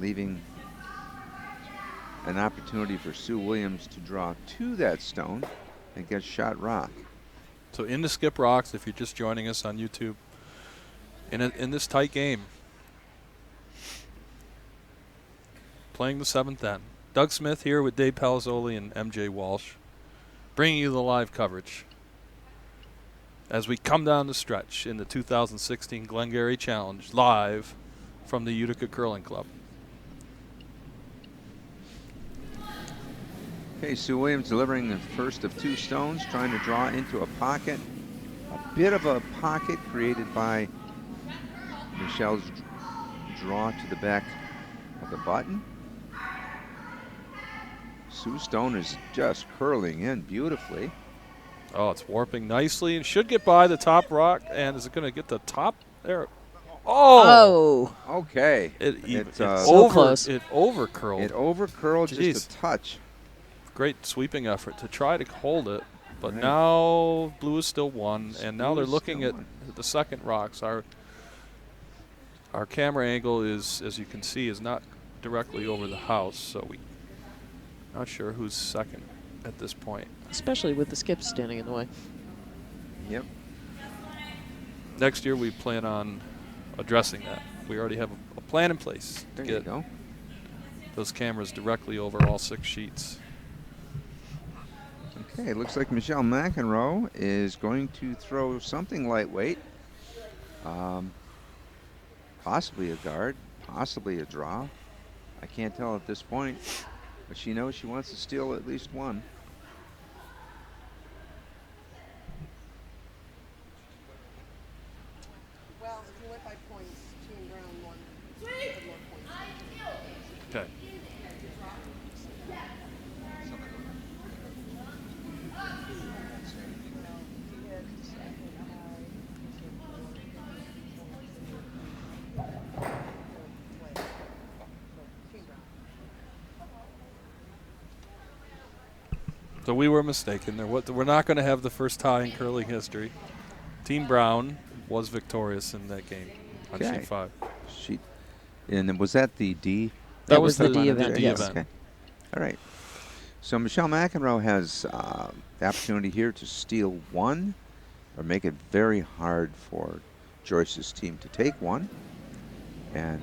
leaving an opportunity for Sue Williams to draw to that stone and get shot rock. So into Skip Rocks, if you're just joining us on YouTube, in this tight game, playing the 7th end. Doug Smith here with Dave Palazzoli and MJ Walsh, bringing you the live coverage as we come down the stretch in the 2016 Glengarry Challenge, live from the Utica Curling Club. Okay, Sue Williams delivering the first of 2 stones, trying to draw into a pocket. A bit of a pocket created by Michelle's draw to the back of the button. Sue Stone is just curling in beautifully. Oh, it's warping nicely and should get by the top rock. And is it going to get the top there? Oh! Okay. It so close. It over curled. It over curled just a touch. Great sweeping effort to try to hold it. But Right. now blue is still 1. And now Blue they're is looking still at 1. the second rocks. Our camera angle is, as you can see, is not directly over the house. So we not sure who's second at this point. Especially with the skips standing in the way. Yep. Next year we plan on addressing that. We already have a plan in place There to you get go. those cameras directly over all 6 sheets. Okay, looks like Michelle McEnroe is going to throw something lightweight. Possibly a guard, possibly a draw. I can't tell at this point, but she knows she wants to steal at least 1. Well, if you went by points, Team Brown won. Okay. So we were mistaken. We're not going to have the first tie in curling history. Team Brown was victorious in that game on Okay. sheet 5. And was that the D? That was the talking D about, event, MJ? yes. Okay. All right. So Michelle McEnroe has the opportunity here to steal 1 or make it very hard for Joyce's team to take 1. And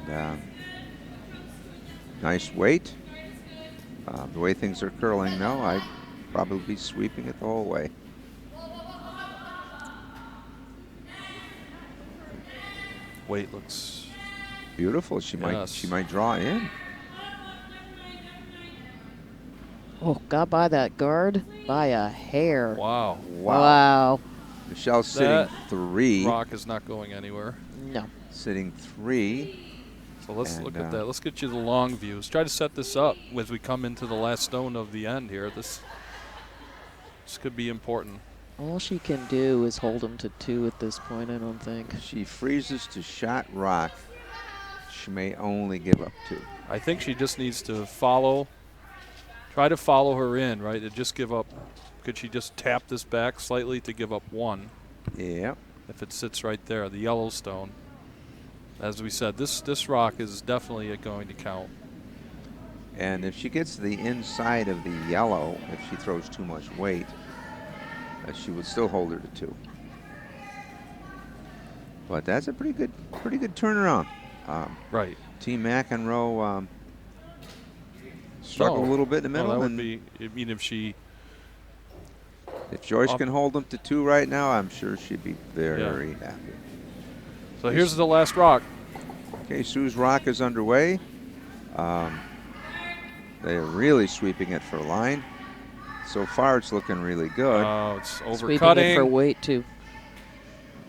nice weight. The way things are curling now, I'd probably be sweeping it the whole way. Weight looks Beautiful. She Yes. might draw in. Oh, got by that guard by a hair. wow. Wow. Michelle's sitting That 3. Rock is not going anywhere. No. Sitting 3. So let's And, look at that. Let's get you the long views. Try to set this up as we come into the last stone of the end here. This could be important. All she can do is hold him to 2 at this point, I don't think. She freezes to shot rock. She may only give up 2. I think she just needs to try to follow her in, right? And just give up. Could she just tap this back slightly to give up 1? Yep. If it sits right there, the Yellowstone. As we said, this rock is definitely going to count. And if she gets to the inside of the yellow, if she throws too much weight, she would still hold her to 2. But that's a pretty good turnaround. Right. Team McEnroe struggled a little bit in the middle. That would and be. I mean, if Joyce can hold them to 2 right now, I'm sure she'd be very happy. So here's the last rock. Okay, Sue's rock is underway. They're really sweeping it for a line. So far, it's looking really good. Oh, it's Sweeping it overcutting. for weight, too.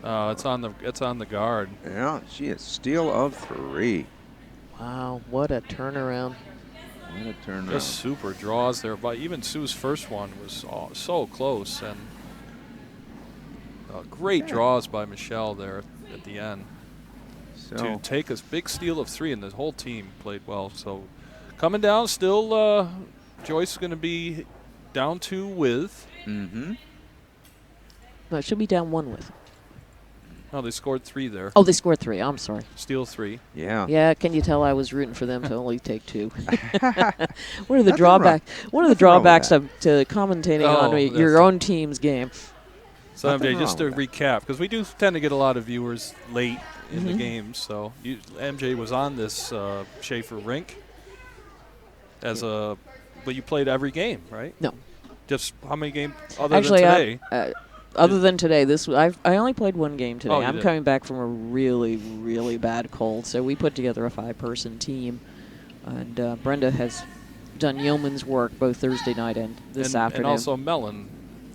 It's on the guard. Yeah, she is steal of 3. Wow, what a turnaround. What a turnaround. Just super draws there. But even Sue's first one was so close, and great draws by Michelle there at the end to So take a big steal of 3, and the whole team played well. So coming down, still Joyce is going to be down 2 with. Mm-hmm. No, it should be down 1 with. Oh, they scored 3 there. Oh, they scored 3. I'm sorry. Steal 3. Yeah. Yeah, can you tell I was rooting for them to only take 2? One of the Nothing wrong- drawbacks. One of the nothing wrong with drawbacks that. to commentating Oh, on that's your the- own team's game. So Nothing MJ, just to wrong with recap, because we do tend to get a lot of viewers late in the Mhm. games. So MJ was on this Schaefer rink but you played every game, right? No. Just how many games other Actually, than today? other than today, I only played 1 game today. Oh, you I'm did. coming back from a really, really bad cold, so we put together a 5-person team, and Brenda has done yeoman's work both Thursday night and this afternoon. And also Mellon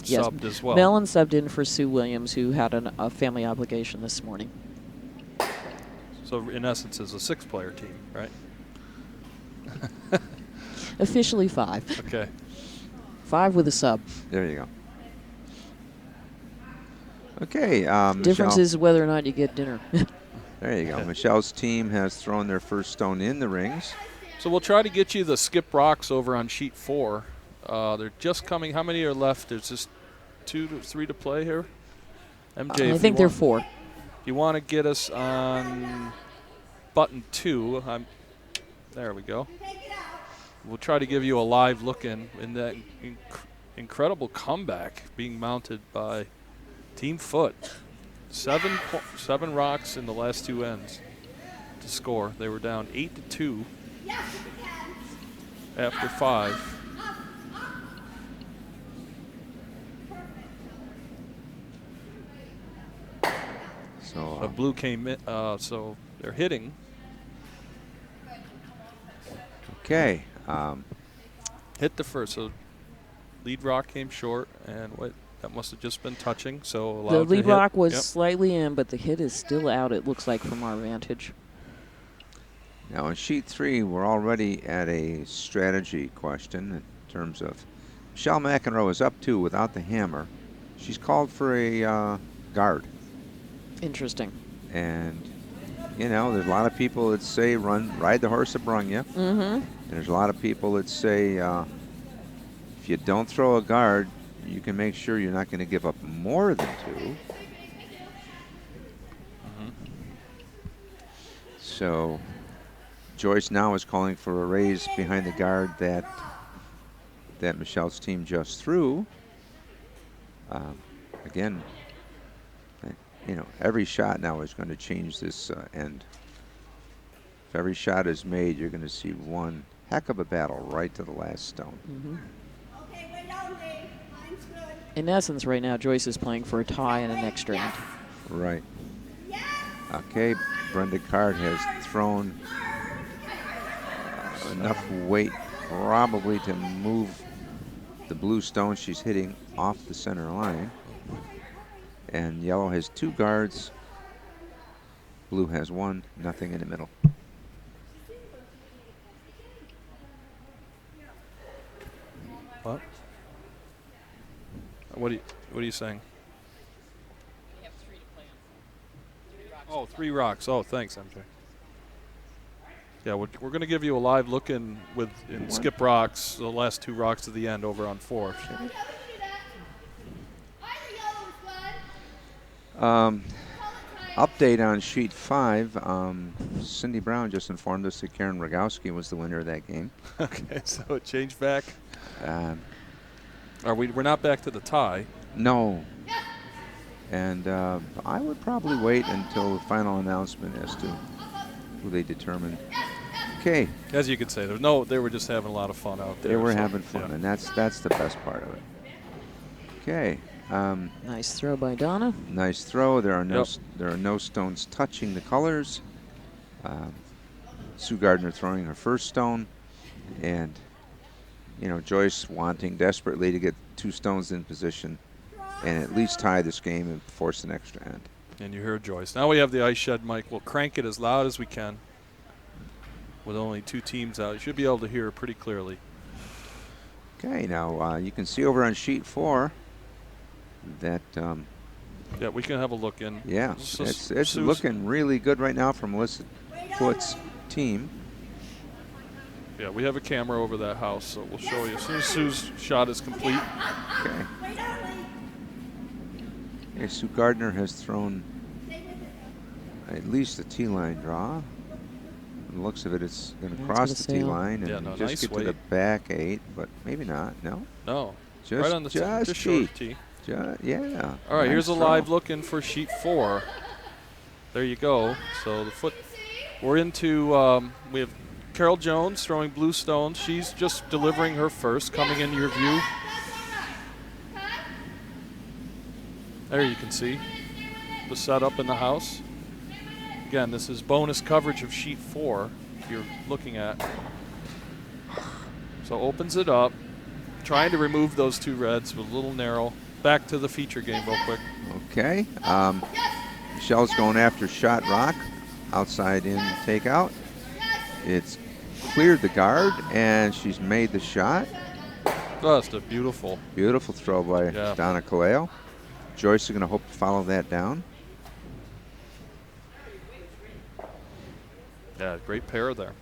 Yes. subbed as well. Mellon subbed in for Sue Williams, who had a family obligation this morning. So in essence, it's a 6-player team, right? Officially 5. Okay. 5 with a sub. There you go. Okay. Difference Michelle, is whether or not you get dinner. there you go. Okay. Michelle's team has thrown their first stone in the rings. So we'll try to get you the skip rocks over on sheet 4. They're just coming. How many are left? There's just 2 to 3 to play here. MJ, I think they're 4. If you want to get us on button 2, there we go. We'll try to give you a live look in that incredible comeback being mounted by Team Foot. 7 rocks in the last 2 ends to score. They were down 8-2 after 5. So Blue came in, so they're hitting. okay. Hit the first. So lead rock came short, and that must have just been touching. So allowed The to lead hit. rock was Yep. slightly in, but the hit is still out, it looks like, from our vantage. Now on sheet 3, we're already at a strategy question in terms of Michelle McEnroe is up 2 without the hammer. She's called for a guard. Interesting. And, you know, there's a lot of people that say ride the horse that brung you. Mm-hmm. And there's a lot of people that say if you don't throw a guard, you can make sure you're not going to give up more than 2. So Joyce now is calling for a raise behind the guard that Michelle's team just threw. Again, you know, every shot now is going to change this end. If every shot is made, you're going to see one heck of a battle right to the last stone. Mm-hmm. Okay, wait on me. Mine's good. In essence, right now, Joyce is playing for a tie and an extra end. Right. Okay, Brenda Card has thrown enough weight probably to move the blue stone she's hitting off the center line. And yellow has 2 guards. Blue has 1, nothing in the middle. What? What are you saying? Oh, 3 rocks. Oh, thanks, MJ. Yeah, we're going to give you a live look in skip rocks, the last 2 rocks at the end over on 4. Update on sheet 5. Cindy Brown just informed us that Karen Rogowski was the winner of that game. Okay, so it changed back. Um, We're not back to the tie. No. And I would probably wait until the final announcement as to who they determine. Okay. As you could say, they were just having a lot of fun out there. They were so, having fun, yeah. and that's the best part of it. Okay. Nice throw by Donna. Nice throw. There are no stones touching the colors. Sue Gardner throwing her first stone, and you know, Joyce wanting desperately to get 2 stones in position and at least tie this game and force an extra end. And you hear Joyce. Now we have the ice shed mic. We'll crank it as loud as we can. With only 2 teams out, you should be able to hear it pretty clearly. Okay, now you can see over on sheet 4 that Yeah, we can have a look in. yeah, So it's Sue's- looking really good right now for Melissa Foot's team. Yeah, we have a camera over that house, so we'll show you as soon as Sue's shot is complete. Okay. Okay, Sue Gardner has thrown at least a T-line draw. From the looks of it, it's going to Yeah, cross it's the gonna sail. T-line and Yeah, no, just nice get to weight. the back 8, but maybe not. No, No, just right on the just short of tee. yeah. All right, nice here's a throw. live look in for sheet 4. There you go. So the foot, we're into, we have Carol Jones throwing blue stones. She's just delivering her first, coming into your view. There you can see the setup in the house. Again, this is bonus coverage of sheet 4 you're looking at. So opens it up, trying to remove those 2 reds with a little narrow. Back to the feature game real quick. Okay. Michelle's going after shot rock, outside in takeout. It's cleared the guard, and she's made the shot. Just a beautiful. Beautiful throw by Donna Caleo. Joyce is going to hope to follow that down. Yeah, great pair there.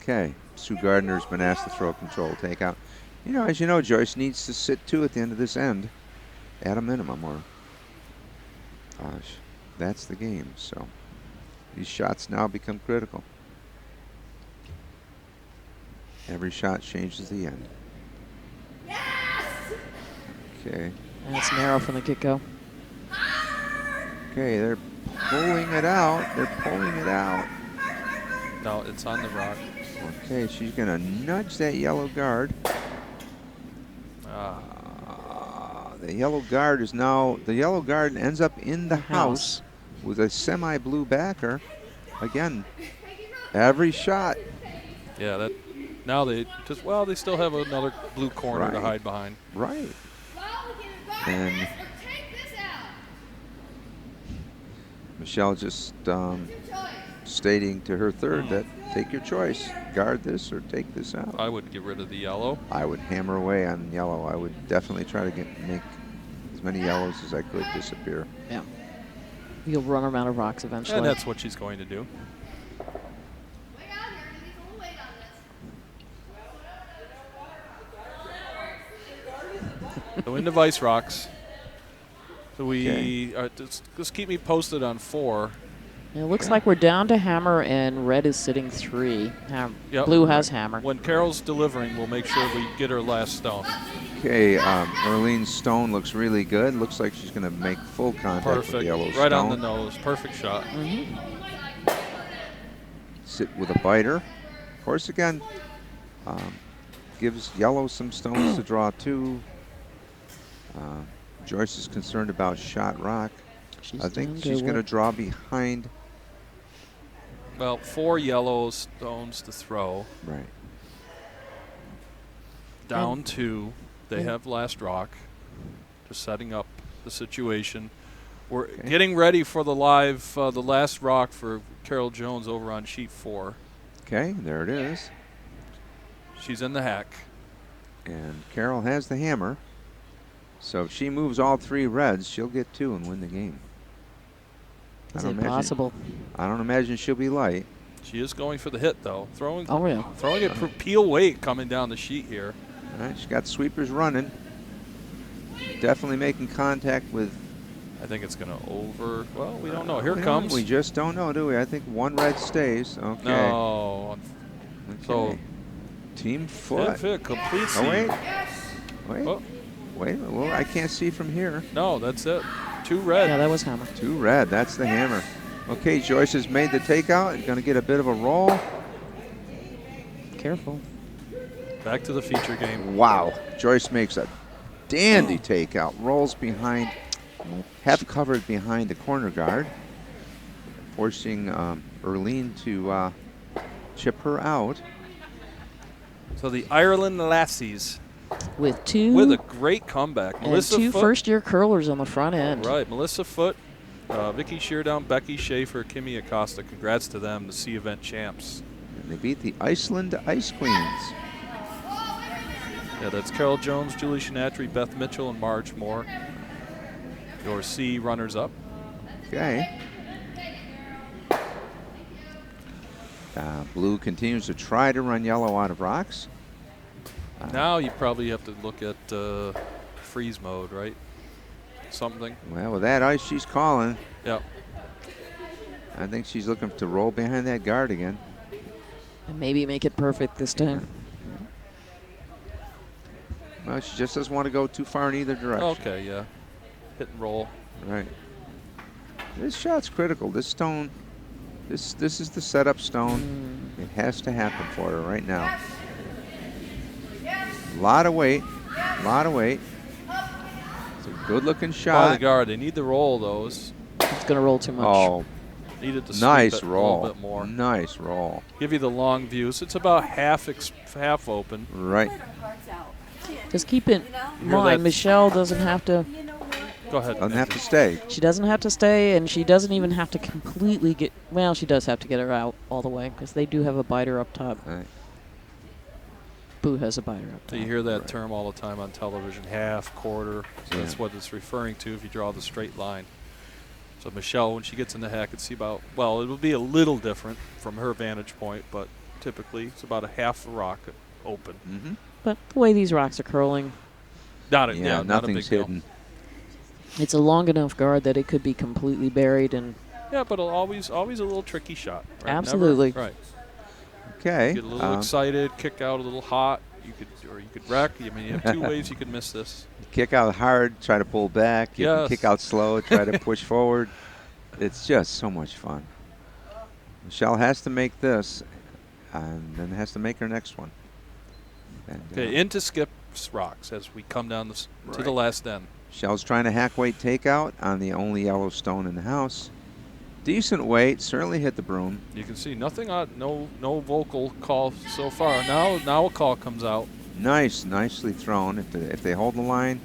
Okay, Sue Gardner's been asked to throw a control takeout. You know, as you know, Joyce needs to sit 2 at the end of this end, at a minimum, or gosh, that's the game. So these shots now become critical. Every shot changes the end. Okay. And it's narrow from the get-go. Okay, they're pulling it out. They're pulling it out. No, it's on the rock. Okay, she's going to nudge that yellow guard. The yellow guard is now, the yellow guard ends up in the house with a semi-blue backer. Again, every shot. Yeah, that. Now they just, well, they still have another blue corner to Right. hide behind. Right. And Michelle just stating to her third that take your choice. Guard this or take this out. I would get rid of the yellow. I would hammer away on yellow. I would definitely try to make as many yellows as I could disappear. Yeah. You'll run them out of rocks eventually. And that's what she's going to do. So into Vice Rocks. So we just keep me posted on 4. It looks like we're down to hammer and red is sitting 3. Yep. Blue has hammer. When Carol's delivering, we'll make sure we get her last stone. Okay, Erlene's stone looks really good. Looks like she's going to make full contact with the Perfect. yellow Right stone. on the nose. Perfect shot. Sit with a biter. Of course, again, gives yellow some stones to draw to. Joyce is concerned about shot rock. I think she's going to draw behind. Well, 4 yellow stones to throw. Right. Down 2. They have last rock. Just setting up the situation. We're getting ready for the live, the last rock for Carol Jones over on sheet 4. Okay, there it is. She's in the hack. And Carol has the hammer. So if she moves all 3 reds, she'll get 2 and win the game. Is it possible? I don't imagine she'll be light. She is going for the hit, though. Throwing yeah. it peel weight coming down the sheet here. All right, she's got sweepers running. Definitely making contact with. I think it's going to over. Well, we don't know. Here we comes. We just don't know, do we? I think 1 red stays. Okay. No. Okay. So team foot. Fit completes. Oh, wait. Wait. Oh. Wait. Well, I can't see from here. No, that's it. 2 red. Yeah, that was hammer. 2 red. That's the hammer. Okay, Joyce has made the takeout. Going to get a bit of a roll. Careful. Back to the feature game. Wow. Joyce makes a dandy takeout. Rolls behind, half covered behind the corner guard, forcing Erlene to chip her out. So the Ireland Lassies. With a great comeback. And Melissa 2 Foote, first-year curlers on the front end. Right. Melissa Foote, Vicky Sheardown, Becky Schaefer, Kimmy Acosta. Congrats to them, the C event champs. And they beat the Iceland Ice Queens. Yeah, that's Carol Jones, Julie Shinatry, Beth Mitchell, and Marge Moore. Your C runners-up. Okay. Blue continues to try to run yellow out of rocks. Now you probably have to look at freeze mode, right? Something. Well, with that ice she's calling, Yep. I think she's looking to roll behind that guard again. And maybe make it perfect this time. Well, she just doesn't want to go too far in either direction. Okay, yeah. Hit and roll. Right. This shot's critical. This stone, this is the setup stone. It has to happen for her right now. A lot of weight. A lot of weight. It's a good-looking By the shot. guard. They need to roll those. It's going to roll too much. Oh, Needed to nice sweep it a roll. little bit more. Nice roll. Give you the long view. So it's about half open. Right. Just keep it in Hear that? mind, Michelle doesn't have to. Go ahead. Doesn't have to stay. She doesn't have to stay, and she doesn't even have to completely get. Well, she does have to get her out all the way because they do have a biter up top. Right. Boo has a biter up So top. you hear that term all the time on television, half, quarter. So Yeah. that's what it's referring to if you draw the straight line. So Michelle, when she gets in the hack, it's about, well, it will be a little different from her vantage point, but typically it's about a half a rock open. Mm-hmm. But the way these rocks are curling, Not a, Yeah, not a big nothing's deal. hidden. it's a long enough guard that it could be completely buried. And Yeah, but always a little tricky shot. Right? Never- Absolutely. right. Okay. Get a little excited, kick out a little hot. You could wreck. I mean, you have two ways you could miss this. Kick out hard, try to pull back. You can Yes. kick out slow, try to push forward. It's just so much fun. Michelle has to make this, and then has to make her next one. And, Okay, into Skip's rocks as we come down to the Right. last end. Michelle's trying to hack weight takeout on the only yellow stone in the house. Decent weight, certainly hit the broom. You can see nothing on, no vocal call so far. Now a call comes out. Nicely thrown. If they hold the line,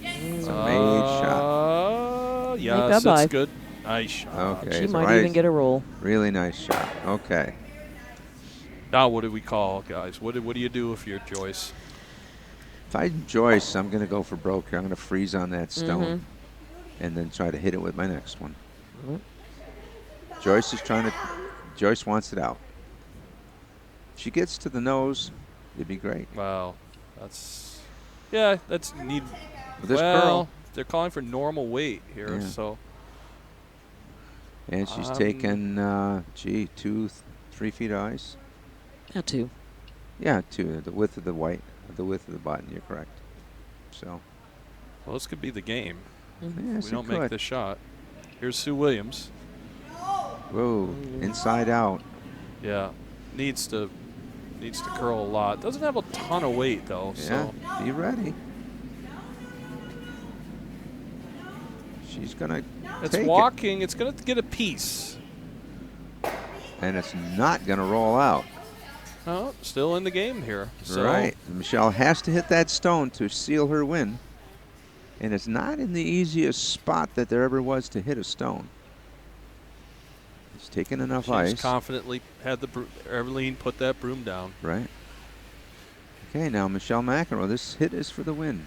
it's a made shot. Yes, bye-bye. that's good. Nice shot. Okay, she it's might right. even get a roll. Really nice shot. Okay. Now what do we call, guys? What do you do if you're Joyce? If I'm Joyce, I'm going to go for broke here. I'm going to freeze on that stone Mm-hmm. and then try to hit it with my next one. Mhm. Joyce wants it out. If she gets to the nose, it'd be great. Wow, that's need. With this well, curl. they're calling for normal weight here, Yeah. so And she's taken, 2-3 feet of ice. Yeah, two. Yeah, 2. The width of the white, the width of the button. You're correct. So, well, this could be the game. yes, We don't it make could. this shot. Here's Sue Williams. Whoa, inside out. Yeah, needs to curl a lot. Doesn't have a ton of weight though. Yeah, So be ready. She's gonna it's take walking. It's gonna get a piece. and it's not gonna roll out. Oh, still in the game here. So Right. Michelle has to hit that stone to seal her win. And it's not in the easiest spot that there ever was to hit a stone. It's taken enough she's ice. confidently had Evelyn put that broom down. Right. Okay, now Michelle McEnroe. This hit is for the win.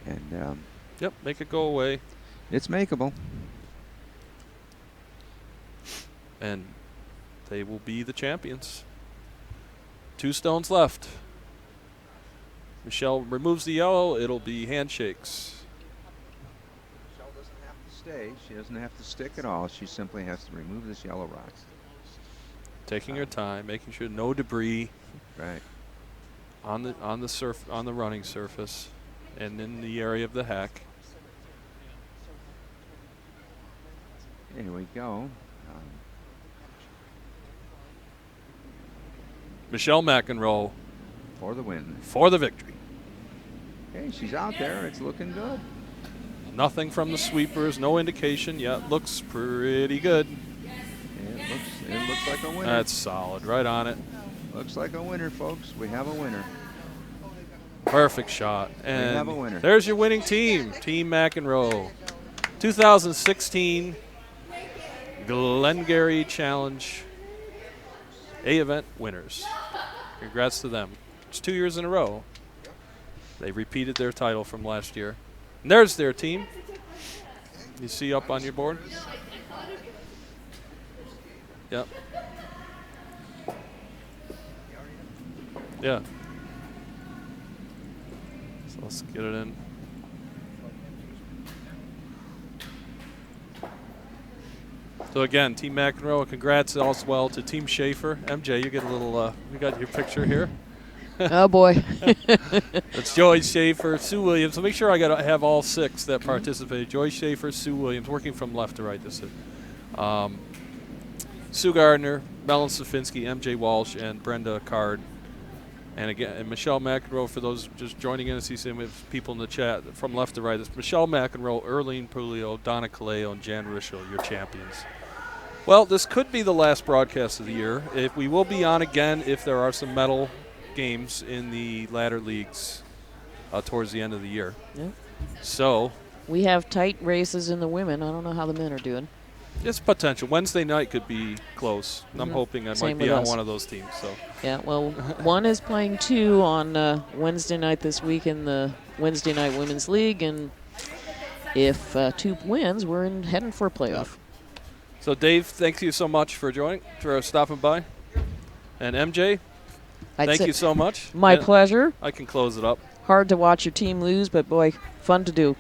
And Yep, make it go away. it's makeable. And they will be the champions. 2 stones left. Michelle removes the yellow. It'll be handshakes. Michelle doesn't have to stay. She doesn't have to stick at all. She simply has to remove this yellow rock. Taking her time, making sure no debris Right. on the running surface and in the area of the hack. Here we go. Michelle McEnroe For the win. for the victory. Okay, she's out there. It's looking good. Nothing from the sweepers, no indication yet. Looks pretty good. It looks like a winner. That's solid, right on it. Looks like a winner, folks. We have a winner. Perfect shot. And have a winner. there's your winning team, Team McEnroe. 2016 Glengarry Challenge A event winners. Congrats to them. It's 2 years in a row. They repeated their title from last year. And there's their team. You see up on your board? Yep. Yeah. So let's get it in. So again, Team McEnroe, congrats also well to Team Schaefer. MJ, you get a little, we got your picture here. Oh, boy. It's Joy Schaefer, Sue Williams. So make sure I got to have all 6 that participated. Joy Schaefer, Sue Williams, working from left to right. This is Sue Gardner, Melon Safinski, MJ Walsh, and Brenda Card. And again, and Michelle McEnroe, for those just joining in, I see some of people in the chat from left to right. It's Michelle McEnroe, Erlene Pulio, Donna Caleo, and Jan Rischel, your champions. Well, this could be the last broadcast of the year. If we will be on again if there are some medal games in the ladder leagues towards the end of the year. Yep. So We have tight races in the women. I don't know how the men are doing. it's potential. Wednesday night could be close. I'm hoping I Same might be with on us. one of those teams. So Yeah, well, one is playing 2 on Wednesday night this week in the Wednesday Night Women's League, and if 2 wins, we're heading for a playoff. So Dave, thank you so much for joining, for stopping by. And MJ, thank you so much. My Yeah, pleasure. I can close it up. Hard to watch your team lose, but boy, fun to do.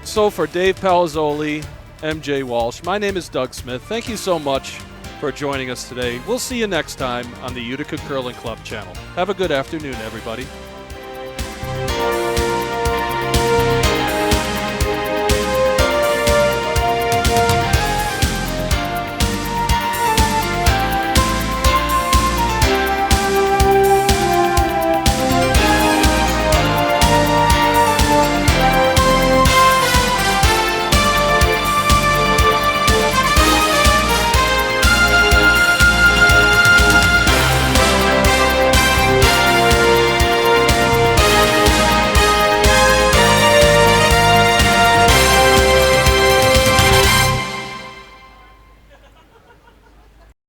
So for Dave Palazzoli, MJ Walsh, my name is Doug Smith. Thank you so much for joining us today. We'll see you next time on the Utica Curling Club channel. Have a good afternoon, everybody.